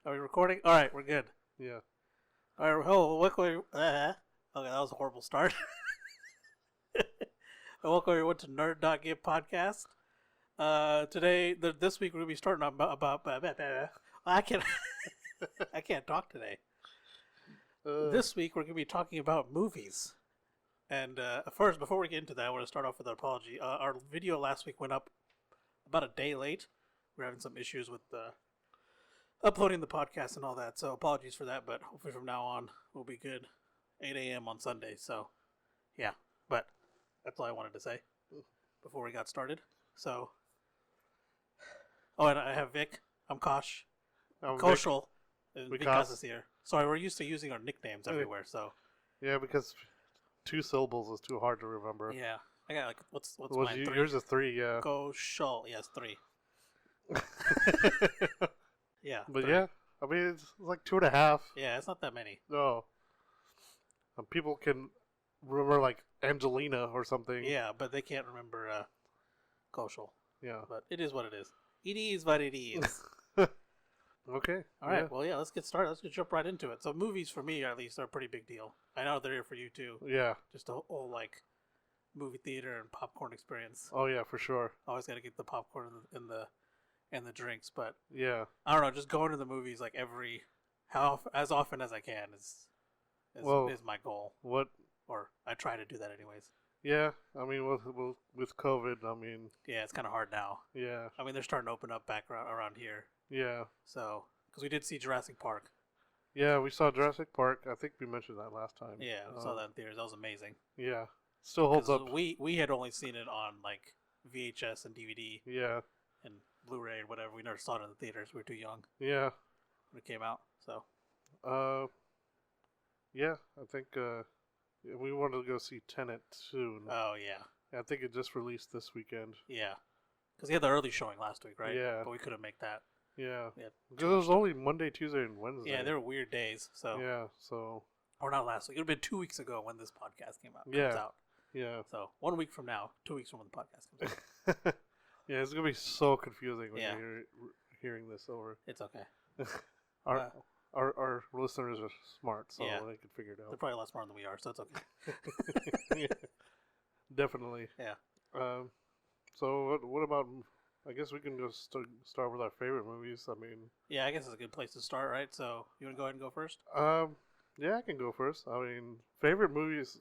Are we recording? All right, we're good. Yeah. All right. Oh, welcome. Okay, that was a horrible start. Welcome everyone to Nerd.get podcast. This week we're gonna be starting about I can't I can't talk today. This week we're gonna be talking about movies. And first, before we get into that, I want to start off with an apology. Our video last week went up about a day late. We're having some issues with uploading the podcast and all that, so apologies for that, but hopefully from now on we'll be good. 8 a.m. on Sunday, so yeah. But that's all I wanted to say before we got started. So, and I have Vic. I'm Kosh. Koshal. And Vikas is here. Sorry, we're used to using our nicknames everywhere, so. Yeah, because 2 syllables is too hard to remember. Yeah. I got what's mine? Yours is 3, yeah. Koshal. Yes, 3. Yeah. But 3. yeah, I mean, it's like 2.5. Yeah, it's not that many. No. People can remember, like, Angelina or something. Yeah, but they can't remember Koshal. Yeah. But it is what it is. It is what it is. Okay. All right. Well, yeah, let's get started. Let's just jump right into it. So movies, for me, at least, are a pretty big deal. I know they're here for you, too. Yeah. Just a whole, movie theater and popcorn experience. Oh, yeah, for sure. Always got to get the popcorn and the drinks. But, yeah, I don't know, just going to the movies, as often as I can is my goal. Or I try to do that anyways. Yeah, I mean, with COVID, I mean... Yeah, it's kind of hard now. Yeah. I mean, they're starting to open up back around here. Yeah. So, because we did see Jurassic Park. Yeah, we saw Jurassic Park. I think we mentioned that last time. Yeah, we saw that in theaters. That was amazing. Yeah. Still holds up. We had only seen it on, VHS and DVD. Yeah. And Blu-ray or whatever. We never saw it in the theaters. We were too young. Yeah. When it came out, so. Yeah, I think we wanted to go see Tenet soon. Oh, yeah. I think it just released this weekend. Yeah. Because he had the early showing last week, right? Yeah. But we couldn't make that. Yeah. Because it was only Monday, Tuesday, and Wednesday. Yeah, they were weird days, so. Yeah, so. Or not last week. It would have been 2 weeks ago when this podcast comes out. Yeah. So, 1 week from now, 2 weeks from when the podcast comes out. Yeah, it's going to be so confusing when you're hearing this over. It's okay. Our listeners are smart, so they can figure it out. They're probably a lot smarter than we are, so it's okay. Yeah, definitely. Yeah. So what about? I guess we can just start with our favorite movies. I mean. Yeah, I guess it's a good place to start, right? So you want to go ahead and go first? Yeah, I can go first. I mean, favorite movies.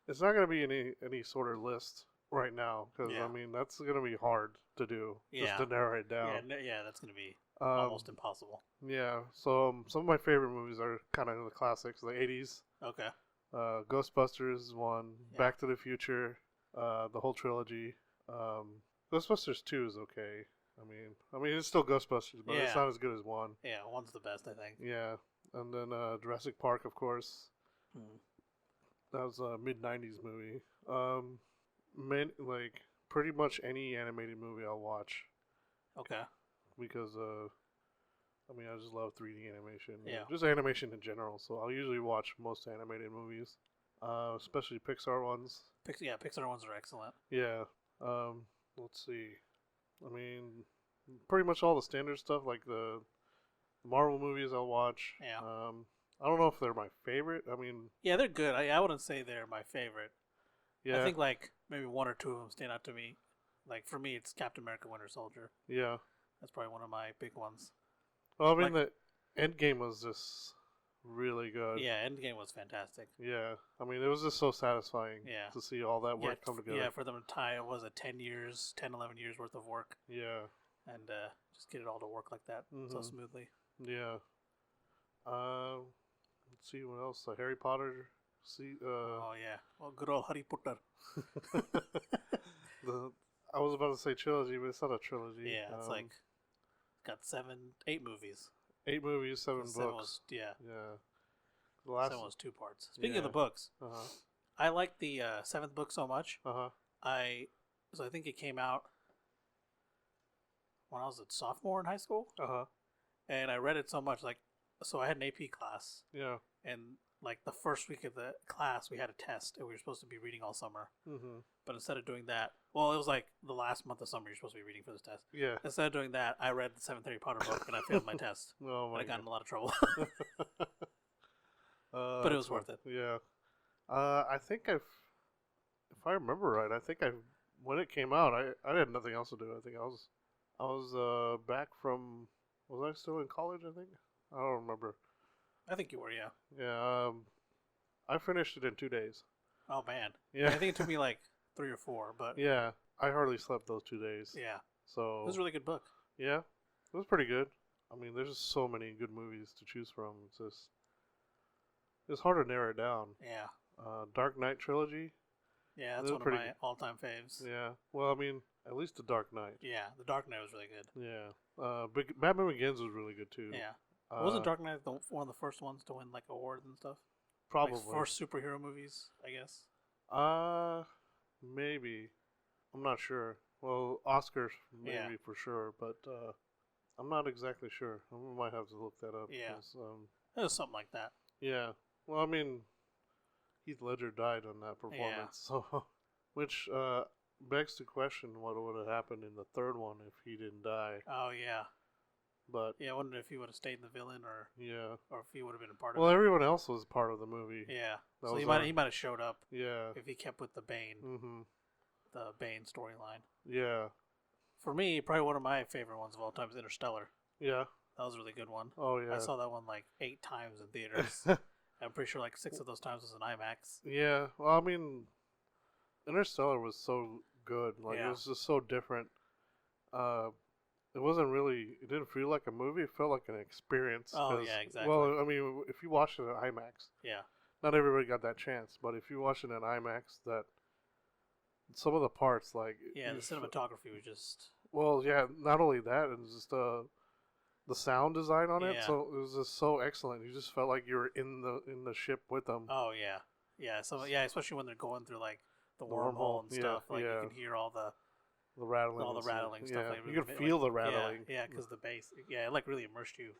It's not going to be any sort of list right now because I mean that's going to be hard to do. Just to narrow it down. Yeah, that's going to be almost impossible. Yeah. So some of my favorite movies are kind of the classics, the 80s. Okay. Ghostbusters is one. Yeah. Back to the Future, the whole trilogy. Ghostbusters 2 is okay. I mean it's still Ghostbusters, but it's not as good as 1. Yeah, 1's the best, I think. Yeah, and then Jurassic Park, of course. That was a mid-90s movie. Pretty much any animated movie I'll watch. Okay. Because I just love 3D animation. Yeah. Just animation in general. So I'll usually watch most animated movies, especially Pixar ones. Pixar ones are excellent. Yeah. Let's see. I mean, pretty much all the standard stuff, like the Marvel movies I'll watch. Yeah. I don't know if they're my favorite. I mean... Yeah, they're good. I wouldn't say they're my favorite. Yeah. I think, maybe 1 or 2 of them stand out to me. For me, it's Captain America Winter Soldier. Yeah. That's probably one of my big ones. Well, I mean, the Endgame was just really good. Yeah, Endgame was fantastic. Yeah. I mean, it was just so satisfying to see all that work come together. Yeah, for them to tie, 10, 11 years worth of work. Yeah. And just get it all to work like that so smoothly. Yeah. Let's see what else. Harry Potter. Oh, yeah. Well, good old Harry Potter. I was about to say trilogy, but it's not a trilogy. Yeah, it's got 8 movies. 8 movies, 7 books. Yeah. The last 7 was 2 parts. Speaking of the books, I like the 7th book so much. I think it came out when I was a sophomore in high school. And I read it so much, so I had an AP class. Yeah. And like the first week of the class, we had a test, and we were supposed to be reading all summer. Mm-hmm. But instead of doing that, well, it was like the last month of summer you're supposed to be reading for this test. Yeah. Instead of doing that, I read the 7th Harry Potter book, and I failed my test. Oh my! And I got in a lot of trouble. But But it was worth it. Yeah. I think if I remember right, when it came out, I had nothing else to do. I think I was back from. Was I still in college? I think I don't remember. I think you were, yeah. Yeah. I finished it in 2 days. Oh man. Yeah. I think it took me like 3 or 4, but Yeah. I hardly slept those 2 days. yeah, So it was a really good book. yeah, it was pretty good. I mean, there's just so many good movies to choose from. It's hard to narrow it down. Yeah. Dark Knight trilogy. Yeah, that's one of my all-time faves. Yeah. Well, I mean, at least the Dark Knight. Yeah, The Dark Knight was really good. Yeah. Batman Begins was really good too. Yeah. Wasn't Dark Knight one of the first ones to win like awards and stuff? Probably. Like first superhero movies, I guess. Maybe. I'm not sure. Well, Oscars maybe for sure, but I'm not exactly sure. I might have to look that up. Yeah. It was something like that. Yeah. Well, I mean, Heath Ledger died on that performance, so which begs to question what would have happened in the third one if he didn't die. Oh yeah. But yeah, I wondered if he would have stayed the villain or if he would have been a part of it. Well, everyone else was part of the movie. Yeah. So he might have showed up. Yeah. If he kept with the Bane. Mm-hmm. The Bane storyline. Yeah. For me, probably one of my favorite ones of all time is Interstellar. Yeah. That was a really good one. Oh yeah. I saw that one like 8 times in theaters. I'm pretty sure like 6 of those times was in IMAX. Yeah. Well, I mean, Interstellar was so good. Like it was just so different. It wasn't really. It didn't feel like a movie. It felt like an experience. Oh yeah, exactly. Well, I mean, if you watched it at IMAX, not everybody got that chance. But if you watch it at IMAX, that some of the parts, like the cinematography was just. Well, yeah. Not only that, it was just the sound design on it. So it was just so excellent. You just felt like you were in the ship with them. Oh yeah, yeah. So yeah, especially when they're going through like the wormhole and stuff. Like you can hear all the rattling stuff. Yeah. Like, you could feel the rattling. Yeah, because the bass. Yeah, it like really immersed you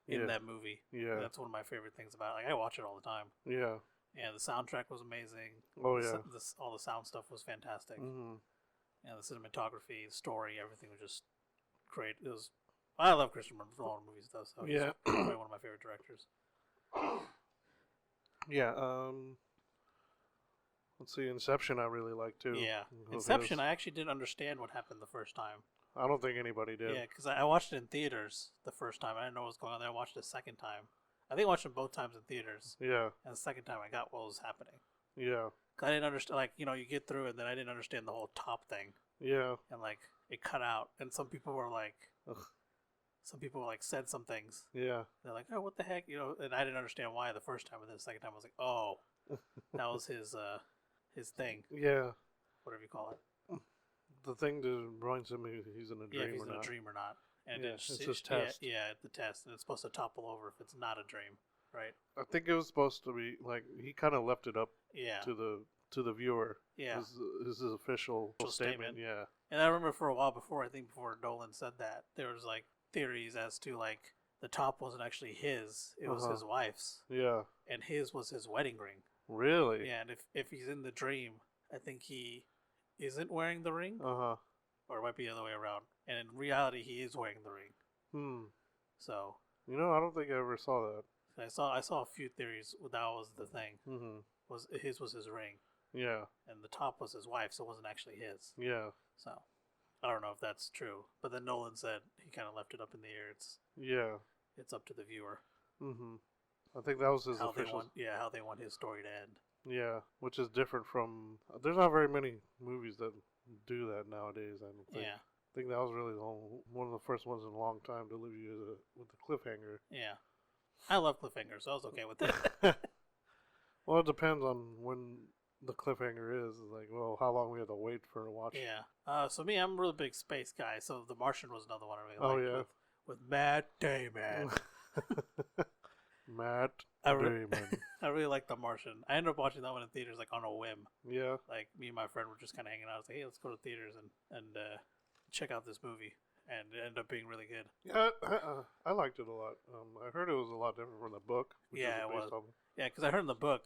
in that movie. Yeah, that's one of my favorite things about it. Like I watch it all the time. Yeah. Yeah, the soundtrack was amazing. Oh yeah. All the sound stuff was fantastic. Mm-hmm. Yeah, the cinematography, the story, everything was just great. It was. I love Christopher Nolan movies though. So he's probably one of my favorite directors. Yeah. Let's see, Inception I really like too. Yeah, Inception I actually didn't understand what happened the first time. I don't think anybody did. Yeah, because I watched it in theaters the first time. I didn't know what was going on there. I watched it a second time. I think I watched them both times in theaters. Yeah. And the second time I got what was happening. Yeah. Cause I didn't understand, like, you get through it, and then I didn't understand the whole top thing. Yeah. And, like, it cut out. And some people were like, said some things. Yeah. They're like, oh, what the heck? And I didn't understand why the first time. And then the second time I was like, oh, that was his thing. Yeah. Whatever you call it. The thing that reminds him he's in a dream if he's or in not. a dream or not. And it's his test. Yeah, the test. And it's supposed to topple over if it's not a dream, right? I think it was supposed to be, like, he kind of left it up to the viewer. Yeah. His official statement. Yeah. And I remember for a while before Nolan said that, there was, like, theories as to, like, the top wasn't actually his. It was his wife's. Yeah. And his was his wedding ring. Really? Yeah, and if he's in the dream, I think he isn't wearing the ring. Uh-huh. Or it might be the other way around. And in reality, he is wearing the ring. So. I don't think I ever saw that. I saw a few theories that was the thing. Mm-hmm. Was his ring. Yeah. And the top was his wife, so it wasn't actually his. Yeah. So, I don't know if that's true. But then Nolan said he kind of left it up in the air. It's up to the viewer. Mm-hmm. I think that was his official. How they want his story to end. Yeah, which is different from. There's not very many movies that do that nowadays. I don't think. Yeah. I think that was really one of the first ones in a long time to leave you with a cliffhanger. Yeah. I love cliffhangers, so I was okay with it. Well, it depends on when the cliffhanger is. Like, well, how long we have to wait for a watch. Yeah. So me, I'm a really big space guy. So The Martian was another one I really liked. With Matt Damon. Matt Damon. I really like The Martian. I ended up watching that one in theaters, like on a whim. Yeah. Like me and my friend were just kind of hanging out. I was like, hey, let's go to theaters and check out this movie. and it ended up being really good. Yeah, I liked it a lot. I heard it was a lot different from the book. Which Yeah, is it was. based on. Yeah, because I heard in the book,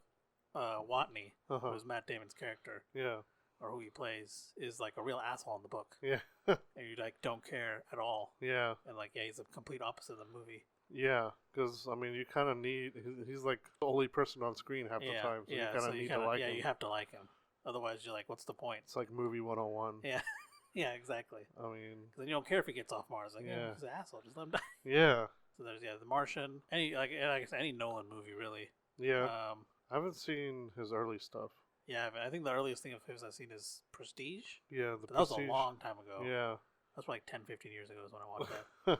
Watney, Uh-huh. who is Matt Damon's character, Yeah. or who he plays, is like a real asshole in the book. Yeah. And you like don't care at all. Yeah. And like, yeah, he's a complete opposite of the movie. Yeah, because I mean, you kind of need. He's like the only person on screen half the time, so you kind of need to like him. Yeah, you have to like him. Otherwise, you're like, what's the point? It's like movie 101. Yeah, yeah, exactly. I mean, because then you don't care if he gets off Mars. Like, yeah, he's an asshole. Just let him die. Yeah. So there's The Martian. Any like I said, any Nolan movie really. Yeah. I haven't seen his early stuff. Yeah, I think the earliest thing of his I've seen is Prestige. Yeah, that was a long time ago. Yeah. That's like 10, 15 years ago is when I watched that.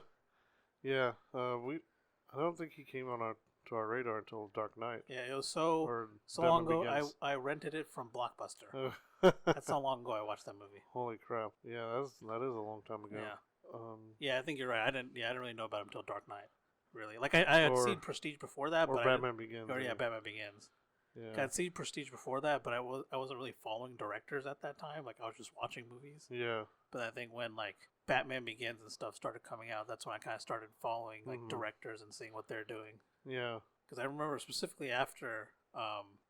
Yeah, I don't think he came on to our radar until Dark Knight. Yeah, it was so long ago. I rented it from Blockbuster. That's how long ago I watched that movie. Holy crap! Yeah, that is a long time ago. Yeah. Yeah, I think you're right. I didn't really know about him until Dark Knight. Really, like I had seen Prestige before that, or but Batman Begins. Or yeah, Batman Begins. Yeah. I'd seen Prestige before that, but I wasn't really following directors at that time. Like I was just watching movies. Yeah. But I think when like Batman Begins and stuff started coming out, that's when I kind of started following like directors and seeing what they're doing. Yeah. Because I remember specifically after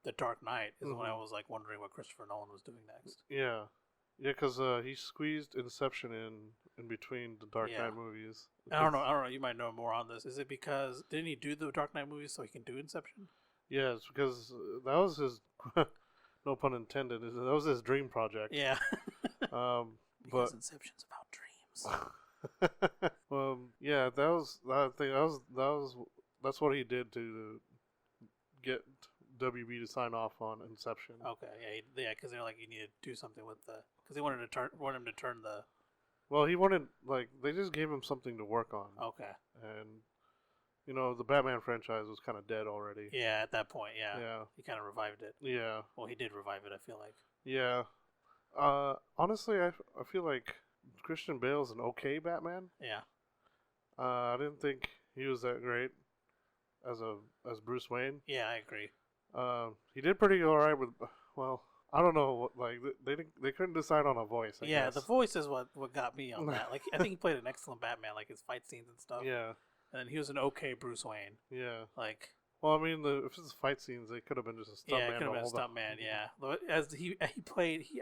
The Dark Knight is when I was like wondering what Christopher Nolan was doing next. Yeah. Yeah, because he squeezed Inception in between the Dark Knight movies. I don't know. You might know more on this. Is it because didn't he do the Dark Knight movies so he can do Inception? Yeah, it's because that was his, no pun intended, that was his dream project. Yeah. But Inception's about dreams. Yeah, that's what he did to get WB to sign off on Inception. Okay, yeah, because they're like, you need to do something with because they wanted him to turn the. Well, he wanted they just gave him something to work on. Okay. And the Batman franchise was kind of dead already. Yeah, at that point, yeah. Yeah. He kind of revived it. Yeah. Well, he did revive it, I feel like. Yeah. Honestly, I feel like Christian Bale's an okay Batman. Yeah. I didn't think he was that great as Bruce Wayne. Yeah, I agree. He did pretty alright with. Well, I don't know. They couldn't decide on a voice. I guess. The voice is what got me on that. Like, I think he played an excellent Batman, like his fight scenes and stuff. Yeah. And he was an okay Bruce Wayne. Yeah. Like. Well, I mean, if it's fight scenes, they could have been just a stuntman. Yeah, it could have been a stuntman. Yeah. As he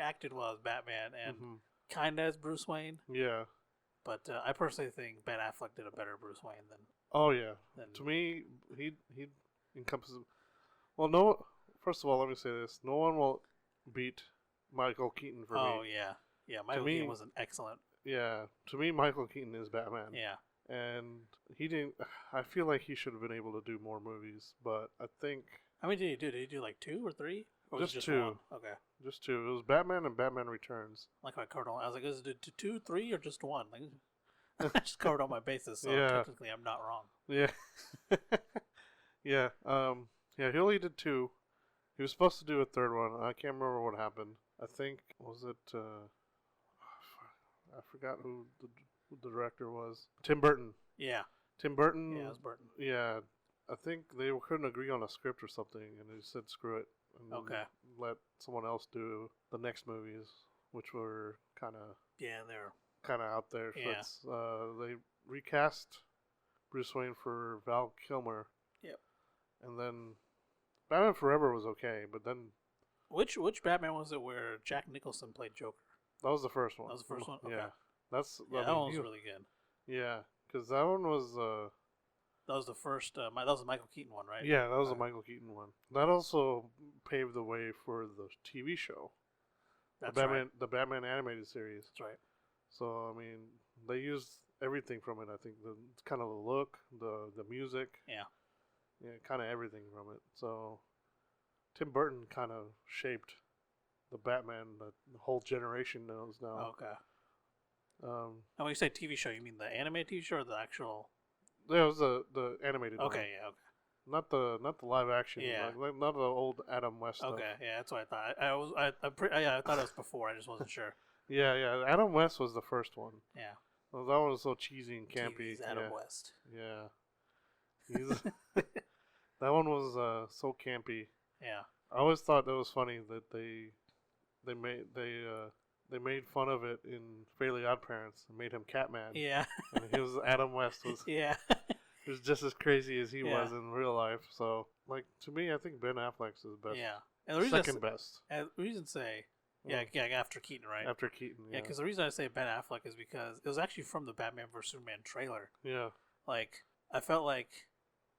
acted well as Batman and kind of as Bruce Wayne. Yeah. But I personally think Ben Affleck did a better Bruce Wayne than. Oh yeah. To me, he encompasses. Well, no. First of all, let me say this: no one will beat Michael Keaton for me. Oh yeah, yeah. Michael Keaton was an excellent. Yeah, to me, Michael Keaton is Batman. Yeah. And he didn't. I feel like he should have been able to do more movies, but I think. How many did he do? Did he do like 2 or 3? Or just 2. One? Okay. Just 2. It was Batman and Batman Returns. Like I covered all. I was like, is it 2, 3, or just 1? Like, I just covered all my bases, so technically I'm not wrong. Yeah. Yeah. Yeah. He only did 2. He was supposed to do a 3rd one. I can't remember what happened. I think was it. I forgot who the director was. Tim Burton. Yeah. Tim Burton. Yeah, it was Burton. Yeah. I think they couldn't agree on a script or something, and they said screw it. And let someone else do the next movies, which were kind of they're kind of out there. Yeah. So they recast Bruce Wayne for Val Kilmer. Yep. And then Batman Forever was okay, but then which Batman was it where Jack Nicholson played Joker? That was the first one. That was the first one. Okay. Yeah. That one was really good. Yeah, because that one was. That was the first. That was the Michael Keaton one, right? Yeah, that was a Michael Keaton one. That also paved the way for the TV show. That's the Batman animated series. That's right. So I mean, they used everything from it. I think the kind of the look, the music. Yeah. Yeah, kind of everything from it. So Tim Burton kind of shaped the Batman that the whole generation knows now. Okay. And when you say TV show, you mean the animated TV show or the actual? Yeah, it was the animated one. Okay, yeah, okay. Not the live action. Yeah. Like, not the old Adam West stuff. Okay, yeah, that's what I thought. I thought it was before. I just wasn't sure. Yeah. Adam West was the first one. Yeah. Well, that one was so cheesy and campy. TV's Adam West. Yeah. That one was so campy. Yeah. I always thought that was funny that they they made fun of it in Fairly Odd Parents and made him Catman. Yeah. And he was Adam West was Yeah. was just as crazy as he Yeah. was in real life. So, like, to me, I think Ben Affleck's is the best. Yeah. And the reason Second best. and the reason I say, yeah, after Keaton, right? After Keaton, Yeah, because the reason I say Ben Affleck is because it was actually from the Batman vs Superman trailer. Yeah. Like, I felt like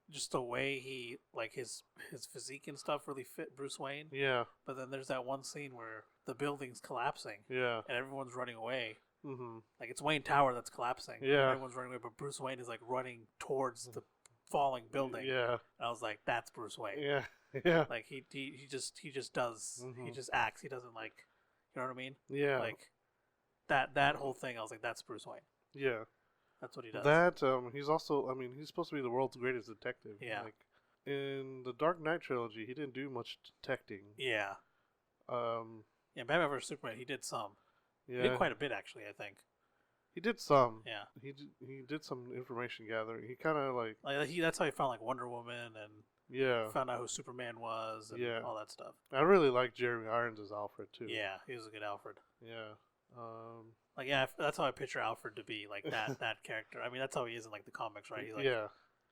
just the way he, like, his physique and stuff really fit Bruce Wayne. Yeah. But then there's that one scene where the building's collapsing. Yeah. And everyone's running away. Mm-hmm. Like, it's Wayne Tower that's collapsing. Yeah. Everyone's running away, but Bruce Wayne is, like, running towards the falling building. Yeah. And I was like, that's Bruce Wayne. Yeah. Yeah. Like, he just does, he just acts. He doesn't, like, you know what I mean? Yeah. Like, that whole thing, I was like, that's Bruce Wayne. Yeah. That's what he does. He's also, I mean, he's supposed to be the world's greatest detective. Yeah. Like, in the Dark Knight trilogy, he didn't do much detecting. Yeah. Yeah, Batman vs Superman, he did some. Yeah. He did quite a bit, actually, I think. He did some. Yeah. He did some information gathering. He kind of like that's how he found, like, Wonder Woman and yeah, found out who Superman was and Yeah. all that stuff. I really like Jeremy Irons as Alfred too. Yeah, he was a good Alfred. Yeah. Like, yeah, that's how I picture Alfred to be, like, that character. I mean, that's how he is in, like, the comics, right? He's, like, yeah.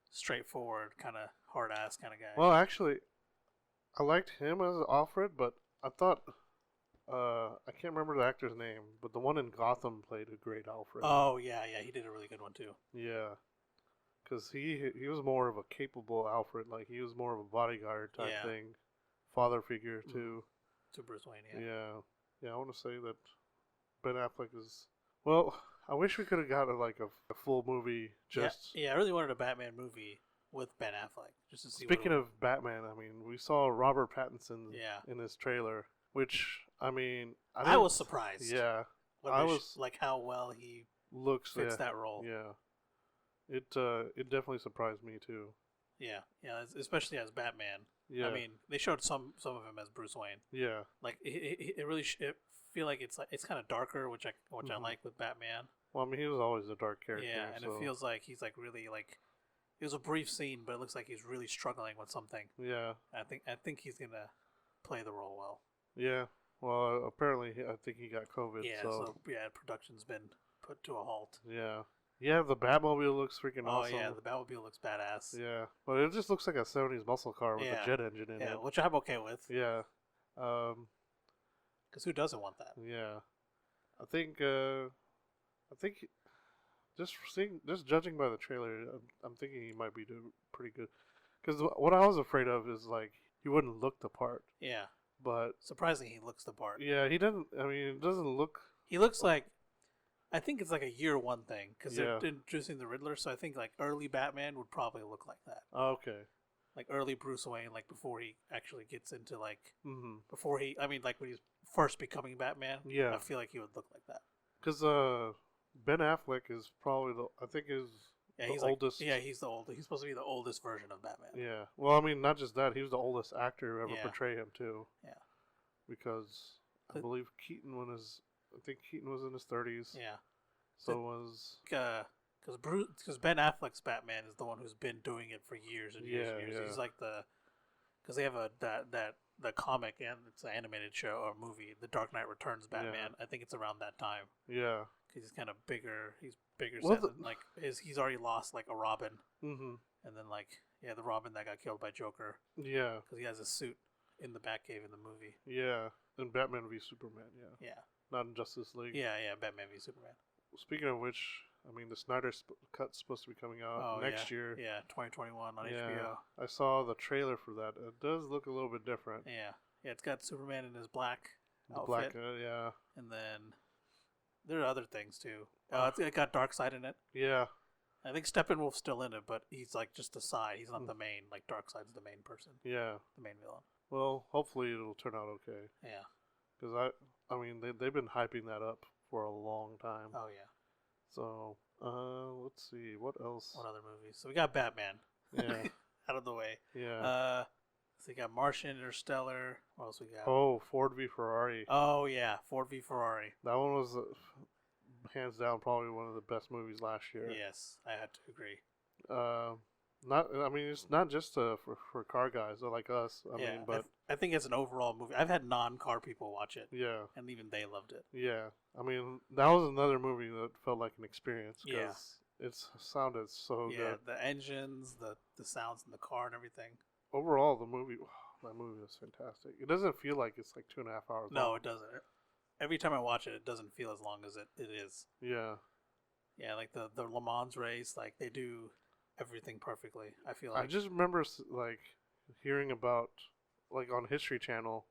straightforward, kind of hard-ass kind of guy. Well, actually, I liked him as Alfred, but I thought I can't remember the actor's name, but the one in Gotham played a great Alfred. Oh, yeah, he did a really good one, too. Yeah. Because he was more of a capable Alfred, like he was more of a bodyguard type Yeah. thing, father figure too. To Bruce Wayne, Yeah. I want to say that Ben Affleck is. Well, I wish we could have got a full movie. Just yeah, I really wanted a Batman movie with Ben Affleck just to see. Speaking of Batman, I mean, we saw Robert Pattinson Yeah. in his trailer, which I mean, I was surprised. Yeah, when I we was like how well he looks fits that role. Yeah, it definitely surprised me too. Yeah, especially as Batman. Yeah, I mean, they showed some of him as Bruce Wayne. Yeah, Like it really feel like it's kind of darker, which I like with Batman. Well, I mean, he was always a dark character. Yeah, and it feels like he's like really like. It was a brief scene, but it looks like he's really struggling with something. Yeah, I think he's gonna play the role well. Yeah, well, apparently I think he got COVID. Yeah, so production's been put to a halt. Yeah. Yeah, the Batmobile looks freaking awesome. Oh yeah, the Batmobile looks badass. Yeah, but it just looks like a 70s muscle car with a jet engine in it. Yeah, which I'm okay with. Yeah. Because who doesn't want that? Yeah. I think just judging by the trailer, I'm thinking he might be doing pretty good. Because what I was afraid of is like he wouldn't look the part. Yeah. But surprisingly, he looks the part. Yeah, he doesn't. I mean, it doesn't look. He looks like. I think it's like a year one thing because they're introducing the Riddler, so I think like early Batman would probably look like that. Oh, okay. Like early Bruce Wayne, like before he actually gets into like before he. I mean, like when he's first becoming Batman. Yeah. I feel like he would look like that. Because Ben Affleck is probably he's oldest. He's the oldest. He's supposed to be the oldest version of Batman. Yeah. Well, I mean, not just that. He was the oldest actor to ever portray him too. Yeah. Because I believe Keaton was in his 30s. Yeah. So was because Ben Affleck's Batman is the one who's been doing it for years and years and years. Yeah. He's like because they have the comic and it's an animated show or movie, The Dark Knight Returns Batman. I think it's around that time. Yeah. Because he's kind of bigger. He's bigger. Well, he's already lost like a Robin. Mm-hmm. And then the Robin that got killed by Joker. Yeah. Because he has a suit in the Batcave in the movie. Yeah. And Batman v Superman. Yeah. Yeah. Not in Justice League. Yeah. Batman v Superman. Speaking of which, I mean, the Snyder Cut's supposed to be coming out next year. Yeah, 2021 on HBO. I saw the trailer for that. It does look a little bit different. Yeah, it's got Superman in his black outfit. Black, yeah. And then there are other things too. It got Darkseid in it. Yeah. I think Steppenwolf's still in it, but he's like just the side. He's not the main. Like Darkseid's the main person. Yeah. The main villain. Well, hopefully it'll turn out okay. Yeah. Because I mean, they've been hyping that up for a long time. Oh yeah. So, let's see, what else? What other movies? So we got Batman. Yeah. Out of the way. Yeah. So we got Martian, Interstellar. What else we got? Oh, Ford v Ferrari. Oh yeah, Ford v Ferrari. That one was hands down probably one of the best movies last year. Yes, I had to agree. not. I mean, it's not just for car guys like us. I mean, but I think it's an overall movie. I've had non-car people watch it. Yeah. And even they loved it. Yeah. I mean, that was another movie that felt like an experience. Yeah. It sounded so good. Yeah, the engines, the sounds in the car and everything. Overall, that movie was fantastic. It doesn't feel like it's like 2.5 hours long. No, it doesn't. Every time I watch it, it doesn't feel as long as it is. Yeah. Yeah, like the Le Mans race, like they do everything perfectly. I feel like I just remember like hearing about like on History Channel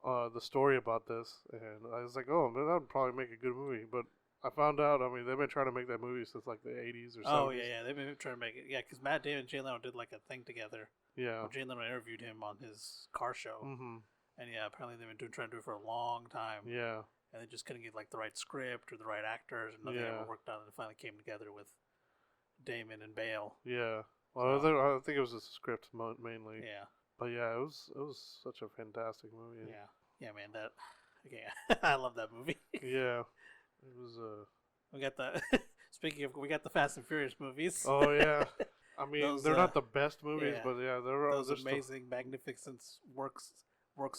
the story about this, and I was like, oh, man, that would probably make a good movie. But I found out, I mean, they've been trying to make that movie since like the 80s or 70s. Oh yeah, they've been trying to make it. Yeah, because Matt Damon and Jay Leno did like a thing together. Yeah. Jay Leno interviewed him on his car show. Mm-hmm. And yeah, apparently they've been trying to do it for a long time. Yeah. And they just couldn't get like the right script or the right actors, and nothing ever worked out. And it finally came together with Damon and Bale. Yeah. Well, I think it was a script mainly. Yeah. But yeah, it was such a fantastic movie. Yeah. Yeah, man. I love that movie. Yeah. It was We got the speaking of, we got the Fast and Furious movies. Oh yeah. I mean, they're not the best movies, yeah. but yeah, they're those amazing, magnificent works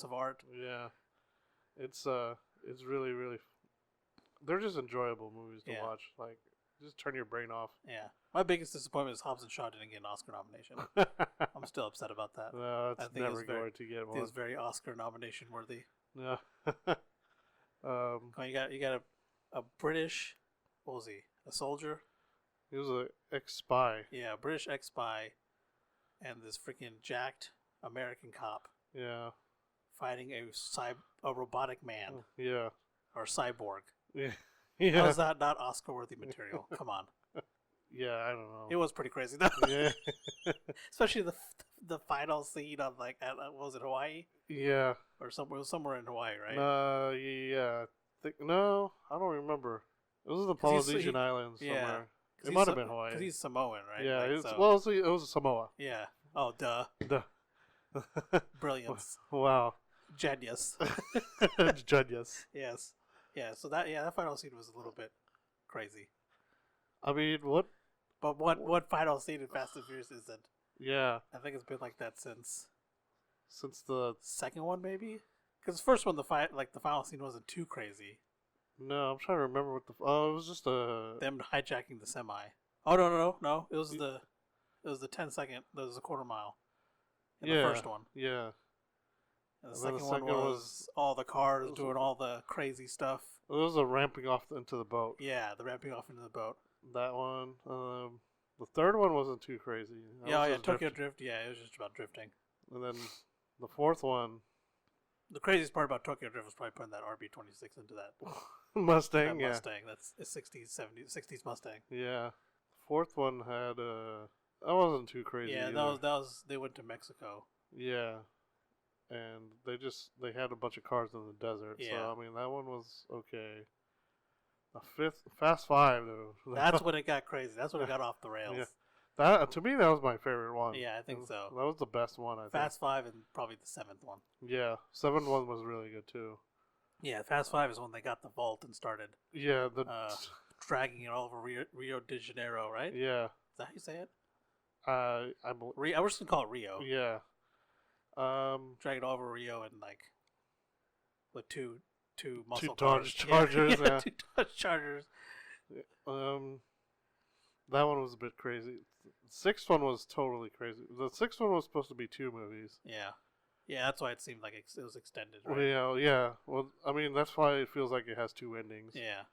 of art. Yeah, it's really, really. They're just enjoyable movies to watch. Like, just turn your brain off. Yeah, my biggest disappointment is Hobbs and Shaw didn't get an Oscar nomination. I'm still upset about that. No, it's never going to get one. It was very Oscar nomination worthy. Yeah. You got a British. What was he? A soldier. He was an ex-spy. Yeah, a British ex-spy, and this freaking jacked American cop. Yeah. Fighting a robotic man. Yeah. Or cyborg. Yeah. How is that not Oscar-worthy material? Come on. Yeah, I don't know. It was pretty crazy though. Yeah. Especially the final scene on like was it Hawaii? Yeah. Or somewhere in Hawaii, right? Yeah. No, I don't remember. It was the Polynesian Islands somewhere. Yeah. It might have been Hawaii. Because he's Samoan, right? Yeah. Like, it was Samoa. Yeah. Oh, duh. Duh. Brilliance. Wow. Genius. Genius. Yes. Yeah. So that final scene was a little bit crazy. I mean, what? But what final scene in Fast and Furious isn't? Yeah. I think it's been like that since the second one, maybe. Because the first one, the final scene wasn't too crazy. No, I'm trying to remember what it was just them hijacking the semi. Oh no! It was the 10-second. There was a quarter mile. In the first one. Yeah. And the second one was all the cars doing all the crazy stuff. It was a ramping off into the boat. Yeah, the ramping off into the boat. That one. The third one wasn't too crazy. Tokyo Drift. Yeah, it was just about drifting. And then the fourth one. The craziest part about Tokyo Drift was probably putting that RB26 into that Mustang. Mustang. That's a 60s Mustang. Yeah. The fourth one had that wasn't too crazy. Yeah, either. that was they went to Mexico. Yeah. And they had a bunch of cars in the desert. Yeah. So I mean that one was okay. The fifth Fast Five though. That's when it got crazy. That's when it got off the rails. Yeah. That to me that was my favorite one. Yeah, I think so. That was the best one. I think. Fast Five and probably the seventh one. Yeah, seventh one was really good too. Yeah, Fast Five is when they got the vault and started. Yeah, dragging it all over Rio de Janeiro, right? Yeah. Is that how you say it? I believe. I was just gonna call it Rio. Yeah. Dragging it all over Rio and like with two muscle Dodge cars. Chargers. Yeah. Two Dodge Chargers. That one was a bit crazy. The sixth one was totally crazy. The sixth one was supposed to be 2 movies. Yeah. Yeah, that's why it seemed like it was extended, right? Well, yeah. Well, I mean, that's why it feels like it has 2 endings. Yeah.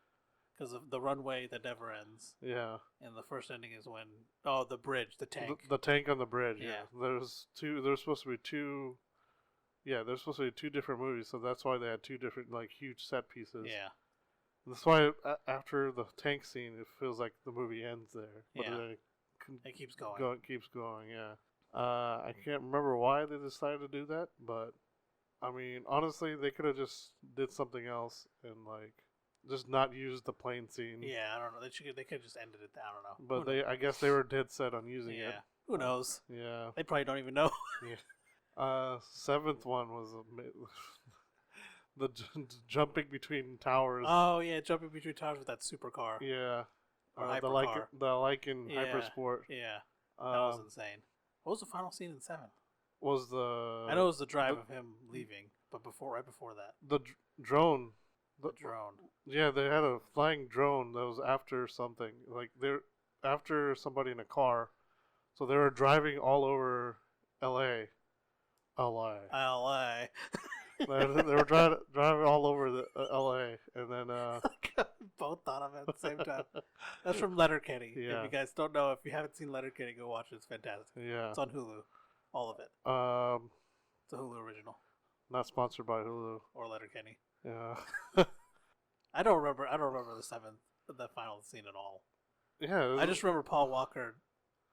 Because of the runway that never ends. Yeah. And the first ending is when... Oh, the bridge, the tank. The tank on the bridge, yeah. There's supposed to be 2... Yeah, there's supposed to be 2 different movies, so that's why they had 2 different, like, huge set pieces. Yeah. That's why after the tank scene, it feels like the movie ends there. But it keeps going. Keeps going, yeah. I can't remember why they decided to do that, but I mean, honestly, they could have just did something else and like just not used the plane scene. Yeah, I don't know. They could have just ended it. I don't know. But I guess they were dead set on using it. Who knows? Yeah. They probably don't even know. Yeah. Seventh one was the jumping between towers. Oh yeah, jumping between towers with that supercar. Yeah. Or the Lycan Hypersport. Yeah. That was insane. What was the final scene in 7? Was the I know it was the drive of him leaving, but right before that, the drone. the drone. Yeah, they had a flying drone that was after something. Like they're after somebody in a car, so they were driving all over L.A. L.A. L.A. They were driving all over the L.A. and then both thought of it at the same time. That's from Letterkenny. Yeah. If you guys don't know, if you haven't seen Letterkenny, go watch it. It's fantastic. yeah. It's on Hulu. All of it. It's a Hulu original Not sponsored by Hulu. or Letterkenny. Yeah. I don't remember the final scene at all. Yeah. I just remember Paul Walker,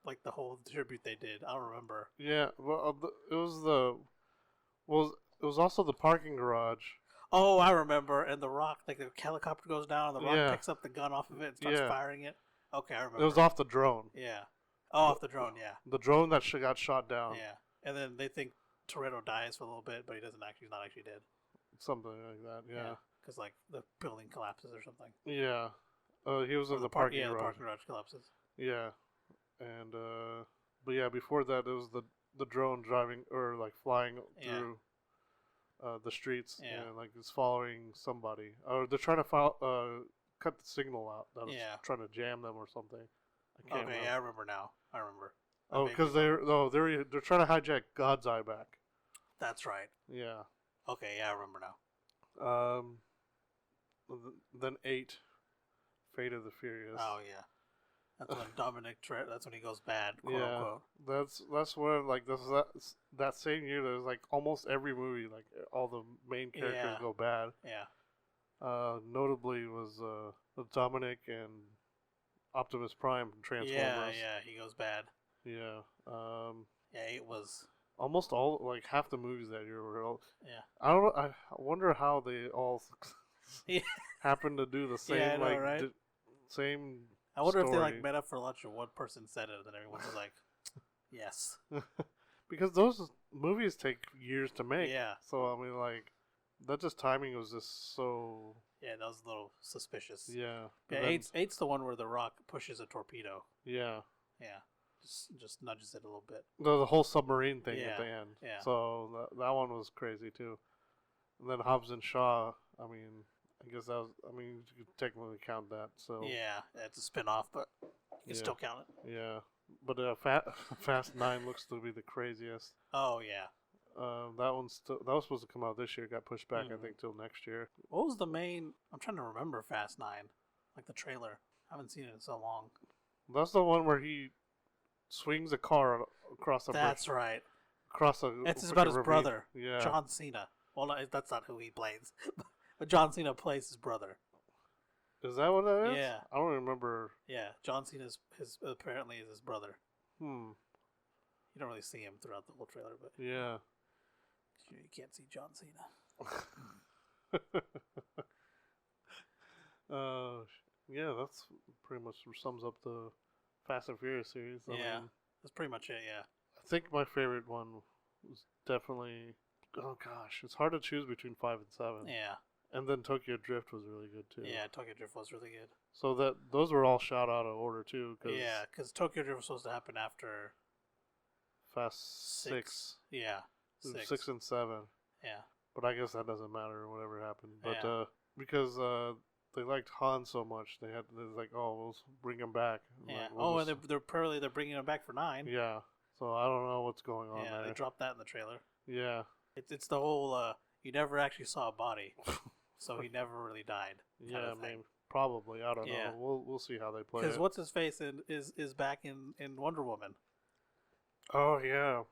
like the whole tribute they did. I don't remember. Yeah. Well, it was also the parking garage. Oh, I remember. And the Rock, like the helicopter goes down, and the Rock Yeah. picks up the gun off of it and starts firing it. Okay, I remember. It was off the drone. Yeah. Oh, off the drone. Yeah. The drone that got shot down. Yeah. And then they think Toretto dies for a little bit, but he doesn't actually. He's not actually dead. Something like that. Yeah. Because like the building collapses or something. Yeah. He was Or in the parking garage. the parking garage collapses. Yeah. And but yeah, before that it was the drone driving or like flying through the streets and like it's following somebody. Or they're trying to cut the signal out. That was trying to jam them or something. I can't remember. Yeah, I remember now. I remember. Oh, because they're trying to hijack God's Eye back. That's right. Yeah. Okay, yeah, I remember now. Then 8, Fate of the Furious. Oh yeah, that's when that's when he goes bad, quote unquote. That's when like that same year there's like almost every movie like all the main characters go bad. Yeah. Notably was Dominic and Optimus Prime from Transformers. Yeah, he goes bad. Yeah. Yeah, it was almost all like half the movies that year were all. Yeah. I wonder how they all happened to do the same right? same. I wonder story. if they like met up for lunch and one person said it and then everyone was like, yes. Because those movies take years to make. Yeah. So I mean, like that just timing was just so. Yeah, that was a little suspicious. Yeah. Yeah, eight's the one where the Rock pushes a torpedo. Yeah. Yeah. Just nudges it a little bit. The whole submarine thing at the end. Yeah. So that one was crazy too. And then Hobbs and Shaw. I mean, I guess that was. I mean, you could technically count that. So. Yeah, it's a spin-off, but you can still count it. Yeah, but Fast 9 looks to be the craziest. Oh yeah. That was supposed to come out this year. Got pushed back, I think, till next year. What was the main? I'm trying to remember Fast 9, like the trailer. I haven't seen it in so long. That's the one where he swings a car across a. That's right. Across a. It's about his brother. Yeah. John Cena. Well, no, that's not who he plays, but John Cena plays his brother. Is that what that is? Yeah. I don't remember. Yeah, John Cena apparently is his brother. You don't really see him throughout the whole trailer, but yeah. You can't see John Cena. Yeah, that's pretty much sums up the Fast and Furious series. I mean, that's pretty much it. Yeah. I think my favorite one was definitely. Oh gosh, it's hard to choose between 5 and 7. Yeah. And then Tokyo Drift was really good too. Yeah, Tokyo Drift was really good. So those were all shot out of order too. Yeah, because Tokyo Drift was supposed to happen after Fast 6. Yeah, 6 and 7. Yeah. But I guess that doesn't matter. Whatever happened, but because they liked Han so much, they're like, oh, we'll bring him back. Yeah. Like, and they're bringing him back for 9. Yeah. So I don't know what's going on there. Yeah, they dropped that in the trailer. Yeah. It's the whole you never actually saw a body, so he never really died. Yeah, maybe probably. I don't know. We'll see how they play it. Because what's his face is back in Wonder Woman. Oh yeah.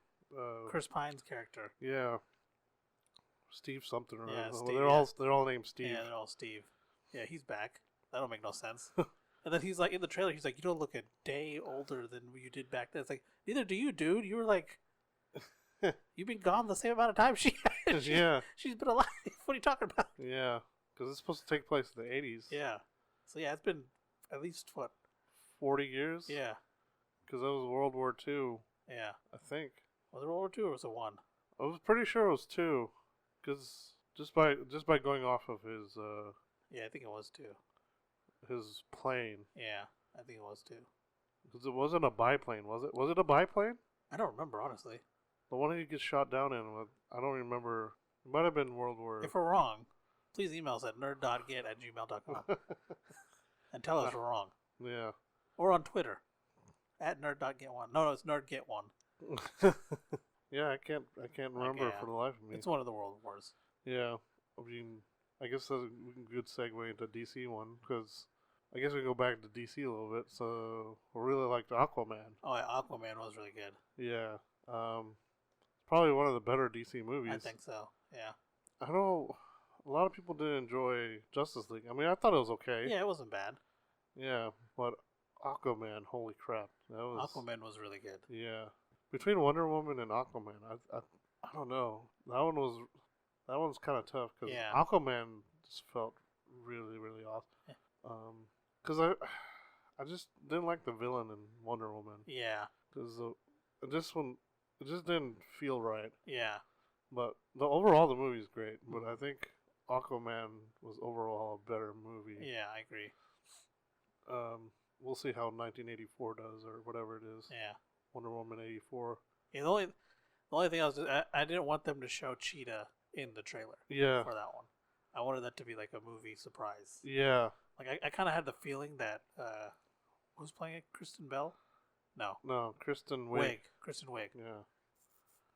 Chris Pine's character. Yeah. Steve something or yeah, other. Steve, They're all named Steve. Yeah, they're all Steve. Yeah, he's back. That don't make no sense. And then he's like in the trailer. He's like, you don't look a day older than you did back then. It's like, neither do you, dude. You were like. You've been gone the same amount of time she's been alive. What are you talking about? Yeah, because it's supposed to take place in the 80s. Yeah. So yeah, it's been at least 40 years? Yeah. Because that was World War II. Yeah. I think. Was it World War II or was it 1? I was pretty sure it was 2. Because just by going off of his yeah, I think it was 2. His plane. Yeah, I think it was 2. Because it wasn't a biplane, was it? Was it a biplane? I don't remember, honestly. The one he gets shot down in, I don't remember. It might have been World War... If we're wrong, please email us at nerd.get@gmail.com and tell us we're wrong. Yeah. Or on Twitter, at nerd.get1. No, it's nerdget1. Yeah, I can't remember for the life of me. It's one of the World Wars. Yeah, I mean, I guess that's a good segue into DC one, because I guess we can go back to DC a little bit. So, I really liked Aquaman. Oh, yeah, Aquaman was really good. Yeah. Probably one of the better DC movies. I think so, yeah. I know a lot of people didn't enjoy Justice League. I mean, I thought it was okay. Yeah, it wasn't bad. Yeah, but Aquaman, holy crap. Aquaman was really good. Yeah. Between Wonder Woman and Aquaman, I don't know. That one's kind of tough, because Aquaman just felt really, really awesome. Yeah. Because I just didn't like the villain in Wonder Woman. Yeah. Because it just didn't feel right. Yeah. But overall, the movie's great. But I think Aquaman was overall a better movie. Yeah, I agree. We'll see how 1984 does, or whatever it is. Yeah. Wonder Woman 84. Yeah, the only thing I didn't want them to show Cheetah in the trailer. Yeah. For that one, I wanted that to be like a movie surprise. Yeah. Like I kind of had the feeling that who's playing it? Kristen Bell? No, Kristen Wiig. Kristen Wiig. Yeah.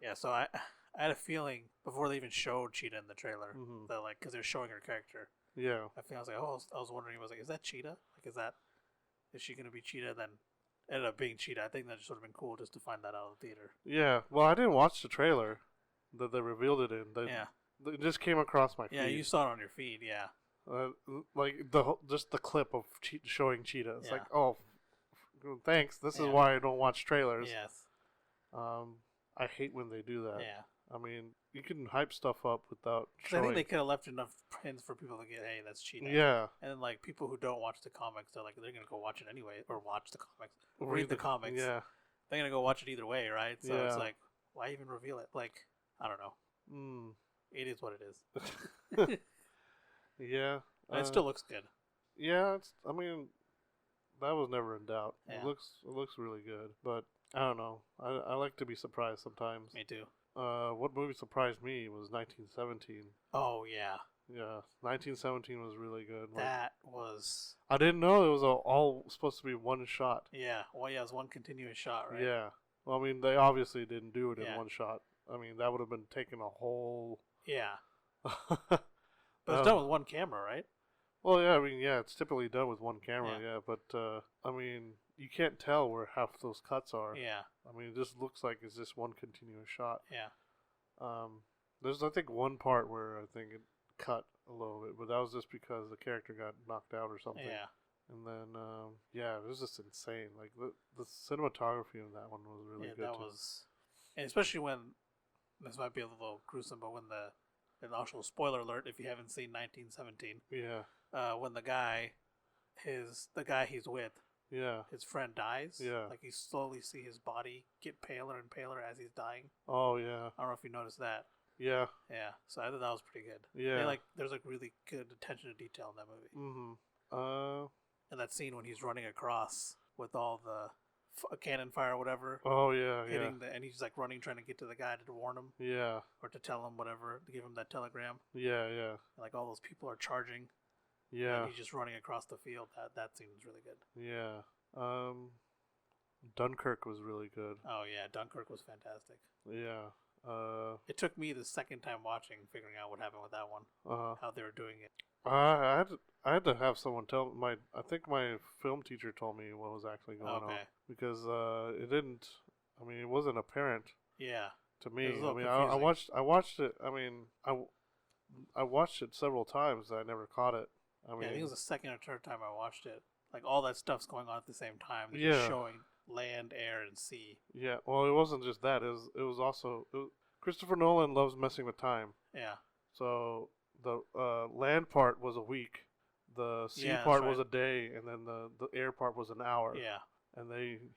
Yeah. So I had a feeling before they even showed Cheetah in the trailer that because they're showing her character. Yeah. I was like, I was wondering, is that Cheetah? Like, is she gonna be Cheetah? Then ended up being Cheetah. I think that just would have been cool just to find that out of the theater. Yeah. Well, I didn't watch the trailer that they revealed it in. It just came across my feed. Yeah, you saw it on your feed. Yeah. Like just the clip of showing Cheetah. It's like, oh, thanks. This is why I don't watch trailers. Yes. I hate when they do that. Yeah. I mean, you can hype stuff up without showing. I think they could have left enough hints for people to get, hey, that's Cheetah. Yeah. And then, like, people who don't watch the comics, they're going to go watch it anyway, or watch the comics, read the comics. Yeah. They're going to go watch it either way, right? So it's like, why even reveal it? Like, I don't know. It is what it is. Yeah. And it still looks good. Yeah, I mean, that was never in doubt. Yeah. It looks really good, but I don't know. I like to be surprised sometimes. Me too. What movie surprised me was 1917. Oh, yeah. Yeah, 1917 was really good. That was... I didn't know it was all supposed to be one shot. Yeah, well, yeah, it was one continuous shot, right? Yeah. Well, I mean, they obviously didn't do it in one shot. I mean, that would have been taking a whole... Yeah. But it's done with one camera, right? Well, yeah, I mean, yeah, it's typically done with one camera, but, I mean, you can't tell where half those cuts are. Yeah. I mean, it just looks like it's just one continuous shot. Yeah. There's, I think, one part where I think it cut a little bit, but that was just because the character got knocked out or something. Yeah. And then, yeah, it was just insane. Like, the cinematography in that one was really good, that was... And especially when... This might be a little gruesome, but when an actual spoiler alert if you haven't seen 1917. Yeah. When the guy he's with, his friend dies. Yeah. Like you slowly see his body get paler and paler as he's dying. Oh yeah. I don't know if you noticed that. Yeah. Yeah. So I thought that was pretty good. Yeah. There's really good attention to detail in that movie. Mm-hmm. And that scene when he's running across with all the cannon fire or whatever. Oh yeah. Hitting and he's like running, trying to get to the guy to warn him. Yeah. Or to tell him whatever, to give him that telegram. Yeah. Yeah. And, like all those people are charging. Yeah. And he's just running across the field. That scene was really good. Yeah. Dunkirk was really good. Oh yeah, Dunkirk was fantastic. Yeah. It took me the second time watching, figuring out what happened with that one. How they were doing it. I had to have someone tell I think my film teacher told me what was actually going on, because it didn't. I mean, it wasn't apparent. Yeah. To me, I mean, I watched it. I mean, I watched it several times. I never caught it. I mean, I think it was the second or third time I watched it. Like all that stuff's going on at the same time. They're just showing land, air, and sea. Yeah. Well, it wasn't just that. It was also Christopher Nolan loves messing with time. Yeah. So the land part was a week, the sea part was a day, and then the air part was an hour. Yeah. And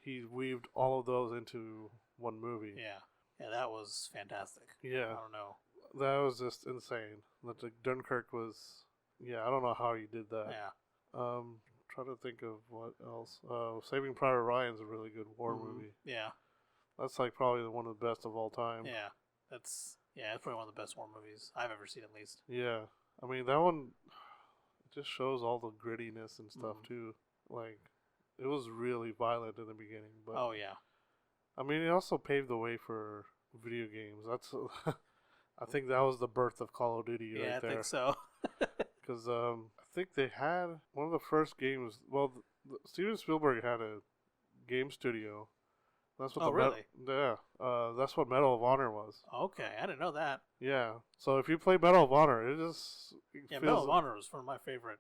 he weaved all of those into one movie. Yeah. Yeah, that was fantastic. Yeah. I don't know. That was just insane. The Dunkirk was. Yeah, I don't know how he did that. Yeah. trying to think of what else. Saving Private Ryan's a really good war movie. Yeah. That's like probably one of the best of all time. Yeah. It's probably one of the best war movies I've ever seen, at least. Yeah. I mean, that one just shows all the grittiness and stuff, too. Like, it was really violent in the beginning. But oh, yeah. I mean, it also paved the way for video games. That's, I think that was the birth of Call of Duty right there. Yeah, I think so. Because I think they had one of the first games. Well, Steven Spielberg had a game studio. That's what really? That's what Medal of Honor was. Okay, I didn't know that. Yeah. So if you play Medal of Honor, it feels, Medal of Honor was one of my favorite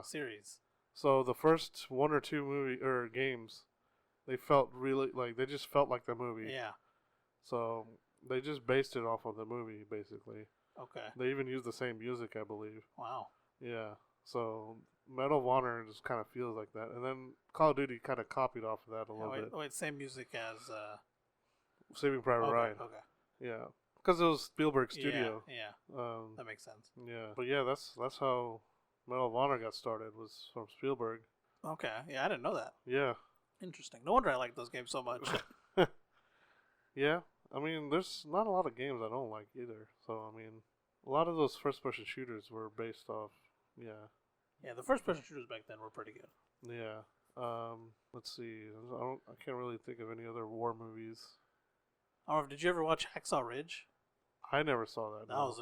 series. So the first one or two games, they felt really they just felt like the movie. Yeah. So they just based it off of the movie, basically. Okay. They even used the same music, I believe. Wow. Yeah. So Medal of Honor just kind of feels like that, and then Call of Duty kind of copied off of that a little bit. Wait, same music as Saving Private Ryan. Okay. Yeah, because it was Spielberg's studio. Yeah. That makes sense. Yeah, but yeah, that's how Medal of Honor got started, was from Spielberg. Okay. Yeah, I didn't know that. Yeah. Interesting. No wonder I like those games so much. Yeah, I mean, there's not a lot of games I don't like either. So I mean, a lot of those first-person shooters were based off. Yeah. Yeah, the first-person shooters back then were pretty good. Yeah. Let's see. I can't really think of any other war movies. Oh, did you ever watch Hacksaw Ridge? I never saw that. That was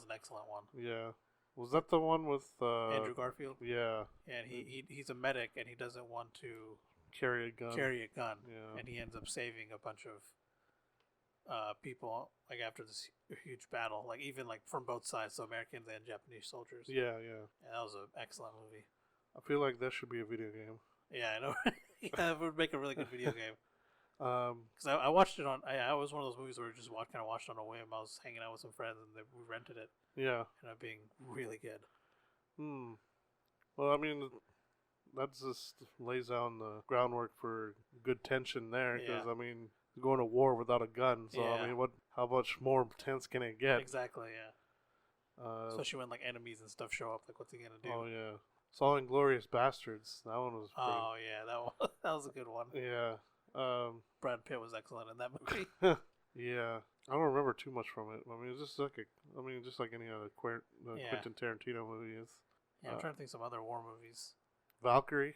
an excellent one. Yeah. Was that the one with Andrew Garfield? Yeah. And he's a medic and he doesn't want to carry a gun. Yeah. And he ends up saving a bunch of people after this huge battle, even from both sides, so Americans and Japanese soldiers. Yeah. And that was an excellent movie. I feel like that should be a video game. Yeah, I know. Yeah, it would make a really good video game. Because I watched it on. I was one of those movies where we just watched on a whim. I was hanging out with some friends and we rented it. Yeah. And it being really good. Well, I mean, that just lays down the groundwork for good tension there. Because I mean, going to war without a gun. So I mean, how much more tense can it get? Exactly. Yeah. Especially when enemies and stuff show up. What's he gonna do? Oh yeah. Saw Inglourious Bastards. That one was. Oh yeah, that was a good one. Yeah. Brad Pitt was excellent in that movie. Yeah, I don't remember too much from it. I mean, it's just like any other Quentin Tarantino movie is. Yeah, I'm trying to think of some other war movies. Valkyrie.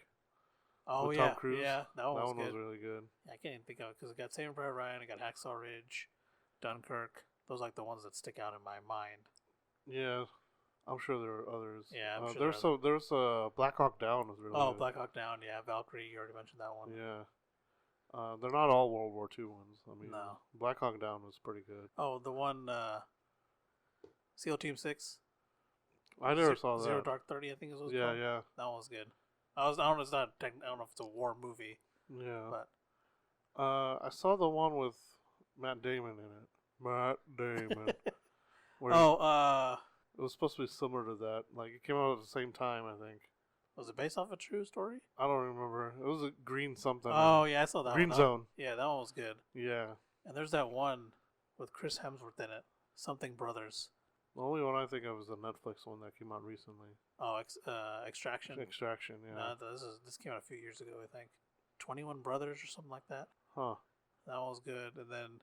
Oh with yeah, Tom Cruise. yeah, that one was really good. Yeah, I can't even think of it because it got Saving Private Ryan, it got Hacksaw Ridge, Dunkirk. Those are the ones that stick out in my mind. Yeah. I'm sure there are others. Yeah, I'm sure there's Black Hawk Down was really good. Black Hawk Down, yeah. Valkyrie, you already mentioned that one. Yeah. They're not all World War II ones. I mean, no. Black Hawk Down was pretty good. Oh, the one, SEAL Team 6? I never saw that. Zero Dark 30, I think it was called. Yeah. That one was good. I don't know if it's a war movie. Yeah. But I saw the one with Matt Damon in it. Matt Damon. It was supposed to be similar to that. It came out at the same time, I think. Was it based off a true story? I don't remember. It was a Green something. Oh, yeah, I saw that Green one. Zone. Yeah, that one was good. Yeah. And there's that one with Chris Hemsworth in it. Something Brothers. The only one I think of is the Netflix one that came out recently. Oh, Extraction? Extraction, yeah. No, this came out a few years ago, I think. 21 Brothers or something like that. Huh. That one was good. And then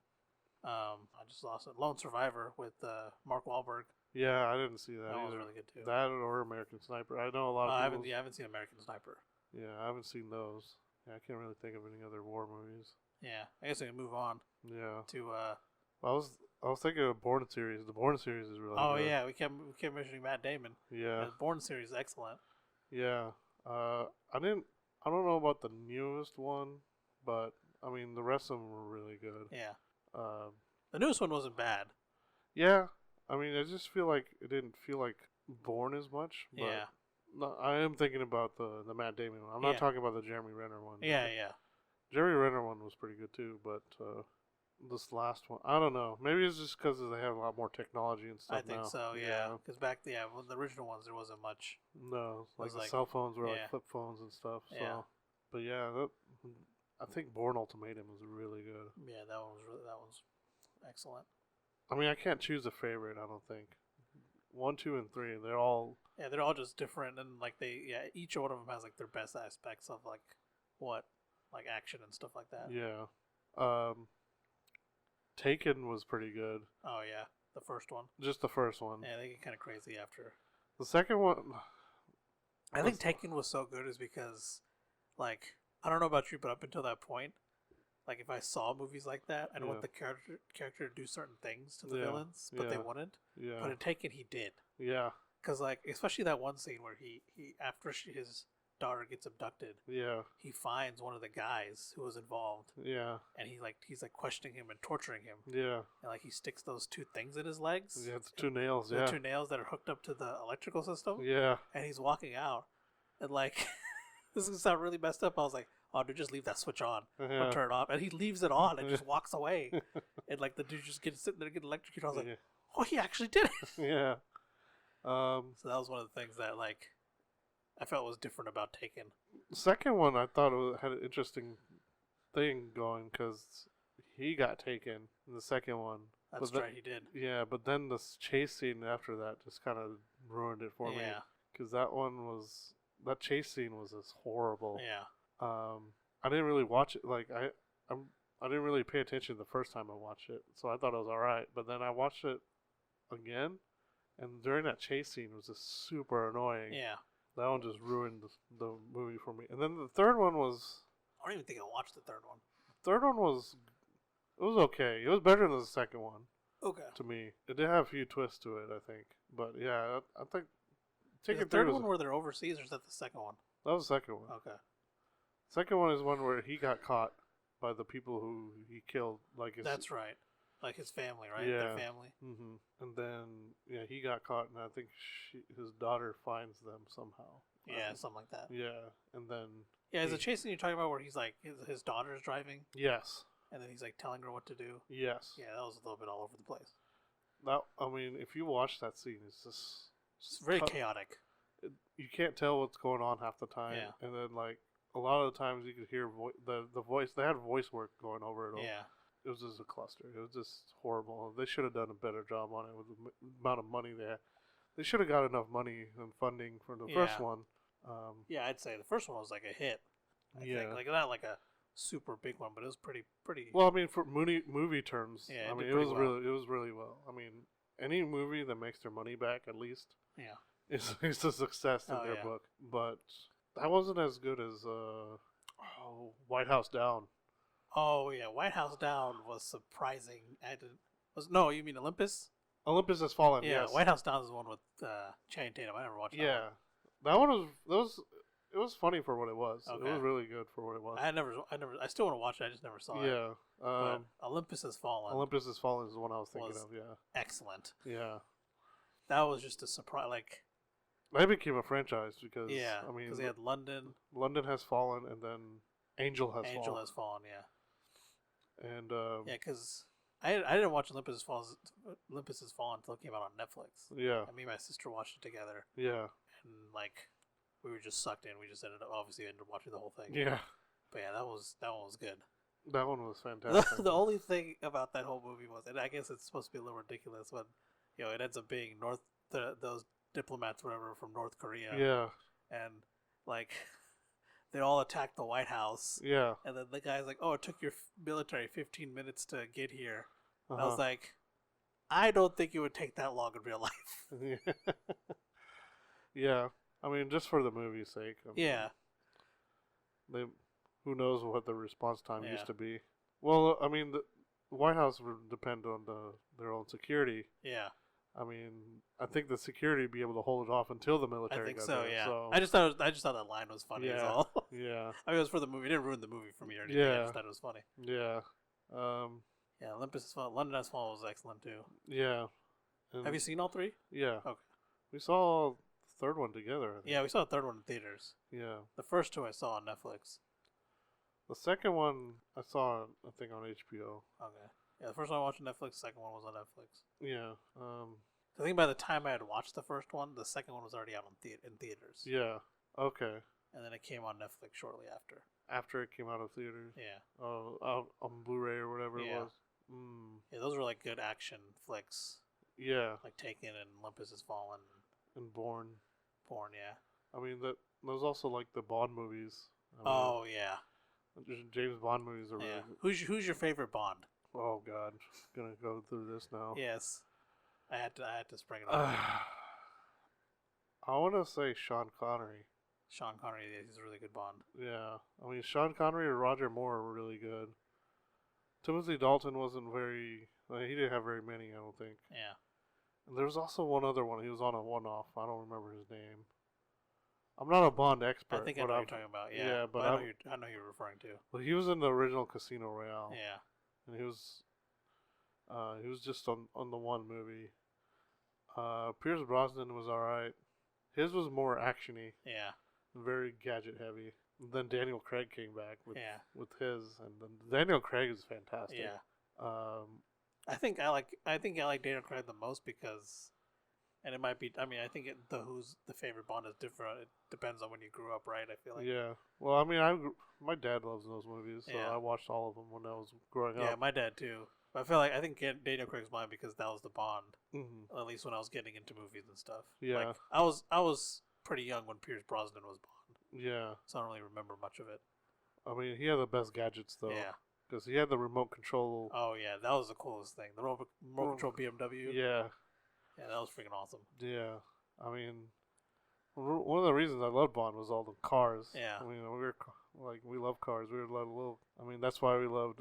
I just lost it. Lone Survivor with Mark Wahlberg. Yeah, I didn't see that That either. was really good too. That or American Sniper. I know a lot of people. I haven't seen American Sniper. Yeah, I haven't seen those. Yeah, I can't really think of any other war movies. Yeah, I guess we can move on. Yeah. To I was thinking of Bourne series. The Bourne series is really good. Oh yeah, we kept mentioning Matt Damon. Yeah. The Bourne series is excellent. Yeah. I don't know about the newest one, but I mean the rest of them were really good. Yeah. The newest one wasn't bad. Yeah. I mean, I just feel like it didn't feel like Bourne as much. But yeah. No, I am thinking about the Matt Damon one. I'm not talking about the Jeremy Renner one. Yeah. Jeremy Renner one was pretty good too, but this last one, I don't know. Maybe it's just because they have a lot more technology and stuff now. I think so, yeah. Because with the original ones, there wasn't much. No, the cell phones were like flip phones and stuff. So. Yeah. But yeah, I think Bourne Ultimatum was really good. Yeah, that was excellent. I mean, I can't choose a favorite. I don't think 1, 2, and 3. They're all Yeah, they're all just different, and like each one of them has like their best aspects of like like action and stuff like that. Yeah. Taken was pretty good. Oh yeah, the first one. Just the first one. Yeah, they get kind of crazy after. The second one. I think Taken was so good is because, like, I don't know about you, but up until that point, like if I saw movies like that, I'd want the character to do certain things to the villains, but they wouldn't. Yeah. But in Taken, he did. Yeah. Because like, especially that one scene where he after his daughter gets abducted, he finds one of the guys who was involved. Yeah. And he's like questioning him and torturing him. Yeah. And like he sticks those two things in his legs. Yeah, it's two nails. The two nails that are hooked up to the electrical system. Yeah. And he's walking out, and like, this is gonna sound really messed up. I was like, oh, dude, just leave that switch on or turn it off. And he leaves it on and just walks away. And like the dude just gets sitting there getting electrocuted. I was like, oh, he actually did it. Yeah. So that was one of the things that like I felt was different about Taken. The second one, I thought it had an interesting thing going because he got taken in the second one. That's right, he did. Yeah, but then the chase scene after that just kind of ruined it for me. Yeah. Because that chase scene was just horrible. Yeah. I didn't really watch it. Like I didn't really pay attention the first time I watched it, so I thought it was all right. But then I watched it again, and during that chase scene it was just super annoying. Yeah. That one just ruined the movie for me. And then the third one was... I don't even think I watched the third one. The third one was... It was okay. It was better than the second one. Okay. To me. It did have a few twists to it, I think. But yeah, I think... Is the third one where they're overseas, or is that the second one? That was the second one. Okay. Second one is one where he got caught by the people who he killed. That's right. Like his family, right? Yeah. Their family. Mm-hmm. And then, he got caught, and I think his daughter finds them somehow. Yeah, something like that. Yeah, and then... Yeah, is the chase scene you're talking about where he's like, his daughter's driving? Yes. And then he's like telling her what to do? Yes. Yeah, that was a little bit all over the place. If you watch that scene, it's just... It's very chaotic. You can't tell what's going on half the time. Yeah. And then, like, a lot of the times you could hear the voice... They had voice work going over it all. Yeah. It was just a cluster. It was just horrible. They should have done a better job on it with the amount of money they had. They should have got enough money and funding for the first one. Yeah, I'd say the first one was like a hit. I think. Like not like a super big one, but it was pretty. Well, I mean, for movie terms, yeah, I mean, it was really well. I mean, any movie that makes their money back at least, is a success in their book. But that wasn't as good as White House Down. Oh yeah, White House Down was surprising. No, you mean Olympus? Olympus Has Fallen. Yeah, yes. White House Down is the one with Channing Tatum. I never watched that. Yeah, that one was. It was funny for what it was. Okay. It was really good for what it was. I still want to watch it. I just never saw it. Yeah. Olympus Has Fallen. Olympus Has Fallen is the one I was thinking of. Yeah. Excellent. Yeah. That was just a surprise. Like. That became a franchise because. Yeah. I mean, because they had London. London Has Fallen, and then Angel Has Fallen. Angel Has Fallen. Yeah. And yeah, because I didn't watch Olympus Has Fallen until it came out on Netflix. Yeah. And me and my sister watched it together. Yeah. And like, we were just sucked in. We just ended up watching the whole thing. Yeah. But yeah, that one was good. That one was fantastic. The only thing about that whole movie was, and I guess it's supposed to be a little ridiculous, but it ends up being those diplomats, whatever, from North Korea. Yeah. And like. They all attacked the White House. Yeah. And then the guy's like, oh, it took your military 15 minutes to get here. And I was like, I don't think it would take that long in real life. Yeah. I mean, just for the movie's sake. Yeah. Who knows what the response time used to be. Well, I mean, the White House would depend on their own security. Yeah. I mean, I think the security would be able to hold it off until the military. I think got so. there, Yeah. So. I just thought that line was funny. Yeah. As all. Yeah. I mean, it was for the movie. It didn't ruin the movie for me or anything. Yeah. I just thought it was funny. Yeah. Yeah. Olympus Has Fallen. London Has Fallen was excellent too. Yeah. And have you seen all three? Yeah. Okay. We saw the third one together. Yeah, we saw the third one in theaters. Yeah. The first two I saw on Netflix. The second one I saw, I think, on HBO. Okay. Yeah, the first one I watched on Netflix. The second one was on Netflix. Yeah. I think by the time I had watched the first one, the second one was already out in theaters. Yeah. Okay. And then it came on Netflix shortly after. After it came out of theaters? Yeah. Oh, on Blu-ray or whatever it was? Yeah, those were like good action flicks. Yeah. Like Taken and Olympus Has Fallen. And Born. Bourne, yeah. I mean, there's also like the Bond movies. I Oh yeah, mean, James Bond movies are really yeah. good. Who's your favorite Bond? Oh God, gonna go through this now. Yes, I had to spring it I on. want to say Sean Connery. Sean Connery, yeah, he's a really good Bond. Yeah, I mean Sean Connery or Roger Moore were really good. Timothy Dalton wasn't very. He didn't have very many, I don't think. Yeah. And there was also one other one. He was on a one-off. I don't remember his name. I'm not a Bond expert. I think I know what you're talking about. Yeah, Yeah, but I know who you're referring to. well, he was in the original Casino Royale. Yeah. And he was just on the one movie. Pierce Brosnan was alright. His was more actiony, Yeah. very gadget heavy. Then Daniel Craig came back with his, and then Daniel Craig is fantastic. Yeah. Um, I think I like Daniel Craig the most because, and it might be. I mean, I think who's the favorite Bond is different. It depends on when you grew up, right? I feel like. yeah. Well, I mean, my dad loves those movies, so Yeah. I watched all of them when I was growing Yeah, up. my dad too. But I think Daniel Craig's mine because that was the Bond. Mm-hmm. At least when I was getting into movies and stuff. Yeah. Like, I was pretty young when Pierce Brosnan was Bond, Yeah. so I don't really remember much of it. I mean, he had the best gadgets though. Yeah. Because he had the remote control. Oh yeah, that was the coolest thing. The remote control BMW. Yeah. Yeah, that was freaking awesome. Yeah. I mean, one of the reasons I loved Bond was all the cars. Yeah. I mean, we love cars. We were little. I mean, that's why we loved.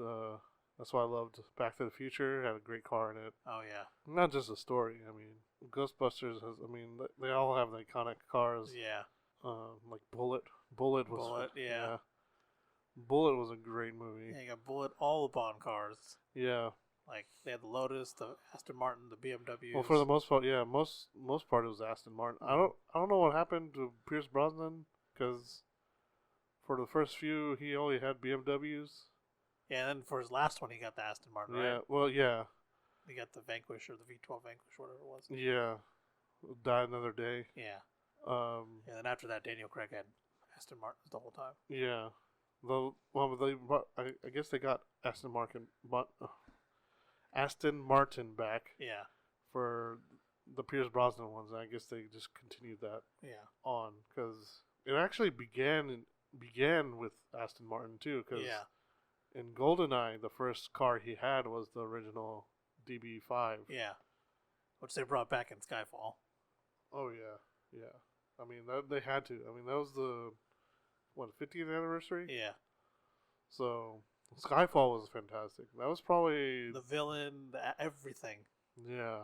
That's why I loved Back to the Future. It had a great car in it. Oh yeah. Not just the story. I mean, Ghostbusters has. I mean, they all have the iconic cars. Yeah. Like Bullet. Bullet was. Bullet. Yeah. Bullet was a great movie. Yeah, you got Bullet, all the Bond cars. Yeah. Like they had the Lotus, the Aston Martin, the BMW. Well, for the most part, yeah, most part it was Aston Martin. I don't know what happened to Pierce Brosnan because for the first few he only had BMWs. Yeah, and then for his last one he got the Aston Martin, right? Yeah, well, yeah. He got the Vanquish or the V12 Vanquish, whatever it was. Yeah, Die Another Day. Yeah. And then after that, Daniel Craig had Aston Martins the whole time. Yeah. I guess they got Aston Martin back. Yeah. For the Pierce Brosnan ones. I guess they just continued that. Yeah. On because it actually began with Aston Martin too. Cause in GoldenEye, the first car he had was the original DB5. Yeah. Which they brought back in Skyfall. Oh yeah, yeah. I mean they had to. I mean that was the 50th anniversary. Yeah. So Skyfall was fantastic. That was probably the villain, everything. Yeah.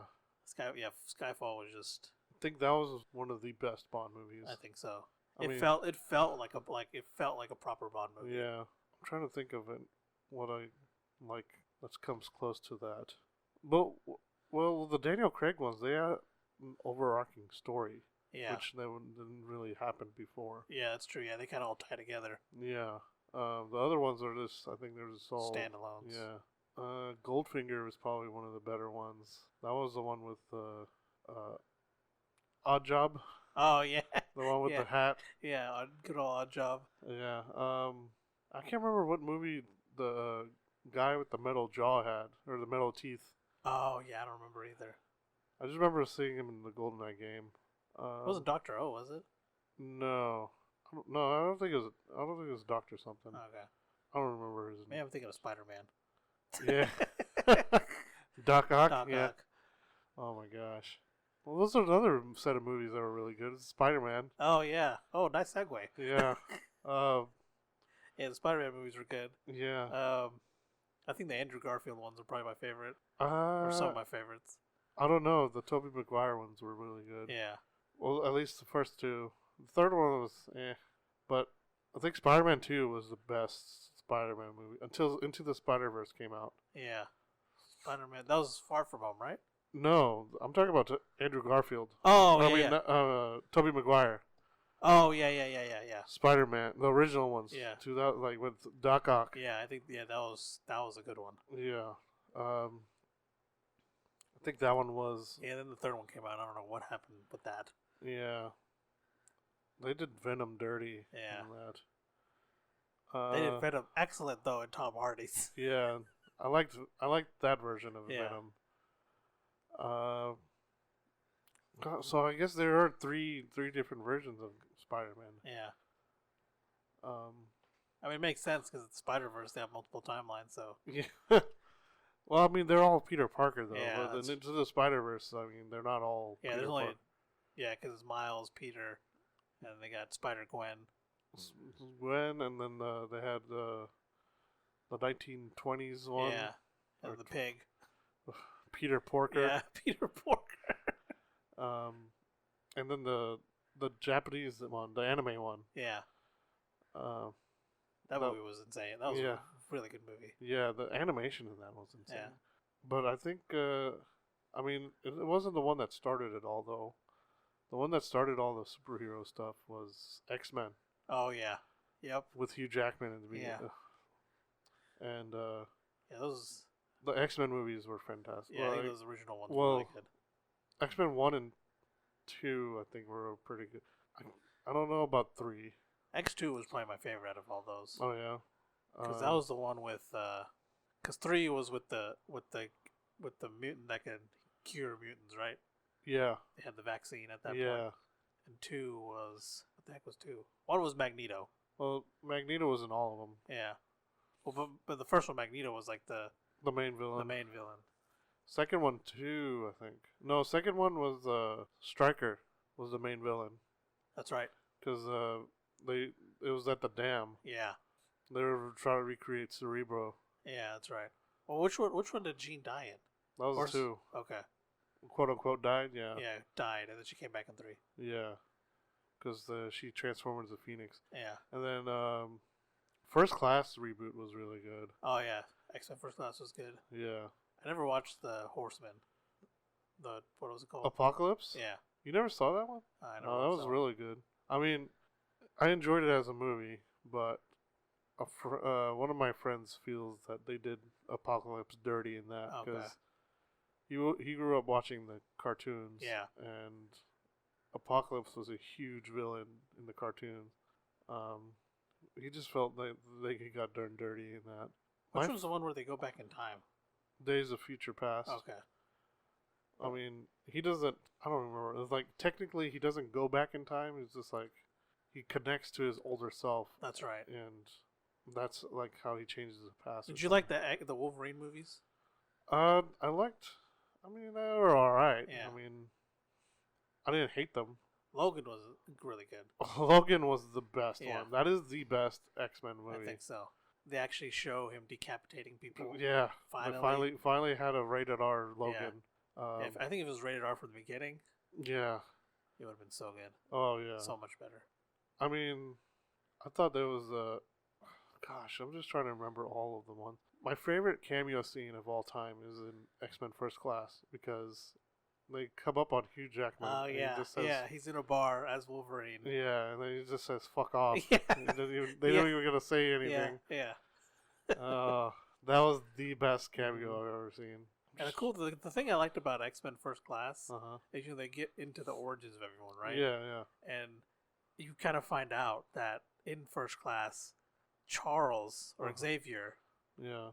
Skyfall was just. I think that was one of the best Bond movies. I think so. It felt like a proper Bond movie. Yeah, I'm trying to think of it. What I like that comes close to that. But well, the Daniel Craig ones, they had an overarching story. Yeah. Which didn't really happen before. Yeah, that's true. Yeah, they kind of all tie together. Yeah. The other ones are just, I think they're just all standalones. Yeah. Goldfinger was probably one of the better ones. That was the one with Odd Job. Oh yeah. The one with the hat. Yeah, good old Odd Job. Yeah. I can't remember what movie the guy with the metal jaw had or the metal teeth. Oh yeah, I don't remember either. I just remember seeing him in the GoldenEye game. It wasn't Dr. O, was it? No. No, I don't think it was Doctor something. Okay. I don't remember his name. Maybe I'm thinking of Spider-Man. Yeah. Doc Ock? Doc yeah. Ock. Oh my gosh. Well, those are another set of movies that were really good. It's Spider-Man. Oh yeah. Oh, nice segue. Yeah. Yeah, the Spider-Man movies were good. Yeah. I think the Andrew Garfield ones are probably my favorite. Or some of my favorites. I don't know. The Tobey Maguire ones were really good. Yeah. Well, at least the first two. The third one was but I think Spider-Man 2 was the best Spider-Man movie until Into the Spider-Verse came out. Yeah. Spider-Man. That was Far From Home, right? No, I'm talking about Andrew Garfield. Oh, Tobey Maguire. Oh, yeah. Spider-Man, the original ones. Yeah. 2000, like with Doc Ock. Yeah, I think that was a good one. Yeah. I think that one was. Yeah, then the third one came out. I don't know what happened with that. Yeah. They did Venom dirty. Yeah. That. They did Venom excellent though in Tom Hardy's. Yeah, I liked that version of Yeah. Venom. So I guess there are three different versions of Spider-Man. Yeah. Um, I mean, it makes sense because it's Spider-Verse. They have multiple timelines, so. yeah. Well, I mean, they're all Peter Parker though. Yeah, But then into the Spider-Verse, I mean, they're not all. Yeah, Peter there's only. Parker. Yeah, because it's Miles, Peter, and they got Spider-Gwen. Gwen, and then they had the 1920s one. Yeah, and the pig. Peter Porker. Yeah, Peter Porker. And then the Japanese one, the anime one. Yeah. That movie was insane. That was a really good movie. Yeah, the animation in that was insane. Yeah. But I think, I mean, it wasn't the one that started it all, though. The one that started all the superhero stuff was X-Men. Oh, yeah. Yep. With Hugh Jackman in the beginning. Yeah. And, yeah, those... the X-Men movies were fantastic. Yeah, I think those original ones were really good. X-Men 1 and 2, I think, were pretty good. I don't know about 3. X2 was probably my favorite out of all those. Oh, yeah? Because that was the one with... Because 3 was with the mutant that could cure mutants, right? Yeah. They had the vaccine at that point. Yeah. And 2 was... What the heck was 2? 1 was Magneto. Well, Magneto was in all of them. Yeah. Well, but the first one, Magneto, was like the main villain. The main villain. Second one, too, I think. No, second one was Stryker was the main villain. That's right. Because it was at the dam. Yeah. They were trying to recreate Cerebro. Yeah, that's right. Well, which one did Jean die in? That was 2. Okay. Quote unquote died. Yeah. Yeah, died, and then she came back in 3. Yeah. Because she transformed into Phoenix. Yeah. And then First Class reboot was really good. Oh yeah, X-Men First Class was good. Yeah. I never watched the Horseman. What was it called? Apocalypse. Yeah. You never saw that one? I never. That was really good. I mean, I enjoyed it as a movie, but one of my friends feels that they did Apocalypse dirty in that because he grew up watching the cartoons. Yeah. And Apocalypse was a huge villain in the cartoons. He just felt like they got darn dirty in that. Which was the one where they go back in time? Days of Future Past. Okay. I mean, he doesn't. I don't remember. It's like technically he doesn't go back in time. It's just like he connects to his older self. That's right. And that's like how he changes the past. Did you like the Wolverine movies? I liked. I mean, they were all right. Yeah. I mean, I didn't hate them. Logan was really good. Logan was the best one. That is the best X-Men movie. I think so. They actually show him decapitating people. Yeah. Finally. They finally had a rated R Logan. Yeah. I think if it was rated R from the beginning. Yeah. It would have been so good. Oh yeah. So much better. I mean, I thought there was gosh, I'm just trying to remember all of the ones. My favorite cameo scene of all time is in X-Men First Class because they come up on Hugh Jackman. Oh yeah, he's in a bar as Wolverine. Yeah, and then he just says "fuck off." Yeah. They don't even gonna say anything. Yeah. That was the best cameo I've ever seen. And the thing I liked about X-Men First Class is they get into the origins of everyone, right? Yeah. And you kind of find out that in First Class, Charles or Xavier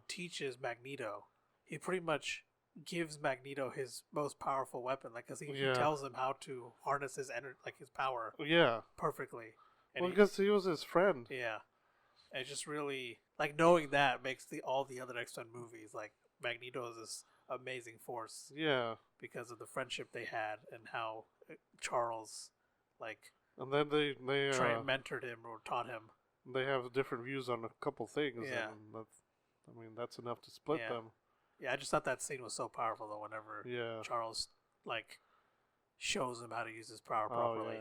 teaches Magneto. He pretty much gives Magneto his most powerful weapon, because he tells him how to harness his energy, his power, perfectly. And because he was his friend. Yeah, and it's just really knowing that makes all the other X-Men movies Magneto is this amazing force. Yeah, because of the friendship they had and how Charles and then they mentored him or taught him. They have different views on a couple things. Yeah, and that's enough to split them. Yeah, I just thought that scene was so powerful though. Whenever Charles shows him how to use his power properly,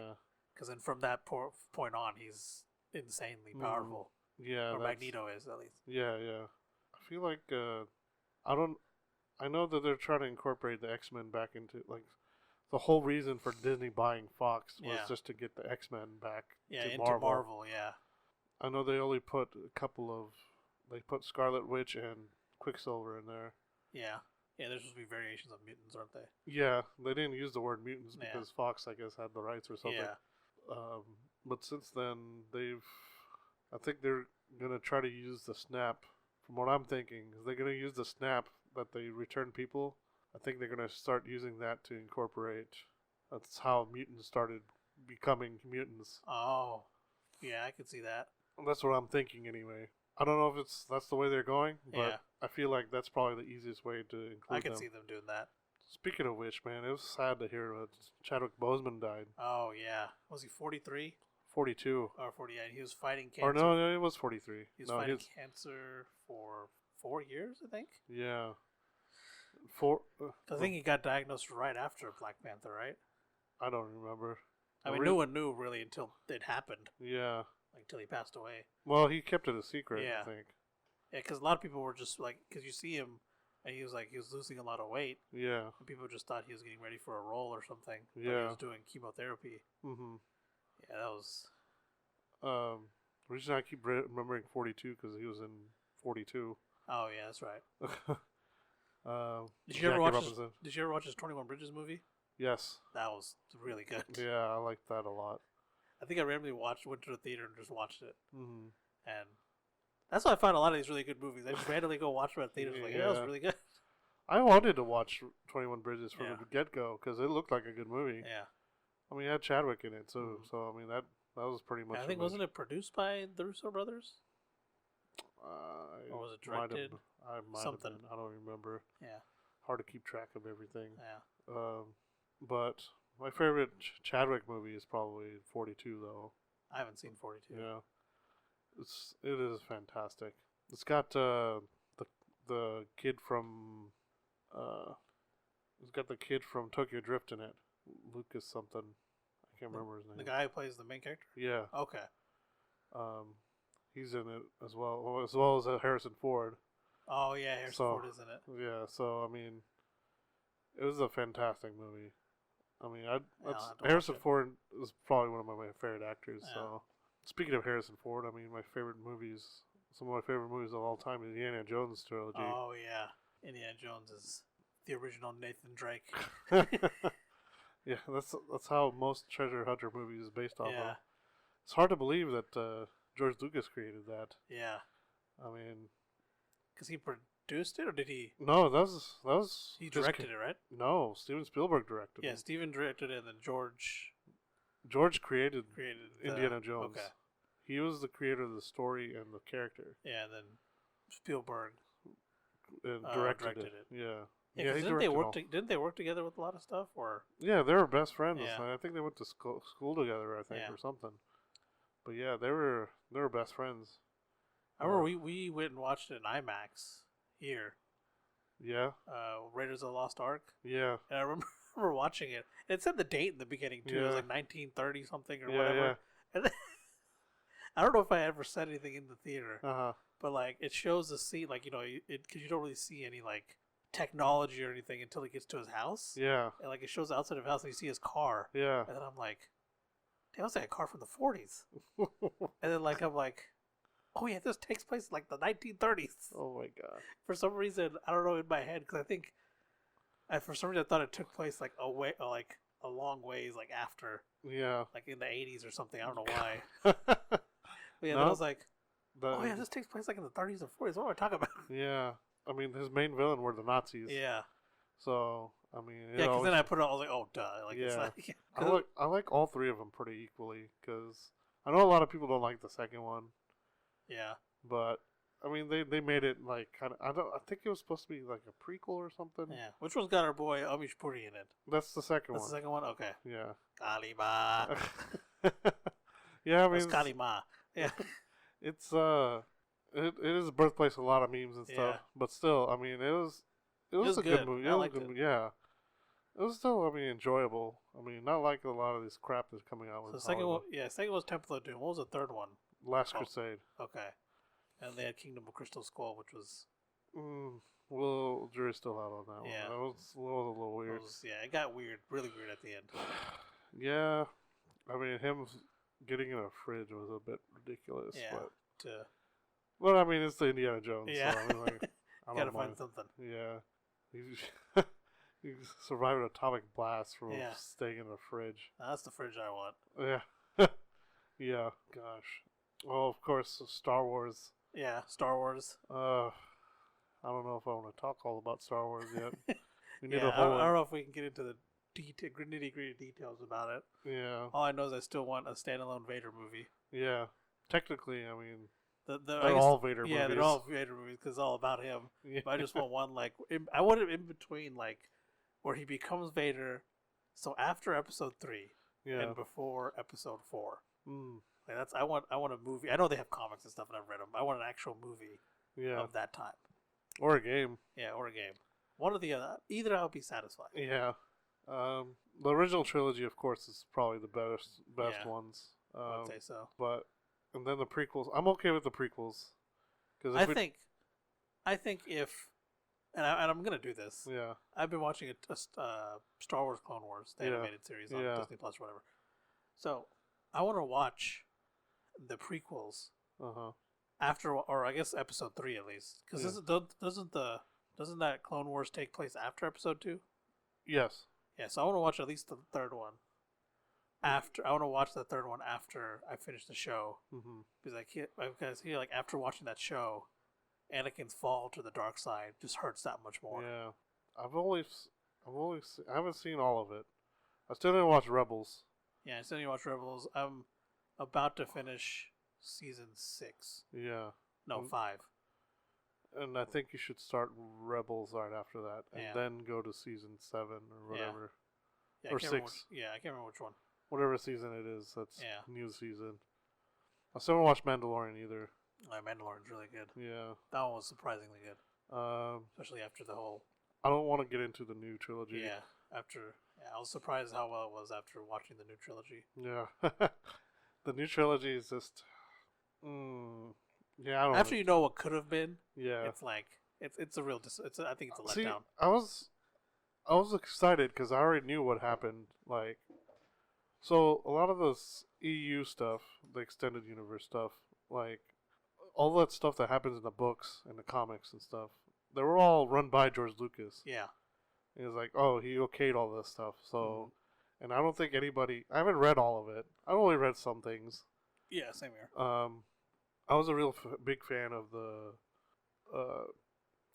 because then from that point on, he's insanely powerful. Yeah, or Magneto is at least. Yeah. I feel like I know that they're trying to incorporate the X-Men back into the whole reason for Disney buying Fox was just to get the X-Men back to into Marvel. Yeah. I know they only put a couple of. They put Scarlet Witch and Quicksilver in there. Yeah. Yeah, there's supposed to be variations of mutants, aren't they? Yeah, they didn't use the word mutants because Fox, I guess, had the rights or something. Yeah. But since then, I think they're going to try to use the snap. From what I'm thinking, is they're going to use the snap that they return people. I think they're going to start using that to incorporate That's how mutants started becoming mutants. Oh, yeah, I could see that. That's what I'm thinking anyway. I don't know if that's the way they're going, but Yeah. I feel like that's probably the easiest way to include I could them. see them doing that. Speaking of which, man, it was sad to hear that Chadwick Boseman died. Oh, yeah. Was he 43? 42. Or 48? He was fighting cancer. Or no, it was 43. He was fighting cancer for 4 years, I think? Yeah. I think he got diagnosed right after Black Panther, right? I don't remember. I mean, no one knew really until it happened. Yeah. Like, until he passed away. Well, he kept it a secret, Yeah. I think. Yeah, because a lot of people were just like, because you see him, and he was losing a lot of weight. Yeah. And people just thought he was getting ready for a role or something. Yeah. But he was doing chemotherapy. Mm-hmm. Yeah, that was... The reason I keep remembering 42 because he was in 42. Oh, yeah, that's right. Did you ever watch his 21 Bridges movie? Yes. That was really good. Yeah, I liked that a lot. I think I randomly went to the theater and just watched it. Mm-hmm. And that's why I find a lot of these really good movies. I just randomly go watch them at theaters. Like, that was really good. I wanted to watch 21 Bridges from the get-go because it looked like a good movie. Yeah. I mean, it had Chadwick in it, too. Mm-hmm. So, I mean, that was pretty much... I think, wasn't it produced by the Russo brothers? Or was it directed? I might have been. I don't remember. Yeah. Hard to keep track of everything. Yeah. But my favorite Chadwick movie is probably 42, though. I haven't seen 42. Yeah. It is fantastic. It's got the kid from Tokyo Drift in it. Lucas something. I can't remember his name. The guy who plays the main character? Yeah. Okay. He's in it as well as Harrison Ford. Oh yeah, Harrison Ford is in it. Yeah, so I mean, it was a fantastic movie. I mean, Harrison Ford is probably one of my favorite actors. Yeah. So, speaking of Harrison Ford, I mean, some of my favorite movies of all time is the Indiana Jones trilogy. Oh yeah, Indiana Jones is the original Nathan Drake. Yeah, that's how most treasure hunter movies is based off of. It's hard to believe that George Lucas created that. Yeah. I mean, because he produced it, or did he? No, that was. He directed it, right? No, Steven Spielberg directed it. Yeah, Steven directed it, and then George created Indiana Jones. Okay. He was the creator of the story and the character. Yeah, and then Spielberg directed it. Yeah. Yeah, didn't they work together with a lot of stuff, or? Yeah, they were best friends. Yeah. I think they went to school together. I think, or something. But yeah, they were best friends. I remember we went and watched it in IMAX here. Yeah. Raiders of the Lost Ark. Yeah. And I remember watching it. It said the date in the beginning too. Yeah. It was like 1930 something or whatever. Yeah. And then, I don't know if I ever said anything in the theater. Uh-huh. But like it shows the scene, like because you don't really see any like technology or anything until he gets to his house. Yeah. And like it shows the outside of his house and you see his car. Yeah. And then I'm like, damn, that's like a car from the 40s. And then like I'm like, oh yeah, this takes place in like the 1930s. Oh my god. For some reason, I don't know in my head because I think, for some reason I thought it took place like a long ways like after. Yeah. Like in the 80s or something. I don't know why. But yeah, then I was like, oh yeah, this takes place like in the 30s and 40s. What am I talking about? Yeah. I mean, his main villain were the Nazis. Yeah. So, I mean... Yeah, because then I put it on, I was like, oh, duh. Like, yeah. It's not, I like all three of them pretty equally, because I know a lot of people don't like the second one. Yeah. But, I mean, they made it, like, kind of... I think it was supposed to be, like, a prequel or something. Yeah. Which one's got our boy Amish Puri in it? That's the second one. That's the second one? Okay. Yeah. Kalima. Yeah, I mean... It's Kalima. Yeah. It's, It is the birthplace of a lot of memes and stuff, but still, I mean, it was a good movie. I liked it. Yeah, it was still, I mean, enjoyable. I mean, not like a lot of this crap that's coming out with. So the second one, second was Temple of Doom. What was the third one? Last Crusade. Okay, and they had Kingdom of Crystal Skull, which was. Well, jury's still out on that one. Yeah, that was a little weird. It got weird, really weird at the end. Yeah, I mean, him getting in a fridge was a bit ridiculous. Yeah. But I mean, it's the Indiana Jones. Yeah. So I mean, like, I gotta find something. Yeah. He survived an atomic blast from staying in a fridge. That's the fridge I want. Yeah. Yeah. Gosh. Well, of course, Star Wars. Yeah, Star Wars. I don't know if I want to talk all about Star Wars yet. We need I don't know if we can get into the nitty gritty details about it. Yeah. All I know is I still want a standalone Vader movie. Yeah. Technically, I mean, They're all Vader movies. Yeah, they're all Vader movies because it's all about him. Yeah. But I just want one I want it in between, where he becomes Vader. So after Episode 3 and before Episode 4. Mm. Like I want a movie. I know they have comics and stuff, and I've read them. I want an actual movie of that time. Or a game. Yeah, or a game. One or the other. Either I'll be satisfied. Yeah. The original trilogy, of course, is probably the best ones. I'd say so. And then the prequels. I'm okay with the prequels. Cause I think if, and I'm gonna do this. Yeah. I've been watching a Star Wars Clone Wars, the animated series on Disney Plus or whatever. So I want to watch the prequels. After, or I guess Episode 3 at least, because doesn't that Clone Wars take place after Episode 2? Yes. Yeah, so I want to watch at least the third one. I want to watch the third one after I finish the show, because like after watching that show, Anakin's fall to the dark side just hurts that much more. Yeah, I haven't seen all of it. I still didn't watch Rebels. Yeah, I still didn't watch Rebels. I'm about to finish season 6. Yeah. No, 5. And I think you should start Rebels right after that, and then go to season 7 or whatever, or 6. I can't remember which one. Whatever season it is, that's new season. I still haven't watched Mandalorian either. Mandalorian's really good. Yeah, that one was surprisingly good. Especially after the whole. I don't want to get into the new trilogy. Yeah, I was surprised how well it was after watching the new trilogy. Yeah, the new trilogy is just. Yeah, I don't. After you know what could have been. Yeah, it's like it's a real. I think it's a letdown. See, I was excited because I already knew what happened. Like, so a lot of this EU stuff, the extended universe stuff, like all that stuff that happens in the books and the comics and stuff, they were all run by George Lucas. Yeah. He was like, oh, he okayed all this stuff. So, and I don't think anybody. I haven't read all of it. I've only read some things. Yeah, same here. I was a real big fan of the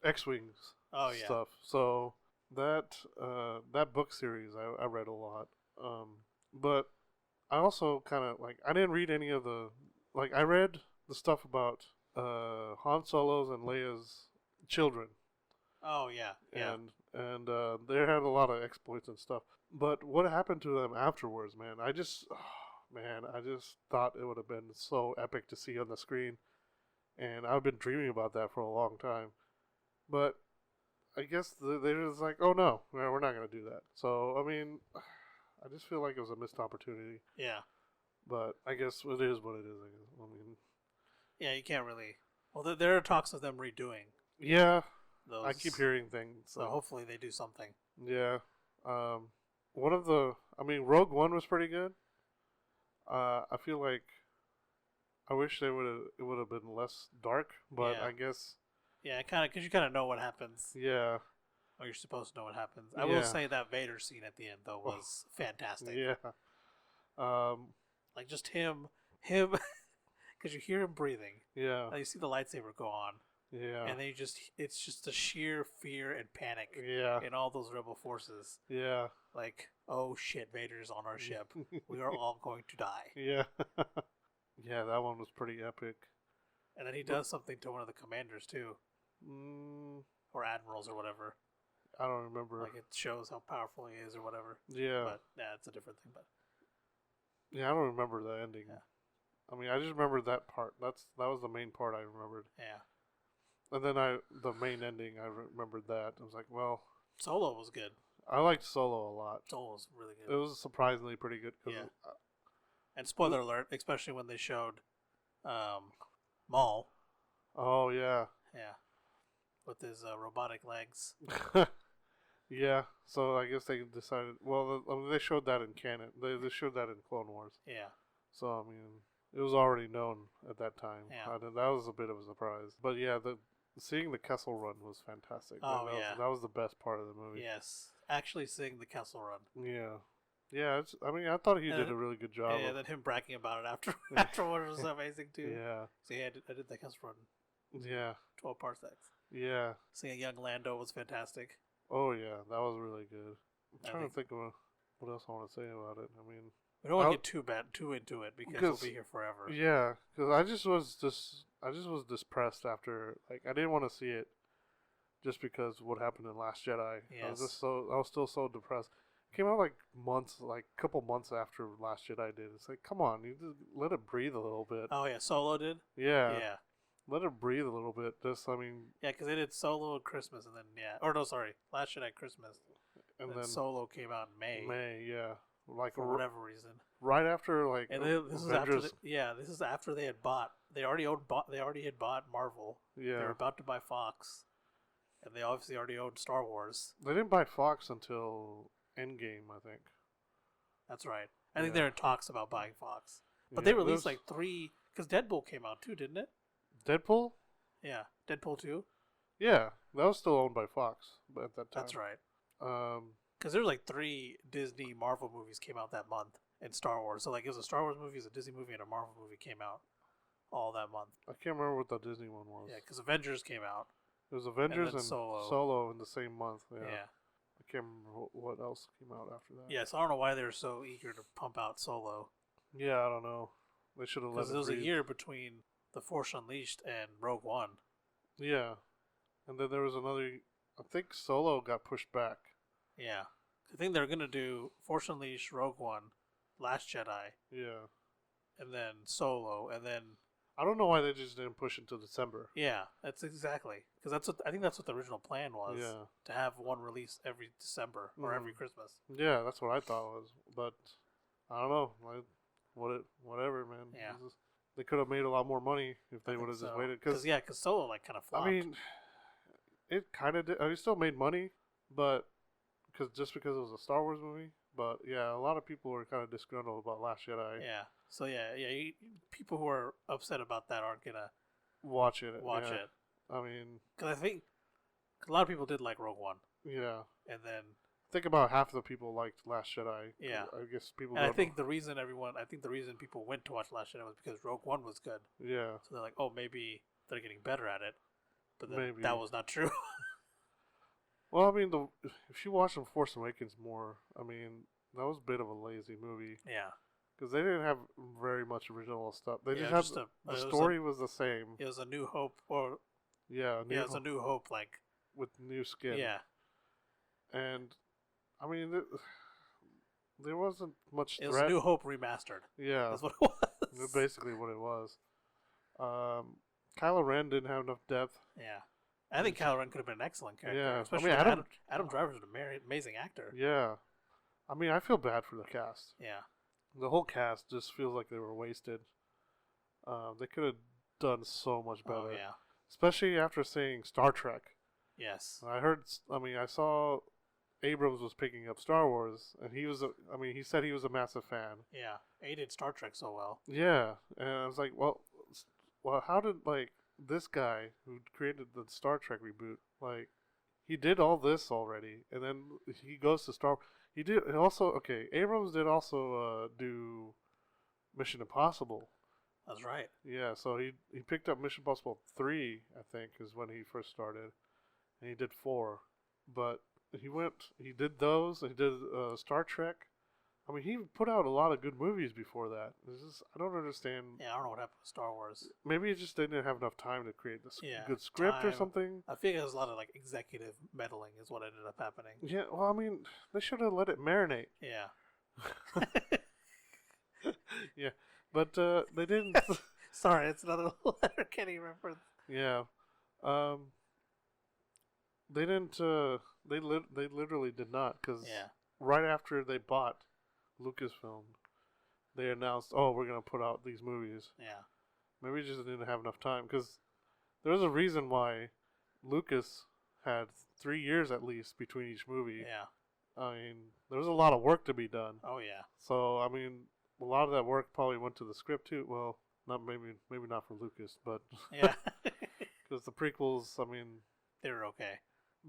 X-Wings stuff. So that book series I read a lot. But I also kind of I didn't read any of the I read the stuff about Han Solo's and Leia's children. Oh yeah, yeah. And they had a lot of exploits and stuff. But what happened to them afterwards, man? I just thought it would have been so epic to see on the screen. And I've been dreaming about that for a long time. But I guess they're just like, oh no, we're not going to do that. So, I mean, I just feel like it was a missed opportunity. Yeah. But I guess it is what it is. I mean, yeah, you can't really. Well, there are talks of them redoing. Yeah. I keep hearing things. So hopefully they do something. Yeah. Rogue One was pretty good. I feel like I wish it would have been less dark, but I guess. Yeah, because you kind of know what happens. Yeah. Or you're supposed to know what happens. I will say that Vader scene at the end though was fantastic. Yeah. Just him, because you hear him breathing. Yeah. You see the lightsaber go on. Yeah. And then it's just the sheer fear and panic. Yeah. In all those rebel forces. Yeah. Like, oh shit, Vader's on our ship. We are all going to die. Yeah. Yeah, that one was pretty epic. And then he does something to one of the commanders too. Or admirals or whatever. I don't remember. It shows how powerful he is or whatever. Yeah. But it's a different thing. But yeah, I don't remember the ending. Yeah. I mean, I just remember that part. That was the main part I remembered. Yeah. And then the main ending, I remembered that. I was like, well... Solo was good. I liked Solo a lot. Solo was really good. It was surprisingly pretty good. Yeah. And spoiler alert, especially when they showed Maul. Oh, yeah. Yeah. With his robotic legs. Yeah. So I guess they decided... Well, they showed that in canon. They showed that in Clone Wars. Yeah. So, I mean... It was already known at that time. Yeah. That was a bit of a surprise. But yeah, seeing the Kessel Run was fantastic. Oh, that was the best part of the movie. Yes. Actually seeing the Kessel Run. Yeah. Yeah, I thought he did a really good job. Yeah, then him bragging about it afterwards was amazing too. Yeah. So yeah, I did the Kessel Run. Yeah. 12 parsecs. Yeah. Seeing a young Lando was fantastic. Oh yeah, that was really good. I'm trying to think of what else I want to say about it? I mean, we don't want to get too into it because we'll be here forever. Yeah, because I just was depressed after, like, I didn't want to see it just because of what happened in Last Jedi. Yes. I was still so depressed. It came out like a couple months after Last Jedi did. It's like, come on, you just let it breathe a little bit. Oh yeah, Solo did. Yeah. Yeah. Let it breathe a little bit. Yeah, because they did Solo at Christmas, and then Last Jedi Christmas, and then Solo came out in May. May, yeah, like for whatever reason. Right after, like, and this is after. This is after they had bought. They already had bought Marvel. Yeah, they were about to buy Fox, and they obviously already owned Star Wars. They didn't buy Fox until Endgame, I think. That's right. I think they're in talks about buying Fox, but they released like 3 because Deadpool came out too, didn't it? Deadpool? Yeah, Deadpool 2. Yeah, that was still owned by Fox at that time. That's right. Because there were like 3 Disney Marvel movies came out that month, and Star Wars. So like it was a Star Wars movie, it was a Disney movie, and a Marvel movie came out all that month. I can't remember what the Disney one was. Yeah, because Avengers came out. It was Avengers and Solo in the same month. Yeah. I can't remember what else came out after that. Yeah, so I don't know why they were so eager to pump out Solo. Yeah, I don't know. They should have let it because there was a year between The Force Unleashed and Rogue One. Yeah. And then there was another... I think Solo got pushed back. Yeah. I think they're going to do Force Unleashed, Rogue One, Last Jedi. Yeah. And then Solo, and then... I don't know why they just didn't push until December. Yeah, that's exactly. Because I think that's what the original plan was. Yeah. To have one release every December or every Christmas. Yeah, that's what I thought was. But, I don't know. Whatever, man. Yeah. They could have made a lot more money if they would have just waited. Because Solo kind of flopped. I mean, it kind of did. I mean, it still made money, but because it was a Star Wars movie. But yeah, a lot of people were kind of disgruntled about Last Jedi. Yeah. So people who are upset about that aren't gonna watch it. I mean, because I think a lot of people did like Rogue One. Yeah. And then I think about half the people liked Last Jedi. Yeah. I guess people. And I think the reason people went to watch Last Jedi was because Rogue One was good. Yeah. So they're like, oh, maybe they're getting better at it. But then that was not true. Well, I mean, if you watch The Force Awakens more, I mean, that was a bit of a lazy movie. Yeah. Because they didn't have very much original stuff. They just had the story was the same. It was A New Hope, or it was A New Hope, like with new skin. Yeah. And I mean, there wasn't much threat. It was A New Hope remastered. Yeah, that's what it was. That's basically what it was. Kylo Ren didn't have enough depth. Yeah. I think Kylo Ren could have been an excellent character. Yeah, especially Adam Driver's an amazing actor. Yeah, I mean, I feel bad for the cast. Yeah, the whole cast just feels like they were wasted. They could have done so much better. Oh, yeah, especially after seeing Star Trek. Yes, I saw Abrams was picking up Star Wars, and he said he was a massive fan. Yeah, he did Star Trek so well. Yeah, and I was like, well, how did this guy who created the Star Trek reboot, he did all this already, and then he goes to Star. He did also Abrams did also do Mission Impossible. That's right. Yeah, so he picked up Mission Impossible 3, I think, is when he first started, and he did 4, but he did those. He did Star Trek. I mean, he put out a lot of good movies before that. I don't understand. Yeah, I don't know what happened with Star Wars. Maybe he just didn't have enough time to create this good script or something. I feel there's a lot of executive meddling is what ended up happening. Yeah, well, I mean, they should have let it marinate. Yeah. Yeah, but they didn't. Sorry, it's another Letterkenny reference. Yeah. They didn't. They literally did not, because right after they bought Lucasfilm, they announced, "Oh, we're gonna put out these movies." Yeah. Maybe just didn't have enough time, because there was a reason why Lucas had 3 years at least between each movie. Yeah. I mean, there was a lot of work to be done. Oh yeah. So I mean, a lot of that work probably went to the script too. Well, maybe not for Lucas, but yeah, because the prequels, I mean, they were okay.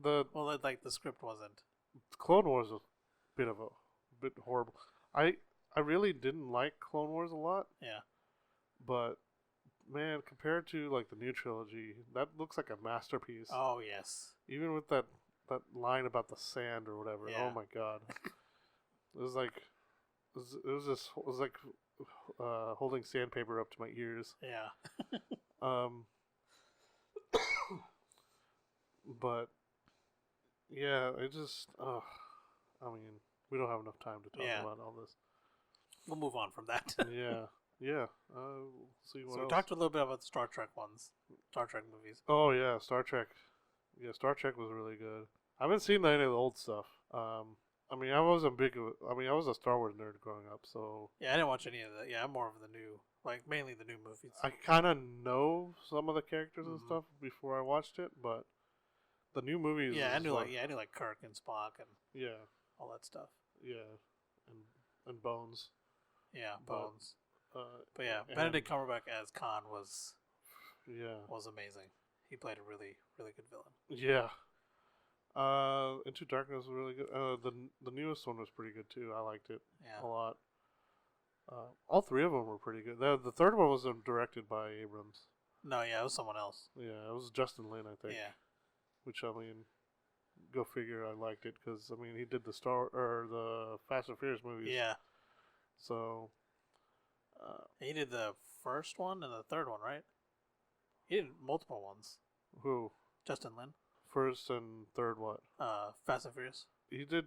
The script wasn't. Clone Wars was a bit horrible. I really didn't like Clone Wars a lot. Yeah. But man, compared to the new trilogy, that looks like a masterpiece. Oh yes. Even with that line about the sand or whatever. Yeah. Oh my god. It was like it was like holding sandpaper up to my ears. Yeah. Um, but yeah, it just. I mean, we don't have enough time to talk Yeah. about all this. We'll move on from that. Yeah, yeah. We'll see what So we else. talked a little bit about the Star Trek ones, Star Trek movies. Oh yeah, Star Trek. Yeah, Star Trek was really good. I haven't seen any of the old stuff. I mean, I wasn't big of. I mean, I was a Star Wars nerd growing up, so Yeah, I didn't watch any of that. Yeah, I'm more of the new, like mainly the new movies. I kind of know some of the characters and Mhm. stuff before I watched it. But the new movies, Yeah, I is knew what- I knew like Kirk and Spock and yeah, all that stuff. yeah, and Bones. Yeah, But, Bones. But yeah, and- Benedict Cumberbatch as Khan was Yeah, amazing. He played a really really good villain. yeah. Into Darkness was really good. The newest one was pretty good too. I liked it Yeah. a lot. All three of them were pretty good. The third one was directed by Abrams. No, yeah, it was someone else. Yeah, it was Justin Lin, I think. Yeah. Which, I mean, go figure. I liked it because I mean he did the Fast and Furious movies. Yeah. So. He did the first one and the third one, right? He did multiple ones. Who? Justin Lin. First and third what? Fast and Furious. He did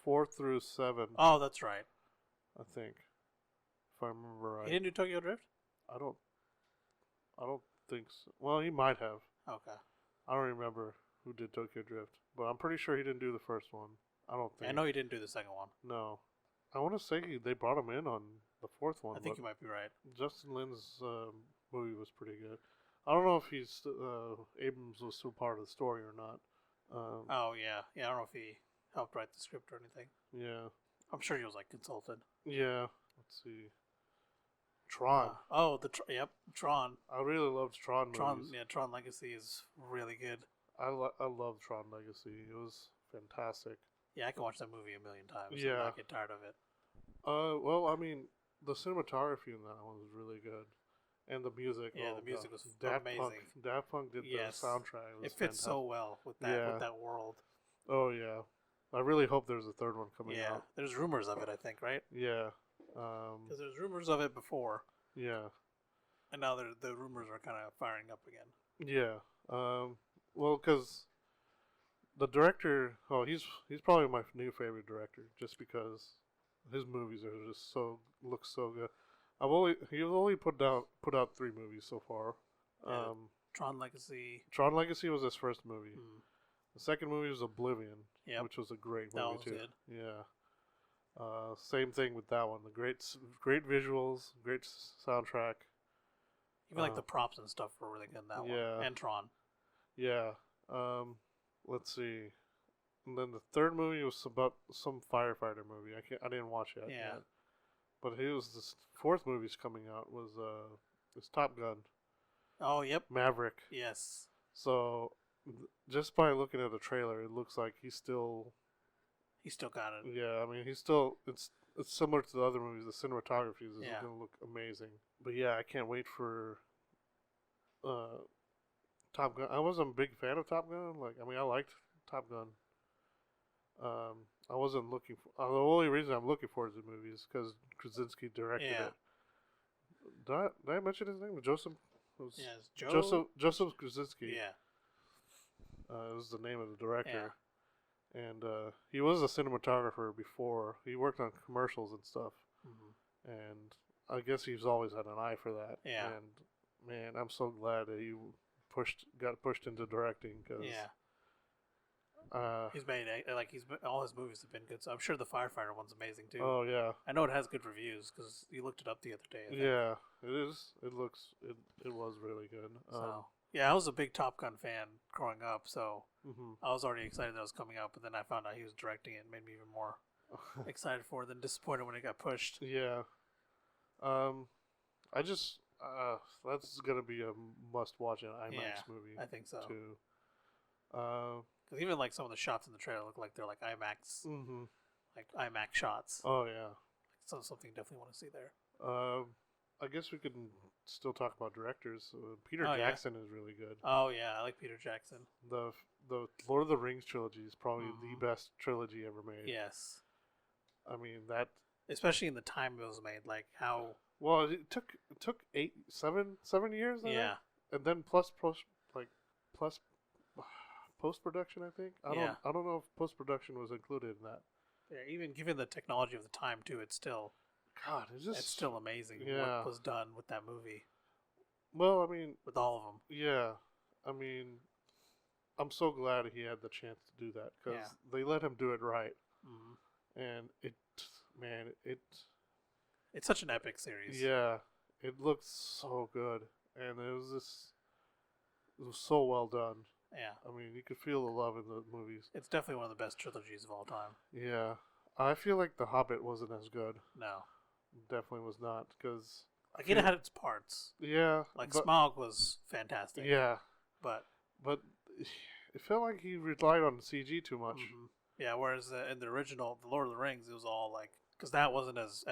4 through 7. Oh, that's right. I think, if I remember right. He didn't do Tokyo Drift? I don't think so. Well, he might have. Okay. I don't remember who did Tokyo Drift, but I'm pretty sure he didn't do the first one. I don't think. I know he didn't do the second one. No. I want to say they brought him in on the fourth one. I think you might be right. Justin Lin's movie was pretty good. I don't know if Abrams was still part of the story or not. Oh, yeah. Yeah, I don't know if he helped write the script or anything. Yeah. I'm sure he was, like, consulted. Yeah. Let's see. Tron. Yep, Tron. I really loved Tron movies. Tron Legacy is really good. I love Tron Legacy. It was fantastic. Yeah, I can watch that movie a million times. Yeah. And not get tired of it. Well, I mean, the cinematography in that one was really good, and the music. Yeah, the music was amazing. Daft Punk did the soundtrack. It fits so well with that world. Oh yeah, I really hope there's a third one coming out. Yeah, there's rumors of it. I think, right? Yeah. Because there's rumors of it before. Yeah. And now the rumors are kind of firing up again. Yeah. Well, because the director, he's probably my new favorite director, just because his movies are just look so good. He's only put out 3 movies so far. Yeah, Tron Legacy. Tron Legacy was his first movie. Mm. The second movie was Oblivion, Yep. which was a great That movie was too. good. Yeah. Same thing with that one. The great visuals, great soundtrack. Even like the props and stuff were really good in that Yeah. one. And Tron. Yeah. Let's see. And then the third movie was about some firefighter movie. I didn't watch it Yeah. yet. But this fourth movie's coming out was this Top Gun. Oh, yep. Maverick. Yes. So just by looking at the trailer, it looks like he's still. He still got it. Yeah, I mean, he's still. It's similar to the other movies. The cinematography is Yeah. going to look amazing. But yeah, I can't wait for. Top Gun. I wasn't a big fan of Top Gun. I liked Top Gun. I wasn't looking for. The only reason I'm looking forward to the movie is because Krasinski directed it. Did I mention his name? Joseph. Joseph Krasinski. Yeah. Was the name of the director. Yeah. And he was a cinematographer before. He worked on commercials and stuff. Mm-hmm. And I guess he's always had an eye for that. Yeah. And man, I'm so glad that he got pushed into directing because. Yeah. He's made all his movies have been good. So I'm sure the firefighter one's amazing too. Oh yeah. I know it has good reviews because you looked it up the other day. I think. Yeah, it is. It was really good. So yeah, I was a big Top Gun fan growing up, so I was already excited that it was coming out. But then I found out he was directing it, and made me even more excited for it than disappointed when it got pushed. Yeah. I just that's gonna be a must-watch in IMAX movie. I think so too. Because even like some of the shots in the trailer look like they're like IMAX, like IMAX shots. Oh yeah. So something definitely want to see there. I guess we can still talk about directors. Peter Jackson is really good. Oh yeah, I like Peter Jackson. The Lord of the Rings trilogy is probably the best trilogy ever made. Yes. I mean that. Especially in the time it was made, like how. Well, it took 7 years. I think? And then plus post production. I think. I don't know if post production was included in that. Yeah, even given the technology of the time too, it's still. God, it's still amazing what was done with that movie. Well, I mean, with all of them. Yeah, I mean, I'm so glad he had the chance to do that because they let him do it right, and it's such an epic series. Yeah, it looks so good, and it was so well done. Yeah, I mean, you could feel the love in the movies. It's definitely one of the best trilogies of all time. Yeah, I feel like The Hobbit wasn't as good. No, definitely was not because. Like it had its parts. Yeah, like Smaug was fantastic. Yeah, but it felt like he relied on CG too much. Yeah, whereas in the original, The Lord of the Rings, it was all like because that wasn't as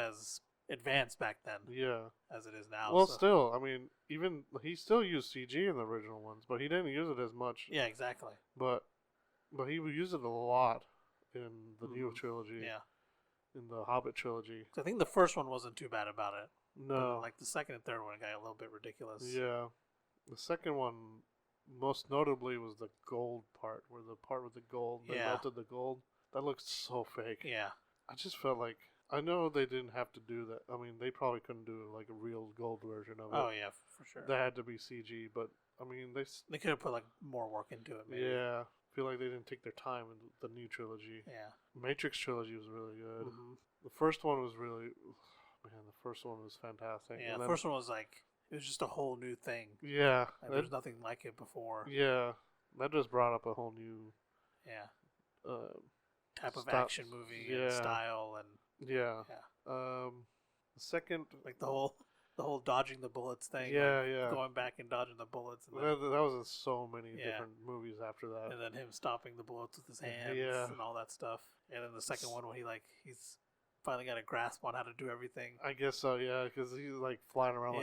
advanced back then. Yeah, as it is now. Well, still, I mean, even he still used CG in the original ones, but he didn't use it as much. Yeah, exactly. But he would use it a lot in the new trilogy. Yeah, in the Hobbit trilogy. I think the first one wasn't too bad about it. No. Like the second and third one got a little bit ridiculous. Yeah. The second one, most notably, was the gold part, where the part with the gold, they melted the gold. That looked so fake. Yeah. I just felt like, I know they didn't have to do that. I mean, they probably couldn't do like a real gold version of it. Oh, yeah, for sure. That had to be CG, but, I mean, they could have put like more work into it, maybe. Yeah. I feel like they didn't take their time in the new trilogy. Yeah. Matrix trilogy was really good. The first one was really... Man, the first one was fantastic. Yeah, the first one was like, it was just a whole new thing. Yeah. Like, there's nothing like it before. Yeah. That just brought up a whole new... type of action movie and style and... Yeah. The second... Like the whole dodging the bullets thing. Yeah, like going back and dodging the bullets. And that was in so many different movies after that. And then him stopping the bullets with his hands and all that stuff. And then the second one when he's finally got a grasp on how to do everything. I guess so, yeah, because he's like flying around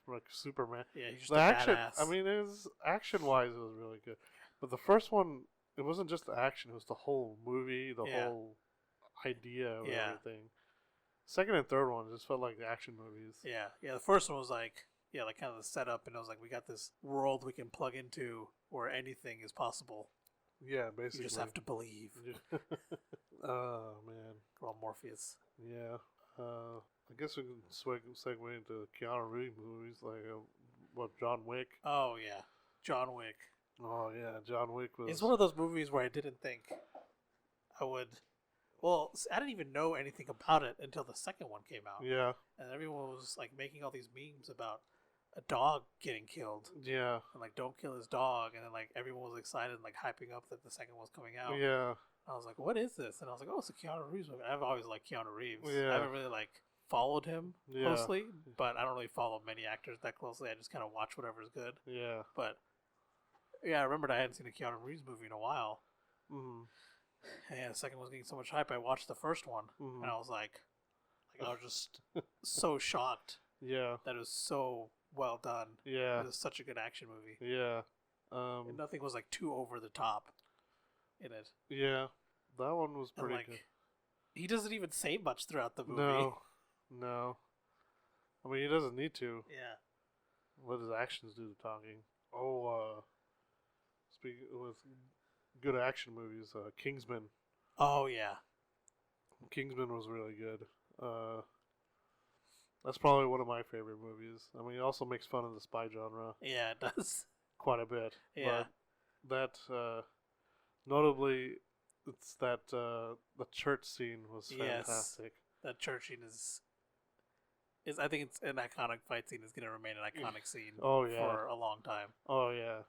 like Superman. Yeah, he's just the action. Badass. I mean, it was action-wise, it was really good. But the first one, it wasn't just the action; it was the whole movie, the whole idea of everything. Second and third one just felt like the action movies. Yeah. The first one was like kind of the setup, and it was like we got this world we can plug into where anything is possible. Yeah, basically. You just have to believe. Oh, man. Well, Morpheus. Yeah. I guess we can segue into Keanu Reeves movies, like, John Wick. Oh, yeah. John Wick. Oh, yeah. John Wick was... It's one of those movies where I didn't think I would... Well, I didn't even know anything about it until the second one came out. Yeah. And everyone was, like, making all these memes about a dog getting killed. Yeah. And, like, don't kill his dog. And then, like, everyone was excited and, like, hyping up that the second one was coming out. Yeah. I was like, what is this? And I was like, oh, it's a Keanu Reeves movie. I've always liked Keanu Reeves. Yeah. I haven't really, like, followed him closely, but I don't really follow many actors that closely. I just kind of watch whatever's good. Yeah. But, yeah, I remembered I hadn't seen a Keanu Reeves movie in a while. Mm-hmm. And the second one was getting so much hype. I watched the first one, and I was like I was just so shocked. Yeah. That it was so well done. Yeah. It was such a good action movie. Yeah. And nothing was, like, too over the top in it. Yeah. That one was pretty good. He doesn't even say much throughout the movie. No. I mean, he doesn't need to. Yeah. Let his actions do the talking. Oh, speaking with good action movies, Kingsman. Oh, yeah. Kingsman was really good. That's probably one of my favorite movies. I mean, it also makes fun of the spy genre. Yeah, it does. Quite a bit. Yeah. But that, notably, it's that the church scene was fantastic. That church scene is I think it's an iconic fight scene. It's going to remain an iconic scene for a long time. Oh, yeah.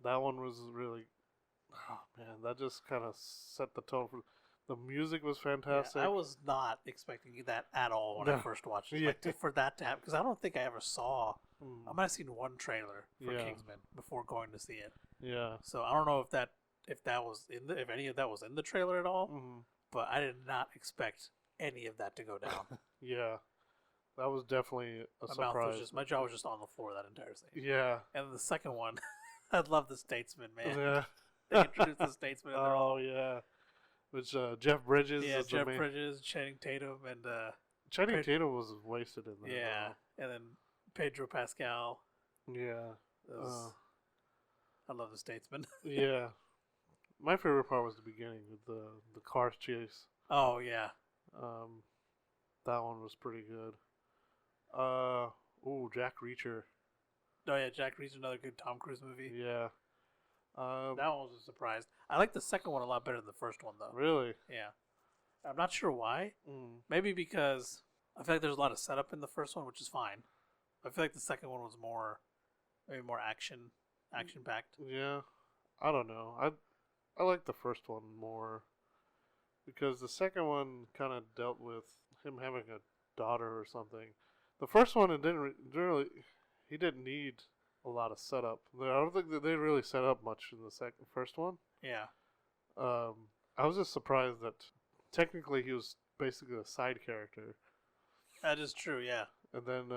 That one was really... Oh, man, that just kind of set the tone for... The music was fantastic. Yeah, I was not expecting that at all when I first watched it. Like, for that to happen, because I don't think I ever saw... I might have seen one trailer for Kingsman before going to see it. Yeah. So I don't know if any of that was in the trailer at all. But I did not expect any of that to go down. Yeah. That was definitely a surprise. My jaw was just on the floor that entire scene. Yeah. And the second one, I love the Statesman, man. Yeah. They introduced the Statesman. Oh, yeah. Which Jeff Bridges Yeah, is Jeff the main. Bridges, Channing Tatum, and Channing Tatum was wasted in that. yeah, and then Pedro Pascal. Yeah. I love the Statesman. Yeah. My favorite part was the beginning with the car chase. Oh yeah. That one was pretty good. Jack Reacher. Oh yeah, Jack Reacher's another good Tom Cruise movie. Yeah. That one was a surprise. I like the second one a lot better than the first one though. Really? Yeah. I'm not sure why. Mm. Maybe because I feel like there's a lot of setup in the first one, which is fine. I feel like the second one was maybe more action packed. Yeah. I don't know. I like the first one more because the second one kind of dealt with him having a daughter or something. The first one, it didn't really. He didn't need a lot of setup. I don't think that they really set up much in the first one. Yeah. I was just surprised that technically he was basically a side character. That is true. Yeah. And then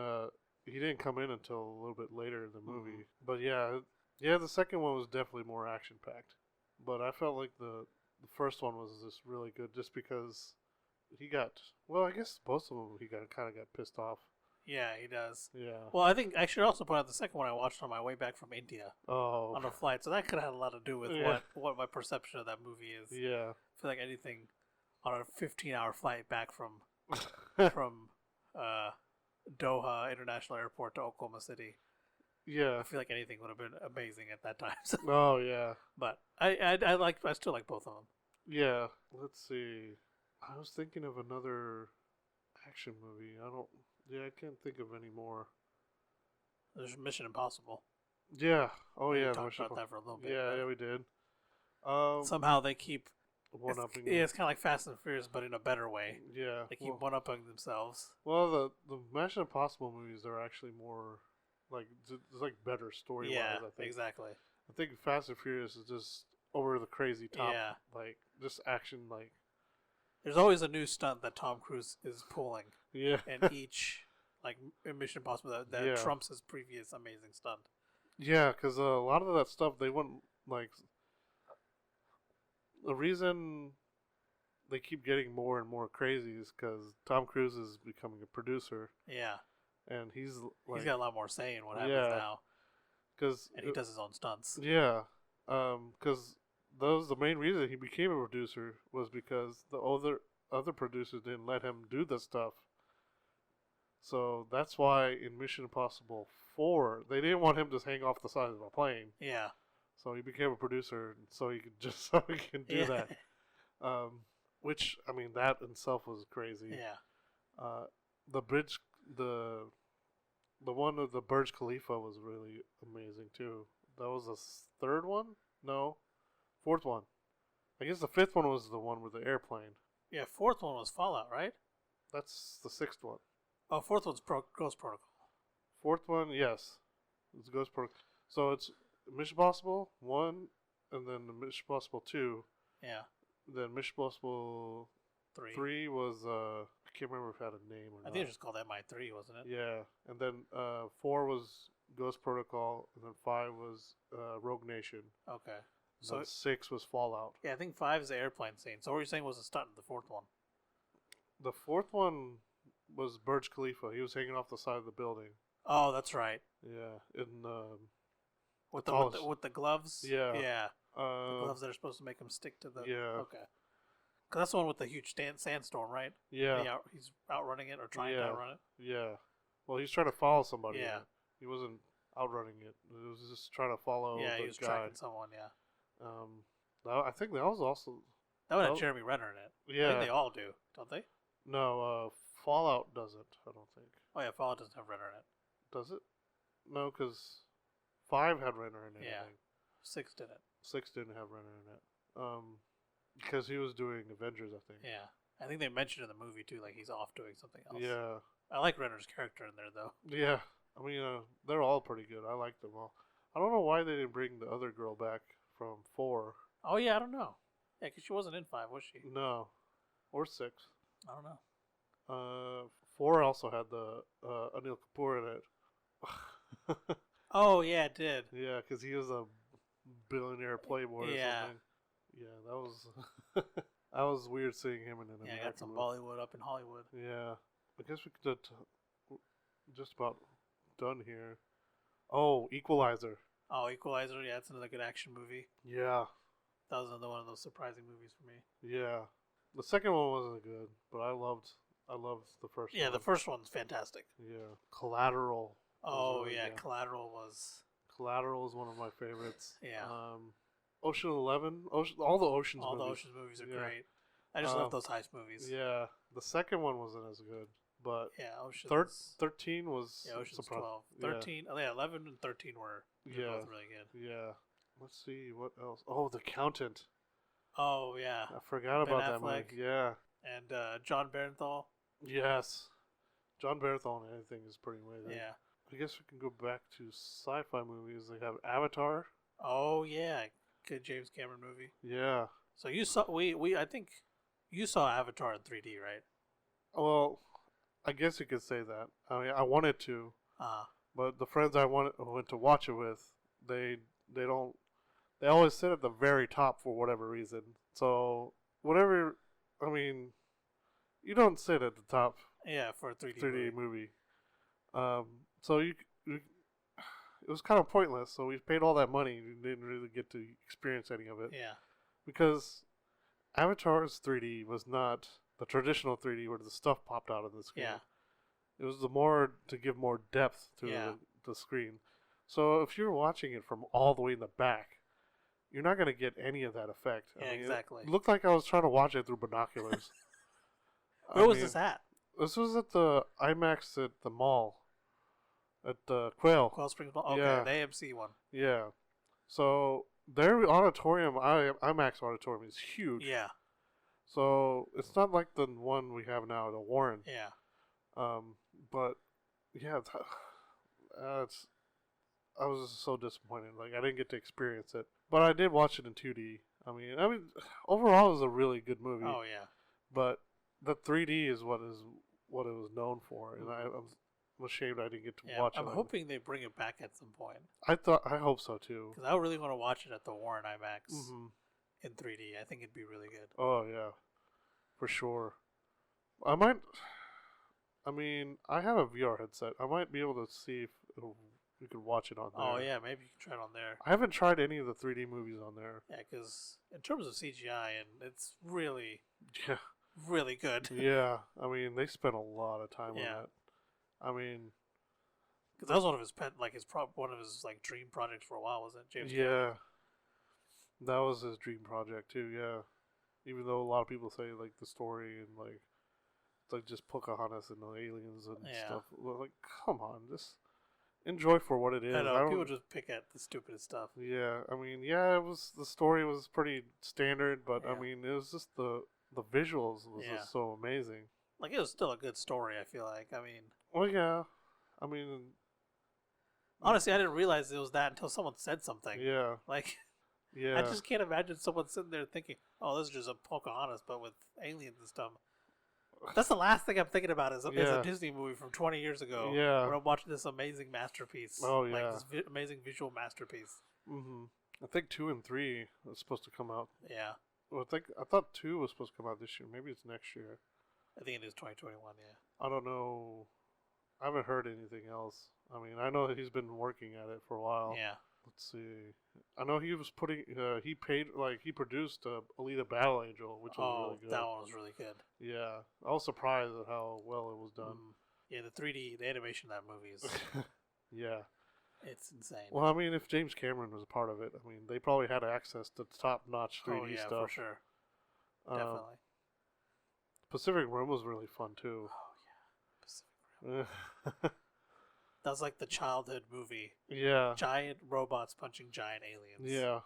he didn't come in until a little bit later in the movie. But yeah, the second one was definitely more action packed. But I felt like the first one was just really good, just because he got. Well, I guess both of them he kind of got pissed off. Yeah, he does. Yeah. Well, I think I should also point out the second one I watched on my way back from India. Oh. On a flight, so that could have had a lot to do with what my perception of that movie is. Yeah. I feel like anything on a 15-hour flight back from Doha International Airport to Oklahoma City. Yeah. I feel like anything would have been amazing at that time. So. Oh yeah. But I still like both of them. Yeah. Let's see. I was thinking of another action movie. I can't think of any more. There's Mission Impossible. Yeah. Oh We yeah. talked about that for a little bit. Yeah, we did. Somehow they keep one-upping. It's kind of like Fast and Furious, but in a better way. Yeah. They keep one-upping themselves. Well, the Mission Impossible movies are actually more like it's like better story-wise. Yeah, I think. exactly. I think Fast and Furious is just over the crazy top. Yeah. Like just action. Like there's always a new stunt that Tom Cruise is pulling. Yeah. And each in Mission Impossible that trumps his previous amazing stunt. Yeah, because a lot of that stuff they wouldn't like. The reason they keep getting more and more crazy is because Tom Cruise is becoming a producer. Yeah. And he's got a lot more say in what happens now. And he does his own stunts. Yeah. Because the main reason he became a producer was because the other producers didn't let him do the stuff. So that's why in Mission Impossible 4, they didn't want him to hang off the side of a plane. Yeah. So he became a producer, so he could do that. Which I mean, that in itself was crazy. Yeah. The bridge, the one of the Burj Khalifa was really amazing too. That was the third one? No, fourth one. I guess the fifth one was the one with the airplane. Yeah, fourth one was Fallout, right? That's the sixth one. Oh, fourth one's Ghost Protocol. Fourth one, yes, it's Ghost Protocol. So it's Mission Impossible 1, and then the Mission Impossible 2. Yeah. Then Mission Impossible 3 was, I can't remember if it had a name or not. I think it was just called MI3, wasn't it? Yeah. And then 4 was Ghost Protocol, and then 5 was Rogue Nation. Okay. So 6 was Fallout. Yeah, I think 5 is the airplane scene. So what you're saying was a stunt in the fourth one? The fourth one was Burj Khalifa. He was hanging off the side of the building. Oh, that's right. Yeah. With the gloves? Yeah. Yeah. The gloves that are supposed to make him stick to the... Yeah. Okay. Cause that's the one with the huge sandstorm, right? Yeah. He's outrunning it or trying to outrun it? Yeah. Well, he's trying to follow somebody. Yeah. He wasn't outrunning it. It was just trying to follow he was tracking someone, yeah. I think that was also... That one had Jeremy Renner in it. Yeah. I think they all do, don't they? No, Fallout doesn't, I don't think. Oh, yeah, Fallout doesn't have Renner in it. Does it? No, because 5 had Renner in it. Yeah. I think. 6 didn't. 6 didn't have Renner in it. Because he was doing Avengers, I think. Yeah. I think they mentioned in the movie, too, like he's off doing something else. Yeah. I like Renner's character in there, though. Yeah. I mean, they're all pretty good. I like them all. I don't know why they didn't bring the other girl back from 4. Oh, yeah, I don't know. Yeah, because she wasn't in 5, was she? No. Or 6. I don't know. 4 also had the Anil Kapoor in it. Oh, yeah, it did. Yeah, because he was a billionaire playboy or something. Yeah, that was... That was weird seeing him in an Yeah, American got some movie. Bollywood up in Hollywood. Yeah. I guess we could just about done here. Oh, Equalizer. Oh, Equalizer. Yeah, it's another good action movie. Yeah. That was another one of those surprising movies for me. Yeah. The second one wasn't good, but I loved the first one. Yeah, the first one's fantastic. Yeah. Collateral. Oh, really yeah, good. Collateral was... Collateral is one of my favorites. Yeah. Ocean 11. All the Oceans All movies. the Ocean's movies are Yeah. great. I just love those heist movies. Yeah. The second one wasn't as good, but Yeah, Ocean's... 13 was... Yeah, Ocean's surprising. 12. 13... Oh, yeah, 11 and 13 were both really good. Yeah. Let's see, what else? Oh, The Accountant. Oh, yeah. I forgot Ben about that movie. Affleck. Yeah. And John Barenthal. Yes. John Barenthal and anything is pretty amazing. Yeah. I guess we can go back to sci-fi movies. They have Avatar. Oh, yeah. Good James Cameron movie. Yeah. So you saw... I think you saw Avatar in 3D, right? Well, I guess you could say that. I mean, I wanted to, but the friends I went to watch it with, they don't. They always sit at the very top for whatever reason. So whatever, I mean, you don't sit at the top. Yeah, for a 3D 3D movie. So it was kind of pointless. So we paid all that money and didn't really get to experience any of it. Yeah. Because Avatar's 3D was not the traditional 3D where the stuff popped out of the screen. Yeah. It was to give more depth to the screen. So if you're watching it from all the way in the back, you're not going to get any of that effect. Yeah, exactly. It looked like I was trying to watch it through binoculars. Where was this at? This was at the IMAX at the mall. At the Quail. Quail Springs Mall? Okay, Yeah. the AMC one. Yeah. So their auditorium, IMAX auditorium, is huge. Yeah. So it's not like the one we have now, the Warren. Yeah. But yeah, I was just so disappointed. Like I didn't get to experience it, but I did watch it in 2D. I mean, overall, it was a really good movie. Oh yeah. But the 3D is what it was known for, and I'm ashamed I didn't get to watch it. I'm hoping they bring it back at some point. I hope so too. Because I really want to watch it at the Warren IMAX in 3D. I think it'd be really good. Oh yeah, for sure. I mean, I have a VR headset. I might be able to see if we could watch it on there. Oh, yeah, maybe you can try it on there. I haven't tried any of the 3D movies on there. Yeah, because in terms of CGI, and it's really, yeah, really good. Yeah, I mean, they spent a lot of time on that. I mean, because that was one of his one of his dream projects for a while, wasn't it, James? Yeah, Cameron? that was his dream project too. Yeah, even though a lot of people say the story and just Pocahontas and the aliens and stuff. Like, come on, just enjoy for what it is. I know, people just pick at the stupidest stuff. Yeah, I mean, the story was pretty standard, but I mean, it was just the visuals was just so amazing. Like, it was still a good story, I feel like. I mean... Well, yeah. I mean... Honestly, I didn't realize it was that until someone said something. Yeah. I just can't imagine someone sitting there thinking, oh, this is just a Pocahontas, but with aliens and stuff. That's the last thing I'm thinking about is a Disney movie from 20 years ago. Yeah. Where I'm watching this amazing masterpiece. Oh, yeah. This amazing visual masterpiece. Mm-hmm. I think 2 and 3 are supposed to come out. Yeah. Well, I thought 2 was supposed to come out this year. Maybe it's next year. I think it is 2021, yeah. I don't know. I haven't heard anything else. I mean, I know that he's been working at it for a while. Yeah. Let's see. I know he was he produced Alita Battle Angel, which was really good. That one was really good. Yeah. I was surprised at how well it was done. Yeah, the animation of that movie is... yeah. It's insane. Well, I mean, if James Cameron was a part of it, I mean, they probably had access to top-notch 3D stuff. Oh, yeah, for sure. Definitely. Pacific Rim was really fun, too. Oh, yeah. Pacific Rim. That was like the childhood movie. Yeah. Giant robots punching giant aliens. Yeah.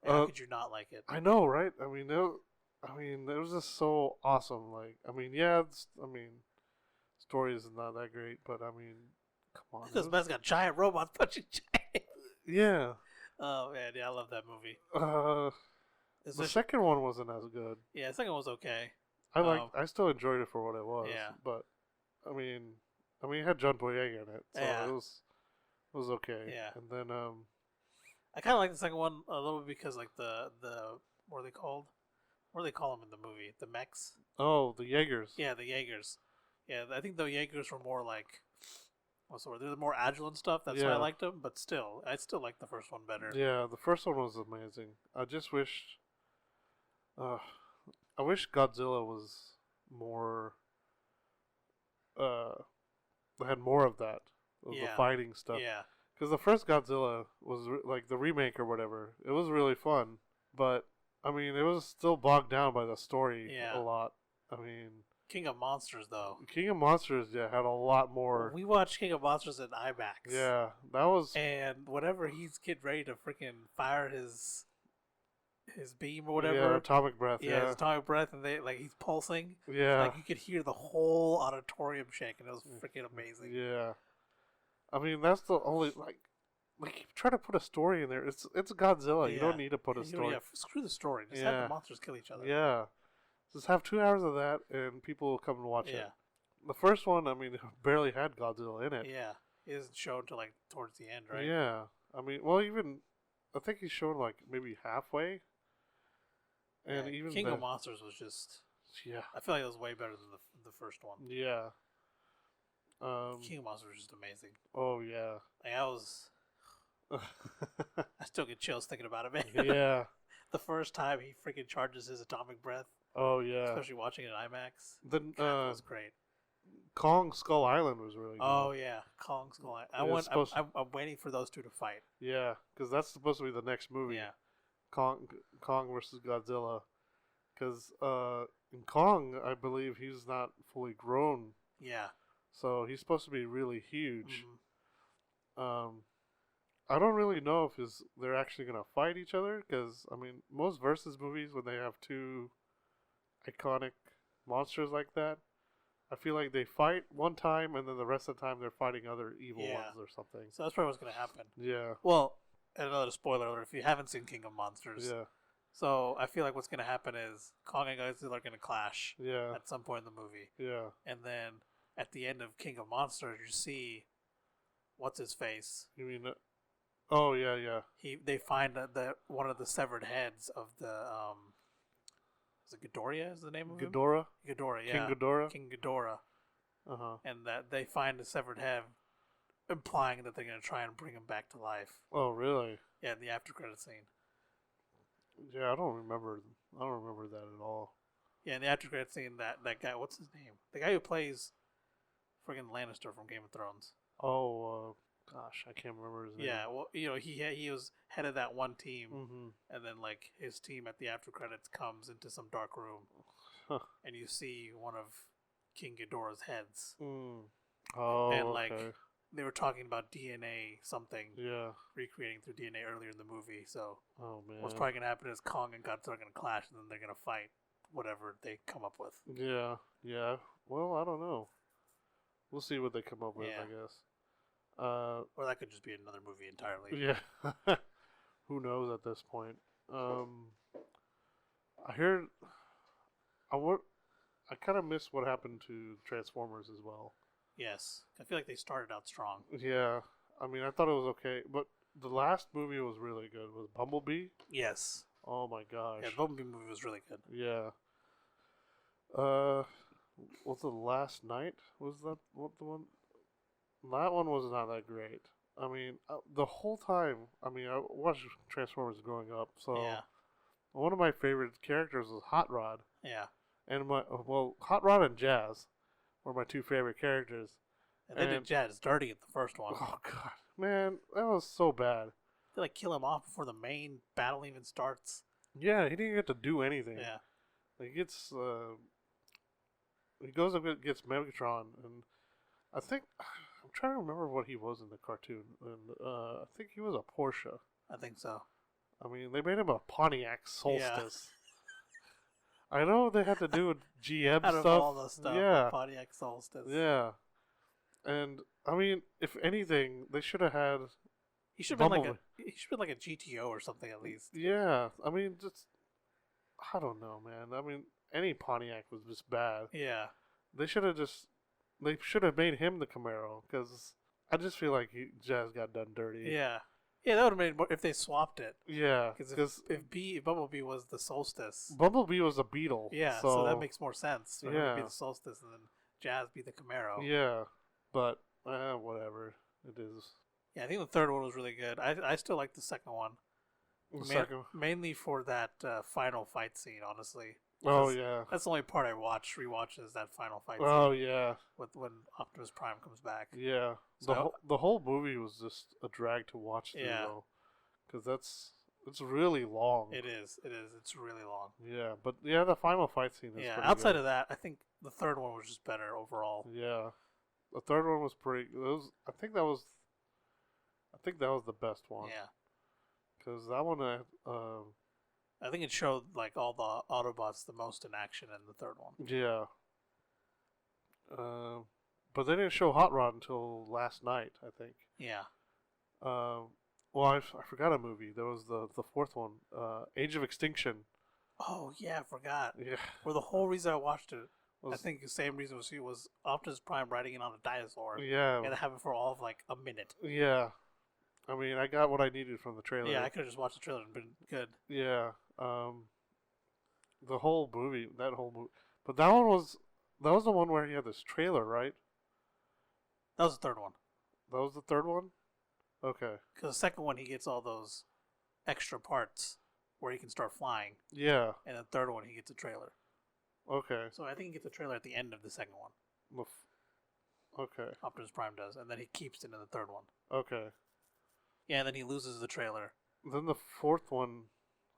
How could you not like it? I know, right? I mean, it was just so awesome. Story is not that great, but I mean, come on. This man's got giant robots punching giant. Yeah. Oh man, yeah, I love that movie. The second one wasn't as good. Yeah, the second one was okay. I still enjoyed it for what it was. Yeah. But I mean, it had John Boyega in it, so it was okay. Yeah. And then I kind of like the second one a little bit because the what are they called? What do they call them in the movie? The mechs? Oh, the Jaegers. Yeah, the Jaegers. Yeah, I think the Jaegers were more like, what's the word? They're more agile and stuff. That's why I liked them. But still, I still like the first one better. Yeah, the first one was amazing. I just wish, I wish Godzilla was more, had more of that, of the fighting stuff. Yeah. Because the first Godzilla was like the remake or whatever. It was really fun, but I mean, it was still bogged down by the story a lot. I mean, King of Monsters though. King of Monsters, had a lot more. We watched King of Monsters in IMAX. Yeah, that was. And whenever he's getting ready to freaking fire his beam or whatever, Yeah, atomic breath. Yeah, his atomic breath, and he's pulsing. Yeah, like you could hear the whole auditorium shake, and it was freaking amazing. Yeah. I mean, that's the only like you try to put a story in there. It's Godzilla. Yeah. You don't need to put a story. Screw the story. Just have the monsters kill each other. Yeah, just have 2 hours of that, and people will come and watch it. The first one, I mean, barely had Godzilla in it. Yeah, it isn't shown till like towards the end, right? Yeah, I mean, well, even I think he's shown like maybe halfway. And even King of Monsters was just. Yeah, I feel like it was way better than the first one. Yeah. King of Monsters was just amazing. Oh yeah. Like I was. I still get chills thinking about it, man. Yeah. The first time he freaking charges his atomic breath. Oh yeah. Especially watching it in IMAX. Then it was great. Kong Skull Island was really good. Oh yeah, Kong Skull Island. I'm waiting for those two to fight. Yeah, because that's supposed to be the next movie. Yeah. Kong versus Godzilla. Because in Kong, I believe he's not fully grown. Yeah. So he's supposed to be really huge. Mm-hmm. I don't really know if they're actually going to fight each other. Because, I mean, most versus movies, when they have two iconic monsters like that, I feel like they fight one time and then the rest of the time they're fighting other evil ones or something. So that's probably what's going to happen. Yeah. Well, another spoiler alert if you haven't seen King of Monsters. Yeah. So I feel like what's going to happen is Kong and Godzilla are going to clash at some point in the movie. Yeah. And then at the end of King of Monsters, you see what's his face. You mean? Oh yeah. They find one of the severed heads of the is it Ghidorah? Is the name of him? Ghidorah, yeah. King Ghidorah. And that they find the severed head, implying that they're going to try and bring him back to life. Oh really? Yeah, the after credit scene. Yeah, I don't remember that at all. Yeah, in the after credit scene, that guy, what's his name? The guy who plays friggin' Lannister from Game of Thrones. Oh, gosh, I can't remember his name. Yeah, well, he was head of that one team, and then like his team at the after credits comes into some dark room, and you see one of King Ghidorah's heads. Oh, and like okay. They were talking about DNA something. Yeah. Recreating through DNA earlier in the movie. So oh man, what's probably gonna happen is Kong and Godzilla are gonna clash, and then they're gonna fight whatever they come up with. Yeah. Well, I don't know. We'll see what they come up with, I guess. Or that could just be another movie entirely. Yeah. Who knows at this point? I heard. I kind of miss what happened to Transformers as well. Yes, I feel like they started out strong. Yeah, I mean, I thought it was okay, but the last movie was really good. Was Bumblebee? Yes. Oh my gosh. Yeah, the Bumblebee movie was really good. Yeah. Was the Last Night? Was that what the one? That one was not that great. I mean, the whole time. I mean, I watched Transformers growing up, so one of my favorite characters was Hot Rod. Yeah. And Hot Rod and Jazz were my two favorite characters. And they did Jazz dirty at the first one. Oh god, man, that was so bad. They kill him off before the main battle even starts. Yeah, he didn't get to do anything. Yeah. He gets he goes up and gets Megatron, and I think I'm trying to remember what he was in the cartoon, and I think he was a Porsche. I think so. I mean, they made him a Pontiac Solstice. Yeah. I know they had to do with GM Out stuff. Of all the stuff, yeah, Pontiac Solstice. Yeah, and I mean, if anything, they should have had. He should have been like a GTO or something at least. Yeah, I mean, just I don't know, man. I mean, any Pontiac was just bad. Yeah, they should have made him the Camaro because I just feel like Jazz got done dirty. Yeah, Yeah, that would have made more if they swapped it. Yeah, Because if Bumblebee was the solstice. Bumblebee was a beetle. Yeah, so that makes more sense. For him to be the solstice and then Jazz be the Camaro. Yeah, but whatever. It is. Yeah, I think the third one was really good. I still like the second one. Mainly for that final fight scene, honestly. Oh yeah, that's the only part I rewatch is that final fight. Oh scene yeah, with when Optimus Prime comes back. Yeah, so the whole movie was just a drag to watch through, though, because it's really long. It is. It's really long. Yeah, but the final fight scene is pretty outside good. of that, I think the third one was just better overall. Yeah, the third one was pretty. I think that was the best one. Yeah, because that one I think it showed like all the Autobots the most in action in the third one. Yeah. But they didn't show Hot Rod until last night, I think. Yeah. Well, I forgot a movie. There was the fourth one, Age of Extinction. Oh yeah, I forgot. Yeah. Well, the whole reason I watched it, I think the same reason was Optimus Prime riding in on a dinosaur. Yeah. And it happened for all of like a minute. Yeah. I mean, I got what I needed from the trailer. Yeah, I could have just watched the trailer and been good. Yeah. The whole movie, but that was the one where he had this trailer, right? That was the third one. That was the third one? Okay. Because the second one, he gets all those extra parts where he can start flying. Yeah. And the third one, he gets a trailer. Okay. So I think he gets a trailer at the end of the second one. Okay. Optimus Prime does, and then he keeps it in the third one. Okay. Yeah, and then he loses the trailer. Then the fourth one,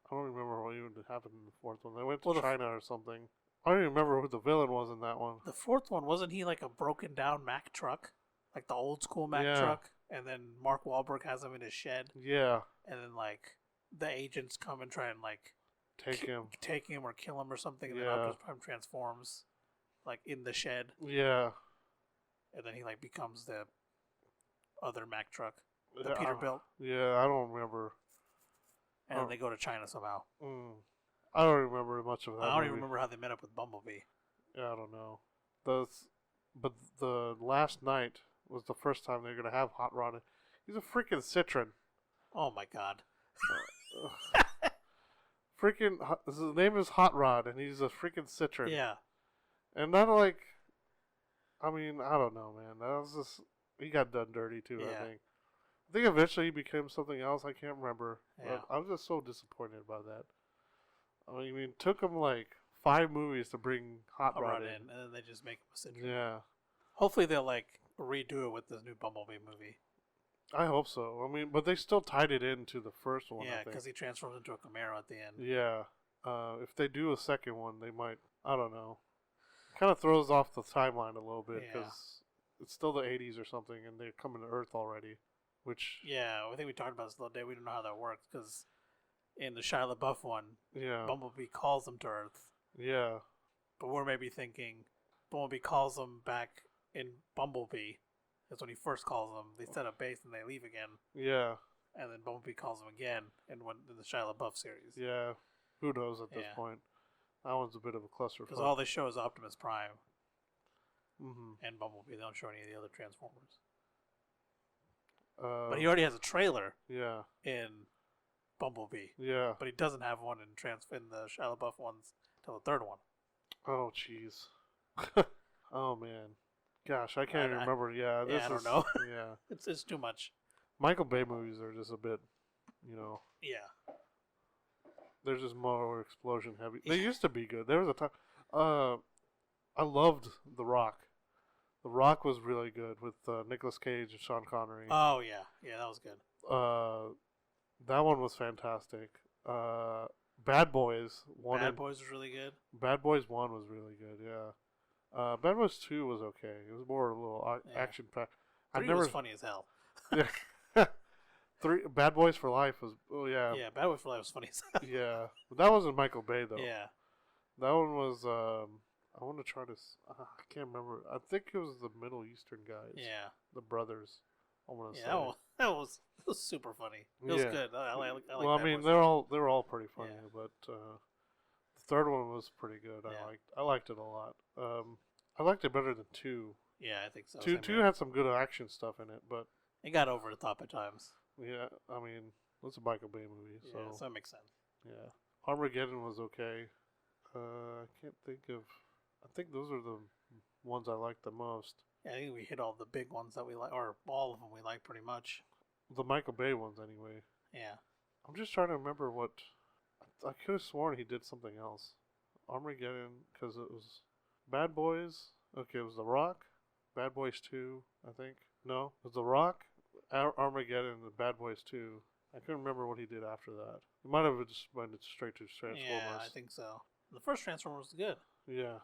I don't remember what even happened in the fourth one. They went to China or something. I don't even remember who the villain was in that one. The fourth one, wasn't he like a broken down Mack truck? Like the old school Mack truck? And then Mark Wahlberg has him in his shed? Yeah. And then like the agents come and try and like take him or kill him or something, and then Optimus Prime transforms like in the shed. Yeah. And then he like becomes the other Mack truck. The Peterbilt. Yeah, I don't remember. And then they go to China somehow. I don't remember much of that. I don't even remember how they met up with Bumblebee. Yeah, I don't know. But the last night was the first time they're gonna have Hot Rod. He's a freaking Citroen. Oh my god. Freaking, his name is Hot Rod, and he's a freaking Citroen. Yeah. And not like, I mean, I don't know, man. That was just, he got done dirty too. I think eventually he became something else. I can't remember. Yeah. But I was just so disappointed about that. I mean, it took him like 5 movies to bring Hot Rod in, and then they just make him a Citroen. Yeah. Hopefully they'll like redo it with this new Bumblebee movie. I hope so. I mean, but they still tied it into the first one. Yeah, because he transforms into a Camaro at the end. Yeah. If they do a second one, they might. I don't know. Kind of throws off the timeline a little bit because it's still the 80s or something, and they're coming to Earth already. Which I think we talked about this the other day. We don't know how that works because in the Shia LaBeouf one, Bumblebee calls them to Earth. Yeah. But we're maybe thinking Bumblebee calls them back in Bumblebee. That's when he first calls them. They set up base and they leave again. Yeah. And then Bumblebee calls them again in the Shia LaBeouf series. Yeah. Who knows at this point? That one's a bit of a clusterfuck. Because all they show is Optimus Prime Mm-hmm. and Bumblebee. They don't show any of the other Transformers. But he already has a trailer. Yeah. In Bumblebee. Yeah. But he doesn't have one in the Shia LaBeouf ones till the third one. Oh, jeez. Oh, man. Gosh, I can't even remember. Yeah, I don't know. Yeah. It's too much. Michael Bay movies are just a bit, Yeah. They're just more explosion heavy. They used to be good. There was a time. I loved The Rock. The Rock was really good with Nicolas Cage and Sean Connery. Oh, yeah. Yeah, that was good. That one was fantastic. Bad Boys 1. Bad Boys was really good. Bad Boys 1 was really good, yeah. Bad Boys 2 was okay. It was more a little action packed. 3 was funny as hell. Yeah. Bad Boys for Life was, yeah. Yeah, Bad Boys for Life was funny as hell. Yeah. But that wasn't Michael Bay, though. Yeah. That one was, I want to try to, I can't remember. I think it was the Middle Eastern guys. Yeah. The brothers, I want to say. That was super funny. It was good. I like well, I mean, they were all pretty funny, but the third one was pretty good. Yeah. I liked it a lot. I liked it better than 2. Yeah, I think so. 2 had some good action stuff in it, but it got over the top at times. Yeah, I mean, it's a Michael Bay movie, Yeah, so so that makes sense. yeah. Armageddon was okay. I can't think of. I think those are the ones I like the most. Yeah, I think we hit all the big ones that we like, or all of them we like pretty much. The Michael Bay ones, anyway. Yeah. I'm just trying to remember what. I could have sworn he did something else. Armageddon, because it was Bad Boys. Okay, it was The Rock. Bad Boys 2, I think. No, it was The Rock, Armageddon, and Bad Boys 2. I couldn't remember what he did after that. It might have just went straight to Transformers. Yeah, I think so. The first Transformers was good. Yeah.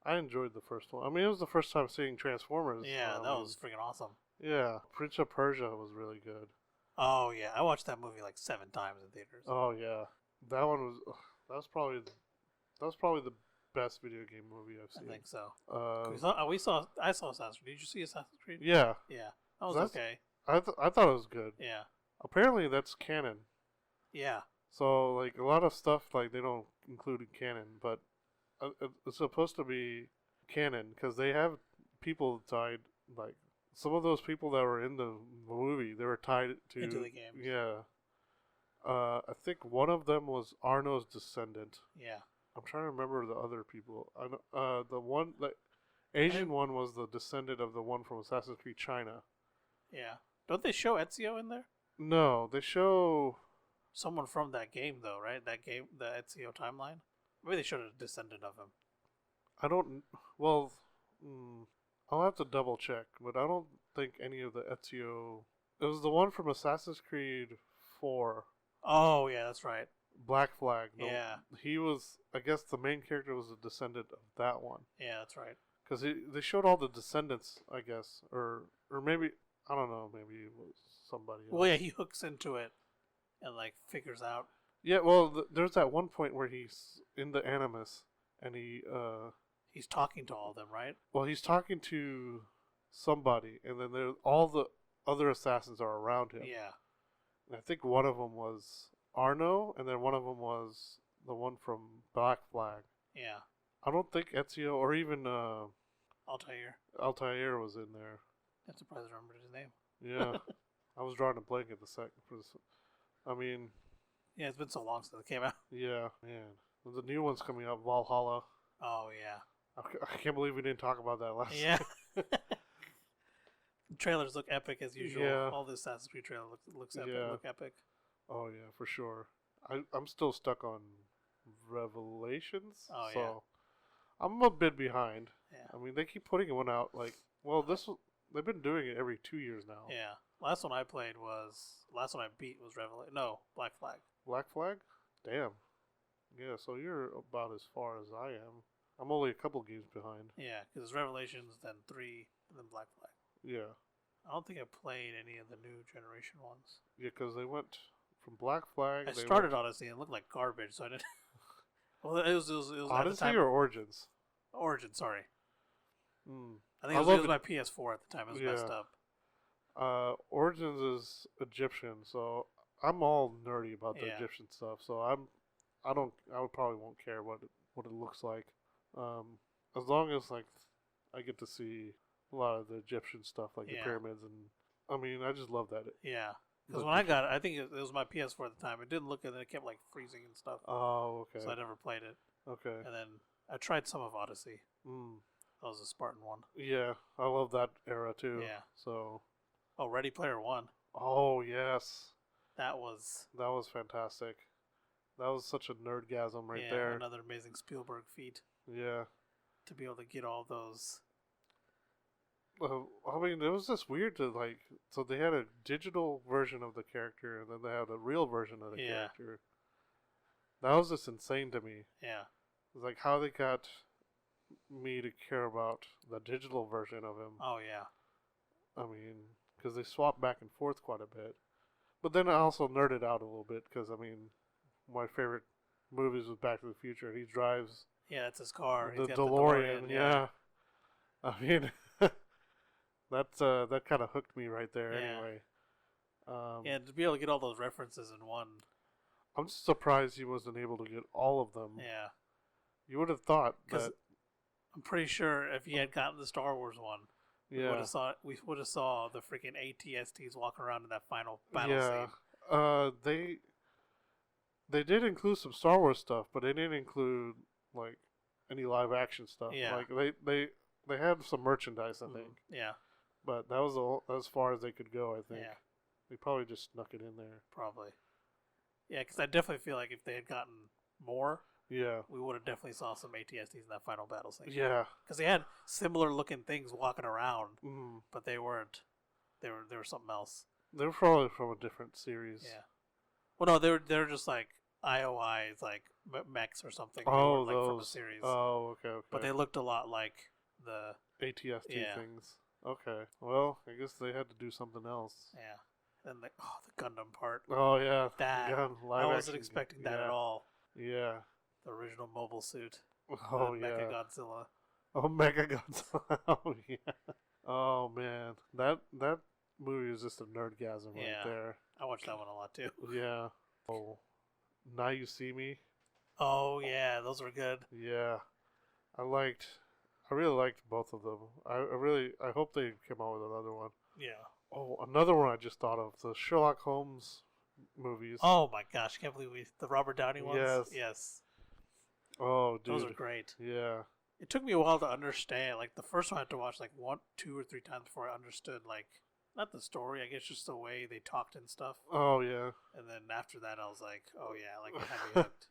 I enjoyed the first one. I mean, it was the first time seeing Transformers. Yeah, that was freaking awesome. Yeah, Prince of Persia was really good. Oh yeah, I watched that movie like 7 times in theaters. Oh yeah, that one was. That was probably the best video game movie I've seen. I think so. I saw Assassin's Creed. Did you see Assassin's Creed? Yeah. Yeah, that was okay. I thought it was good. Yeah. Apparently that's canon. Yeah. So like a lot of stuff like they don't include in canon, but it's supposed to be canon because they have people tied. Like some of those people that were in the movie, they were tied to into the game. Yeah. I think one of them was Arno's descendant. Yeah. I'm trying to remember the other people. The one, the Asian one was the descendant of the one from Assassin's Creed China. Yeah. Don't they show Ezio in there? No, they show someone from that game though, right? That game, the Ezio timeline. Maybe they showed a descendant of him. I don't. Well, I'll have to double check, but I don't think any of the Ezio. It was the one from Assassin's Creed 4. Oh yeah, that's right. Black Flag. Yeah. He was. I guess the main character was a descendant of that one. Yeah, that's right. Because they showed all the descendants, I guess, or maybe I don't know. Maybe it was somebody else. Well, yeah, he hooks into it and like figures out. Yeah, well, there's that one point where he's in the Animus and he's talking to all of them, right? Well, he's talking to somebody, and then all the other assassins are around him. Yeah. And I think one of them was Arno, and then one of them was the one from Black Flag. Yeah. I don't think Ezio or even Altair was in there. I'm surprised I remembered his name. Yeah. I was drawing a blank at the second. I mean... Yeah, it's been so long since it came out. Yeah, man. The new one's coming up, Valhalla. Oh, yeah. I can't believe we didn't talk about that last time. Yeah. The trailers look epic as usual. Yeah. All the Assassin's Creed trailer looks epic. Yeah. Look epic. Oh, yeah, for sure. I'm still stuck on Revelations. Oh, so yeah. I'm a bit behind. Yeah. I mean, they keep putting one out they've been doing it every 2 years now. Yeah. Last one I beat was Revelation. No, Black Flag. Black Flag? Damn. Yeah, so you're about as far as I am. I'm only a couple games behind. Yeah, because it's Revelations, then 3, and then Black Flag. Yeah. I don't think I played any of the new generation ones. Yeah, because they went from Black Flag. I started Odyssey and it looked like garbage, so I didn't. Well, it was Odyssey or Origins? Origin, sorry. I think it was my PS4 at the time. It was messed up. Origins is Egyptian, so I'm all nerdy about the Egyptian stuff. So I probably won't care what it looks like, as long as like I get to see a lot of the Egyptian stuff, like the pyramids, and I mean I just love that. Yeah, because when I got it, I think it was my PS4 at the time. It didn't look good, and it kept like freezing and stuff. Oh, okay. So I never played it. Okay. And then I tried some of Odyssey. That was a Spartan one. Yeah, I love that era too. Yeah. So. Oh, Ready Player One. Oh yes. That was fantastic. That was such a nerdgasm right there. Another amazing Spielberg feat. Yeah. To be able to get all those. I mean, it was just weird to like. So they had a digital version of the character, and then they had a real version of the character. That was just insane to me. Yeah. It's like how they got me to care about the digital version of him. Oh yeah. I mean, because they swapped back and forth quite a bit. But then I also nerded out a little bit because, I mean, my favorite movies was Back to the Future. He drives... Yeah, that's his car. The DeLorean, yeah. I mean, that kind of hooked me right there anyway. Yeah, to be able to get all those references in one. I'm just surprised he wasn't able to get all of them. Yeah. You would have thought that... I'm pretty sure if he had gotten the Star Wars one, Yeah. We would have saw the freaking ATSTs walking around in that final battle Yeah. scene. They did include some Star Wars stuff, but they didn't include like any live action stuff. Yeah. Like they had some merchandise, I think. Yeah. But that was as far as they could go, I think. Yeah. They probably just snuck it in there. Probably. Yeah, because I definitely feel like if they had gotten more, Yeah. we would have definitely saw some ATSTs in that final battle scene. Yeah. Because they had similar looking things walking around, Mm. but they weren't. They were something else. They were probably from a different series. Yeah. Well, no, they were just like IOIs, like mechs or something. They Oh, weren't, like, those. from a series. Oh, okay. But they looked a lot like the ATST yeah. things. Okay. Well, I guess they had to do something else. yeah. And the Gundam part. Oh yeah. That Gun, I wasn't expecting that at all. Yeah. The original mobile suit. Oh the yeah. Mecha Godzilla. Oh, Mega Godzilla. Oh yeah. Oh man, that movie is just a nerdgasm right there. I watched that one a lot too. Yeah. Oh, Now You See Me. Oh yeah, those were good. Yeah, I really liked both of them. I hope they came out with another one. Yeah. Oh, another one I just thought of, the Sherlock Holmes movies. Oh my gosh, I can't believe the Robert Downey ones. Yes. Oh, dude. Those are great. Yeah. It took me a while to understand. Like the first one I had to watch like 1, 2, or 3 times before I understood like not the story, I guess just the way they talked and stuff. Oh yeah. And then after that I was like, oh yeah, like it had me hooked.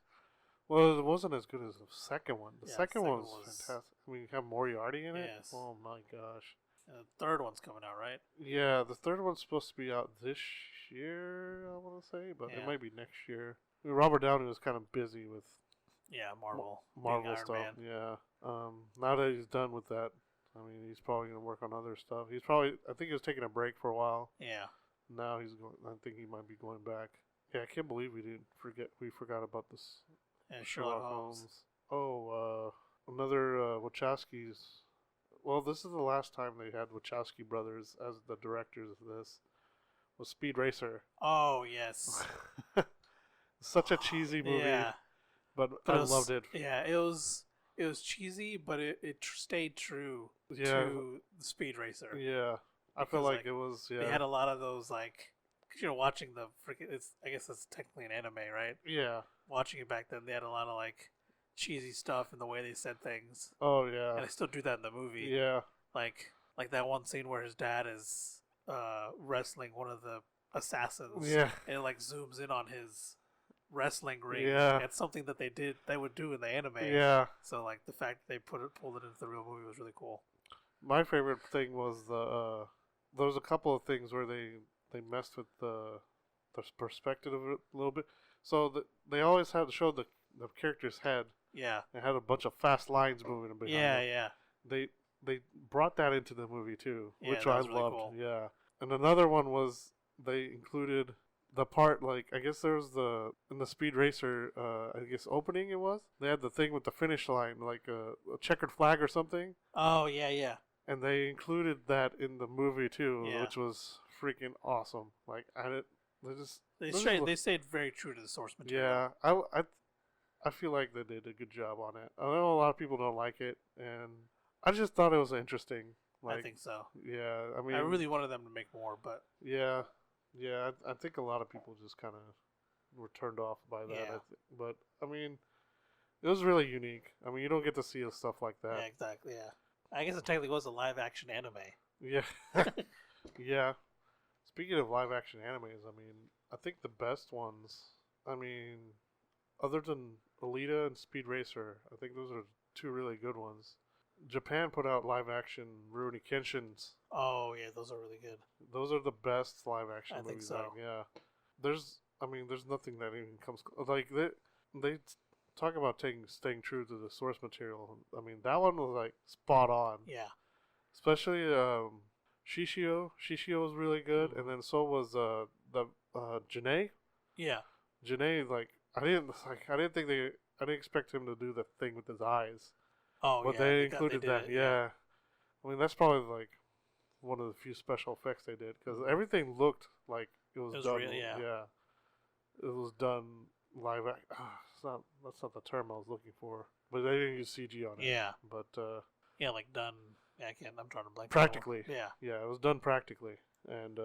Well, it wasn't as good as the second one. The second one was fantastic. I mean, you have Moriarty in it. Yes. Oh my gosh. And the third one's coming out, right? Yeah, the third one's supposed to be out this year, I want to say, but it might be next year. I mean, Robert Downey was kind of busy with Marvel stuff. Man. Yeah. Now that he's done with that, I mean, he's probably gonna work on other stuff. I think he was taking a break for a while. Yeah. Now he's going. I think he might be going back. Yeah, I can't believe we forgot about this. And Sherlock Holmes. Oh, another Wachowski's. Well, this is the last time they had Wachowski brothers as the directors of this. Was Speed Racer. Oh yes. Such a cheesy movie. Yeah. But I loved it. Yeah, it was cheesy, but it stayed true to the Speed Racer. Yeah, I feel like it was. Yeah, they had a lot of those like, cause watching the freaking. I guess it's technically an anime, right? Yeah. Watching it back then, they had a lot of like cheesy stuff in the way they said things. Oh yeah. And they still do that in the movie. Yeah. Like that one scene where his dad is wrestling one of the assassins. Yeah. And it like zooms in on his wrestling ring. Yeah. It's something that they would do in the anime. Yeah. So like the fact that they pulled it into the real movie was really cool. My favorite thing was there was a couple of things where they messed with the perspective of it a little bit. So they always had to show the character's head. Yeah. It had a bunch of fast lines moving behind it. Yeah. They brought that into the movie too, which I loved. Really cool. Yeah. And another one was they included the part, like, I guess there was in the Speed Racer, I guess opening it was, they had the thing with the finish line, like a checkered flag or something. Oh, yeah. And they included that in the movie too, Yeah. which was freaking awesome. Like, they stayed very true to the source material. Yeah, I feel like they did a good job on it. I know a lot of people don't like it, and I just thought it was interesting. Like, I think so. Yeah, I mean, I really wanted them to make more, but yeah, I think a lot of people just kind of were turned off by that. Yeah. But I mean, it was really unique. I mean, you don't get to see stuff like that. Yeah, exactly. Yeah, I guess it technically was a live action anime. Yeah, yeah. Speaking of live action animes, I mean, I think the best ones. I mean, other than Alita and Speed Racer, I think those are two really good ones. Japan put out live action Rurouni Kenshins. Oh yeah, those are really good. Those are the best live action movies. I think so. Yeah, there's nothing that even comes like they talk about staying true to the source material. I mean, that one was like spot on. Yeah, especially Shishio. Shishio was really good, and then so was the Janae. Yeah, Janae, like I didn't expect him to do the thing with his eyes. Oh, but yeah, they included that. it, yeah. I mean, that's probably like one of the few special effects they did because everything looked like it was done. Real, yeah, it was done live. That's not the term I was looking for. But they didn't use CG on it. Yeah, but yeah, like done Yeah, I can't. I'm trying to blank. Practically. Yeah. Yeah, it was done practically, and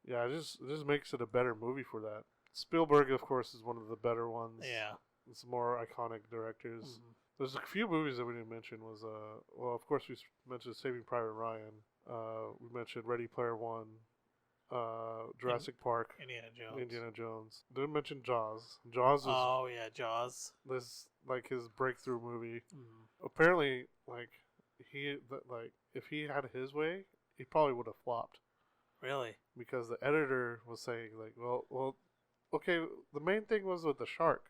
yeah, it just makes it a better movie for that. Spielberg, of course, is one of the better ones. Yeah. It's more iconic directors. Mm-hmm. There's a few movies that we didn't mention. Was well, of course, we mentioned Saving Private Ryan. We mentioned Ready Player One, Jurassic Park, Indiana Jones. Didn't mention Jaws. Jaws is oh yeah, Jaws. this like his breakthrough movie. Mm-hmm. Apparently, like if he had his way, he probably would have flopped. Really? Because the editor was saying like, well, okay. The main thing was with the shark.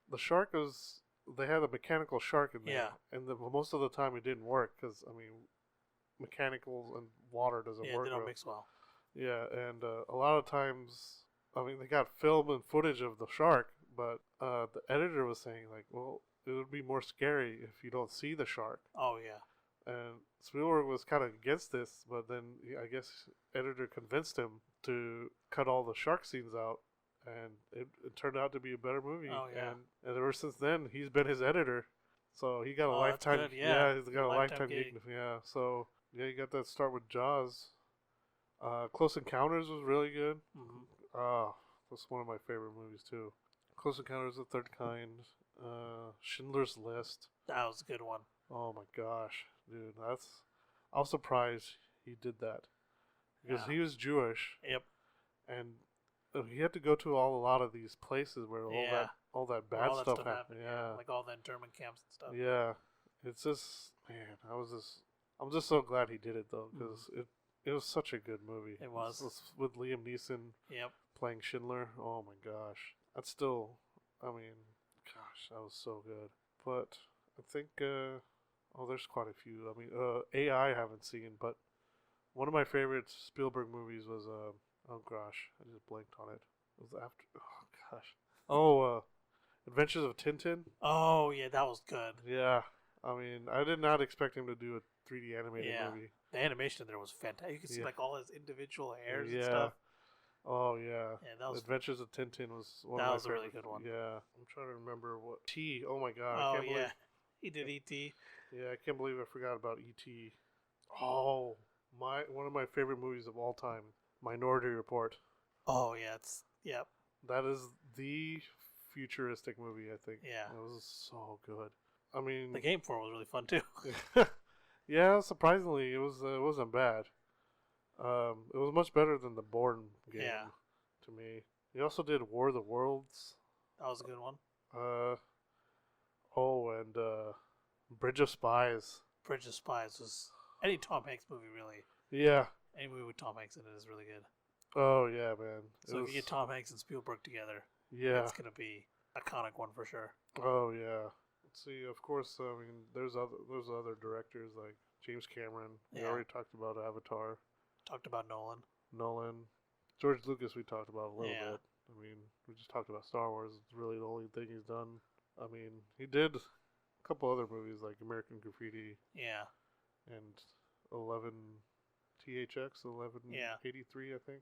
The shark was they had a mechanical shark in there, Yeah. and most of the time it didn't work because I mean, mechanical and water doesn't work. Yeah, they don't well. mix well. Yeah, and a lot of times, I mean, they got film and footage of the shark, but the editor was saying like, well, it would be more scary if you don't see the shark. Oh yeah. And Spielberg was kind of against this, but then I guess editor convinced him to cut all the shark scenes out, and it turned out to be a better movie. Oh yeah. And ever since then, he's been his editor, so he got a lifetime. That's good, yeah. He's got a lifetime gig. gig. Yeah, so yeah, you got that start with Jaws. Close Encounters was really good. Mm-hmm. That's one of my favorite movies too. Close Encounters of the Third Kind. Schindler's List. That was a good one. Oh my gosh, dude, I was surprised he did that because he was Jewish. Yep. And he had to go to a lot of these places where all that bad stuff happened. Yeah, like all the internment camps and stuff. Yeah, it's just man, I'm just so glad he did it though because it was such a good movie. It was with Liam Neeson. Yep. Playing Schindler. Oh my gosh, that's still. I mean, gosh, that was so good. But I think. There's quite a few. I mean, AI I haven't seen, but one of my favorite Spielberg movies was oh gosh, I just blanked on it. It was after. Oh gosh. Adventures of Tintin. Oh yeah, that was good. Yeah, I mean, I did not expect him to do a 3D animated movie. The animation in there was fantastic. You could see like all his individual hairs Yeah. and stuff. Oh yeah. Yeah, that was Adventures of Tintin was one that of my was a really good one. Yeah, I'm trying to remember what T. Oh my god. Oh I can't yeah, believe, he did E.T. Yeah, I can't believe I forgot about E.T. Oh, one of my favorite movies of all time, Minority Report. Oh yeah, yep. That is the futuristic movie, I think. Yeah. It was so good. I mean, the game for it was really fun too. yeah, surprisingly, it wasn't bad. It was much better than the Bourne game to me. He also did War of the Worlds. That was a good one. And Bridge of Spies. Bridge of Spies was any Tom Hanks movie really. Yeah. Any movie with Tom Hanks in it is really good. Oh yeah, man. So if you get Tom Hanks and Spielberg together, it's gonna be an iconic one for sure. Oh yeah. Let's see. Of course, I mean, there's other directors like James Cameron. We already talked about Avatar. Talked about Nolan. George Lucas. We talked about a little bit. I mean, we just talked about Star Wars. It's really the only thing he's done. I mean, he did a couple other movies like American Graffiti. Yeah. And 11 THX 1183, I think.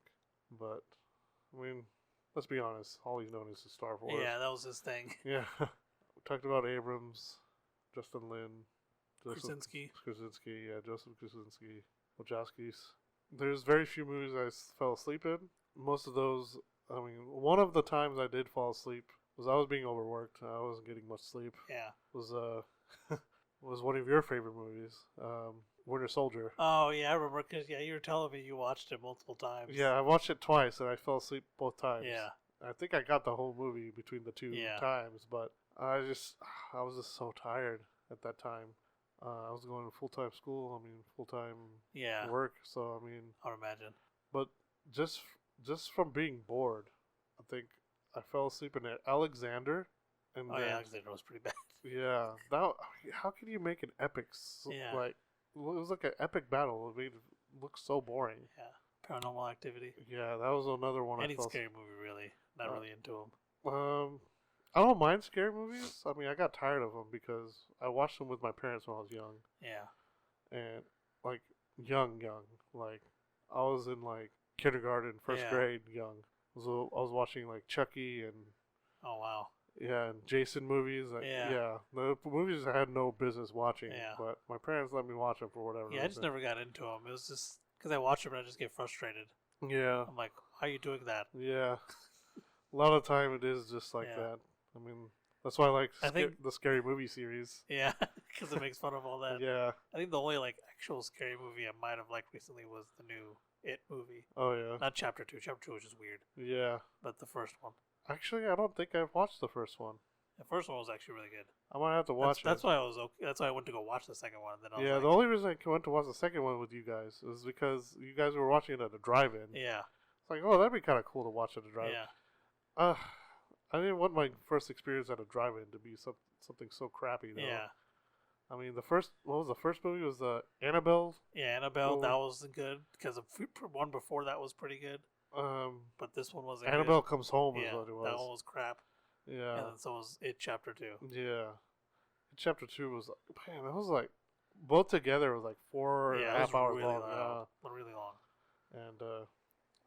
But I mean, let's be honest. All he's known is the Star Wars. Yeah, that was his thing. Yeah. We talked about Abrams, Justin Lin, Krasinski. Yeah, Joseph Krasinski, Wachowskis. There's very few movies I fell asleep in. Most of those, I mean, one of the times I did fall asleep was I was being overworked. I wasn't getting much sleep. Yeah. Was one of your favorite movies, Winter Soldier. Oh yeah, I remember because you were telling me you watched it multiple times. Yeah, I watched it twice and I fell asleep both times. Yeah. I think I got the whole movie between the two times, but I was just so tired at that time. I was going to full-time school. I mean, full-time work. So I mean, I would imagine. But just from being bored, I think I fell asleep in Alexander. And Alexander was pretty bad. Yeah, how can you make an epic like it was like an epic battle? It made it look so boring. Yeah, Paranormal Activity. Yeah, that was another one. Any scary movie, really. Not really into them. I don't mind scary movies. I mean, I got tired of them because I watched them with my parents when I was young. Yeah. And like young, like I was in like kindergarten, first grade, young. So I was watching like Chucky and. Oh wow. Yeah, and Jason movies. Like, yeah, the movies I had no business watching. Yeah. But my parents let me watch them for whatever Yeah, I just never got into them. It was just because I watch them and I just get frustrated. Yeah. I'm like, how are you doing that? Yeah. A lot of time it is just like that. I mean, that's why I like the scary movie series. Yeah, because it makes fun of all that. Yeah. I think the only like actual scary movie I might have liked recently was the new It movie. Oh yeah. Not Chapter 2. Chapter 2 was just weird. Yeah. But the first one. Actually, I don't think I've watched the first one. The first one was actually really good. I might have to watch it. That's why I was okay. That's why I went to go watch the second one. Then I was the only reason I went to watch the second one with you guys is because you guys were watching it at a drive-in. Yeah. It's like, oh, that'd be kind of cool to watch at a drive-in. Yeah. I didn't want my first experience at a drive-in to be something so crappy, though. Yeah. I mean, what was the first movie? Was Annabelle? Yeah, Annabelle. That was good because the one before that was pretty good. But this one wasn't. Annabelle good. Comes Home is what it was. That one was crap. Yeah. And then so was It Chapter 2. Yeah. Chapter 2 was, man, that was like, both together was like 4.5 hours really long. Really long. And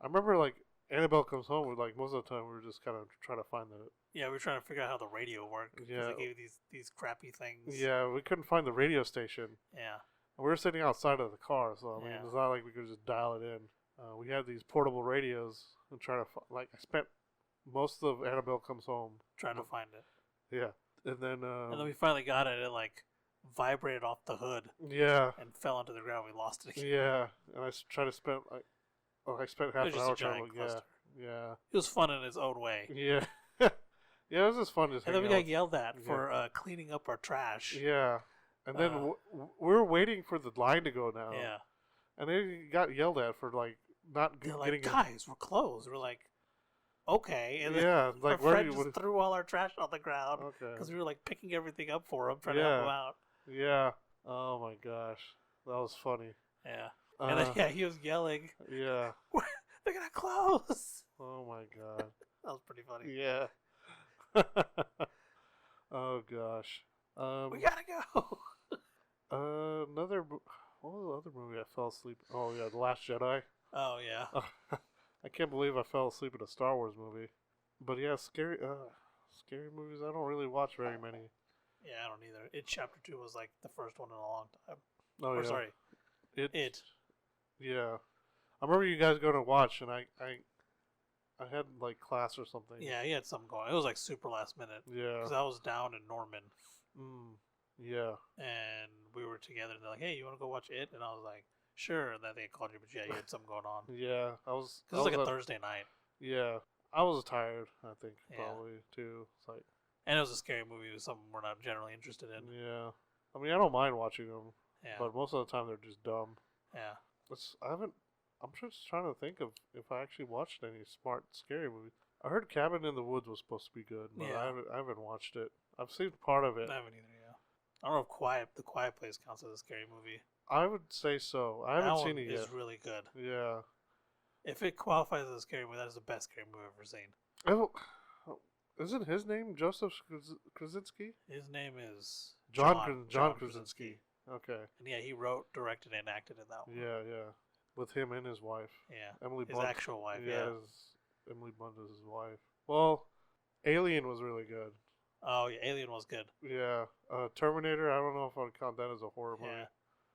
I remember like Annabelle Comes Home, like most of the time we were just kind of trying to find the... Yeah, we were trying to figure out how the radio worked. Yeah. They gave you these crappy things. Yeah, we couldn't find the radio station. Yeah. And we were sitting outside of the car, so I mean, it's not like we could just dial it in. We had these portable radios and trying to, I spent most of Annabelle Comes Home trying to find it. Yeah. And then we finally got it. It like vibrated off the hood. Yeah. And fell onto the ground. We lost it again. Yeah. And I tried to spend I spent half an hour trying to Yeah. It was fun in its own way. Yeah. Yeah, it was just fun. And then we got yelled at for cleaning up our trash. Yeah. And then we were waiting for the line to go now. Yeah. And they got yelled at for like not They're getting. Like, guys, we're closed. We're like, okay. And then like our friend just threw all our trash on the ground. Okay. Because we were like picking everything up for him, trying to help him out. Yeah. Oh my gosh, that was funny. Yeah. And then he was yelling. Yeah. They're gonna close. Oh my god. That was pretty funny. Yeah. Oh gosh. We gotta go. What was the other movie I fell asleep? Oh yeah, The Last Jedi. Oh yeah. I can't believe I fell asleep in a Star Wars movie. But yeah, scary movies. I don't really watch very many. Yeah, I don't either. It Chapter 2 was like the first one in a long time. Oh yeah. Sorry. It. Yeah. I remember you guys going to watch, and I had like class or something. Yeah, he had something going. It was like super last minute. Yeah. Because I was down in Norman. Yeah. And we were together, and they're like, "Hey, you want to go watch It?" And I was like, "Sure." And then they called you, but yeah, you had something going on. Yeah, I was. Because it was like a Thursday night. Yeah, I was tired. I think probably too. It's like. And it was a scary movie. It was something we're not generally interested in. Yeah, I mean, I don't mind watching them. Yeah. But most of the time, they're just dumb. Yeah. I'm just trying to think of if I actually watched any smart scary movies. I heard Cabin in the Woods was supposed to be good, but I haven't watched it. I've seen part of it. I haven't either. Yeah. I don't know if The Quiet Place counts as a scary movie. I would say so. I haven't seen it yet. It's really good. Yeah. If it qualifies as a scary movie, that is the best scary movie I've ever seen. Isn't his name Joseph Krasinski? His name is John Krasinski. Okay. And yeah, he wrote, directed, and acted in that one. Yeah. With him and his wife. Yeah. Emily his Blunt. Actual wife, Emily Blunt is his wife. Well, Alien was really good. Oh, yeah, Alien was good. Yeah. Terminator, I don't know if I would count that as a horror movie. Yeah,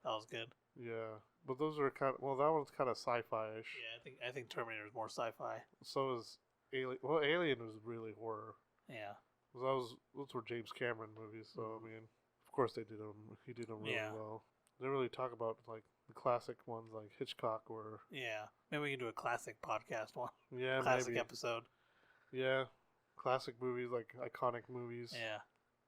that was good. Yeah. But those are that one's kind of sci-fi-ish. Yeah, I think Terminator is more sci-fi. So is Alien. Well, Alien was really horror. Yeah. Those were James Cameron movies, so I mean, of course he did them really well. They really talk about like the classic ones like Hitchcock or maybe we can do a classic podcast one. Yeah, classic maybe. episode. Yeah, classic movies like iconic movies. Yeah.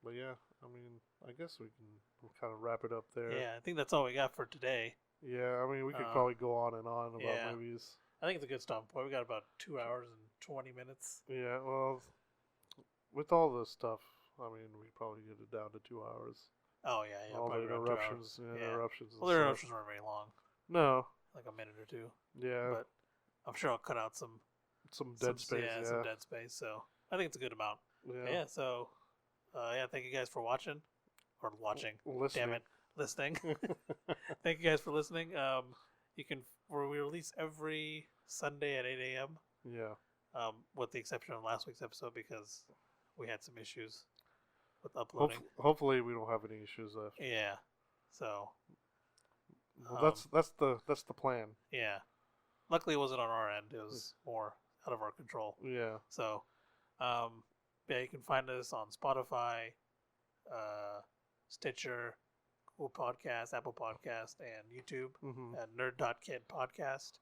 But yeah, I mean, I guess we'll kind of wrap it up there. Yeah, I think that's all we got for today. Yeah, I mean, we could probably go on and on about movies. I think it's a good stopping point. We got about 2 hours and 20 minutes. Yeah, well, with all this stuff, I mean, we probably get it down to 2 hours. Oh yeah. All the interruptions, interruptions. Well, the interruptions weren't very long. No, like a minute or two. Yeah, but I'm sure I'll cut out some dead space. Yeah, some dead space. So I think it's a good amount. Yeah. So, thank you guys for watching or watching. Listening. Damn it, listening. Thank you guys for listening. We release every Sunday at 8 a.m. Yeah. With the exception of last week's episode because we had some issues with uploading. Hopefully, we don't have any issues left. Yeah. So. Well, that's the plan. Yeah. Luckily, it wasn't on our end. It was more out of our control. Yeah. So, yeah, you can find us on Spotify, Stitcher, Google Podcast, Apple Podcast, and YouTube at Nerd.get podcast.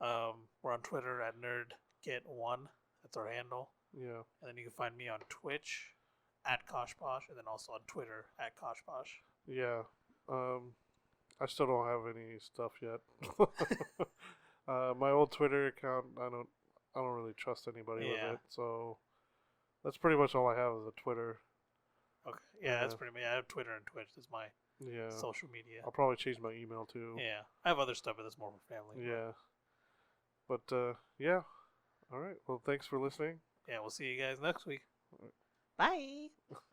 We're on Twitter at Nerd.get1. That's our handle. Yeah. And then you can find me on Twitch at Koshposh, and then also on Twitter at Koshposh. Yeah. I still don't have any stuff yet. My old Twitter account, I don't really trust anybody with it. So that's pretty much all I have is a Twitter. Okay. Yeah, that's pretty much. I have Twitter and Twitch. That's my social media. I'll probably change my email too. Yeah. I have other stuff, but that's more for family. Yeah. But yeah. All right. Well, thanks for listening. Yeah, we'll see you guys next week. Bye.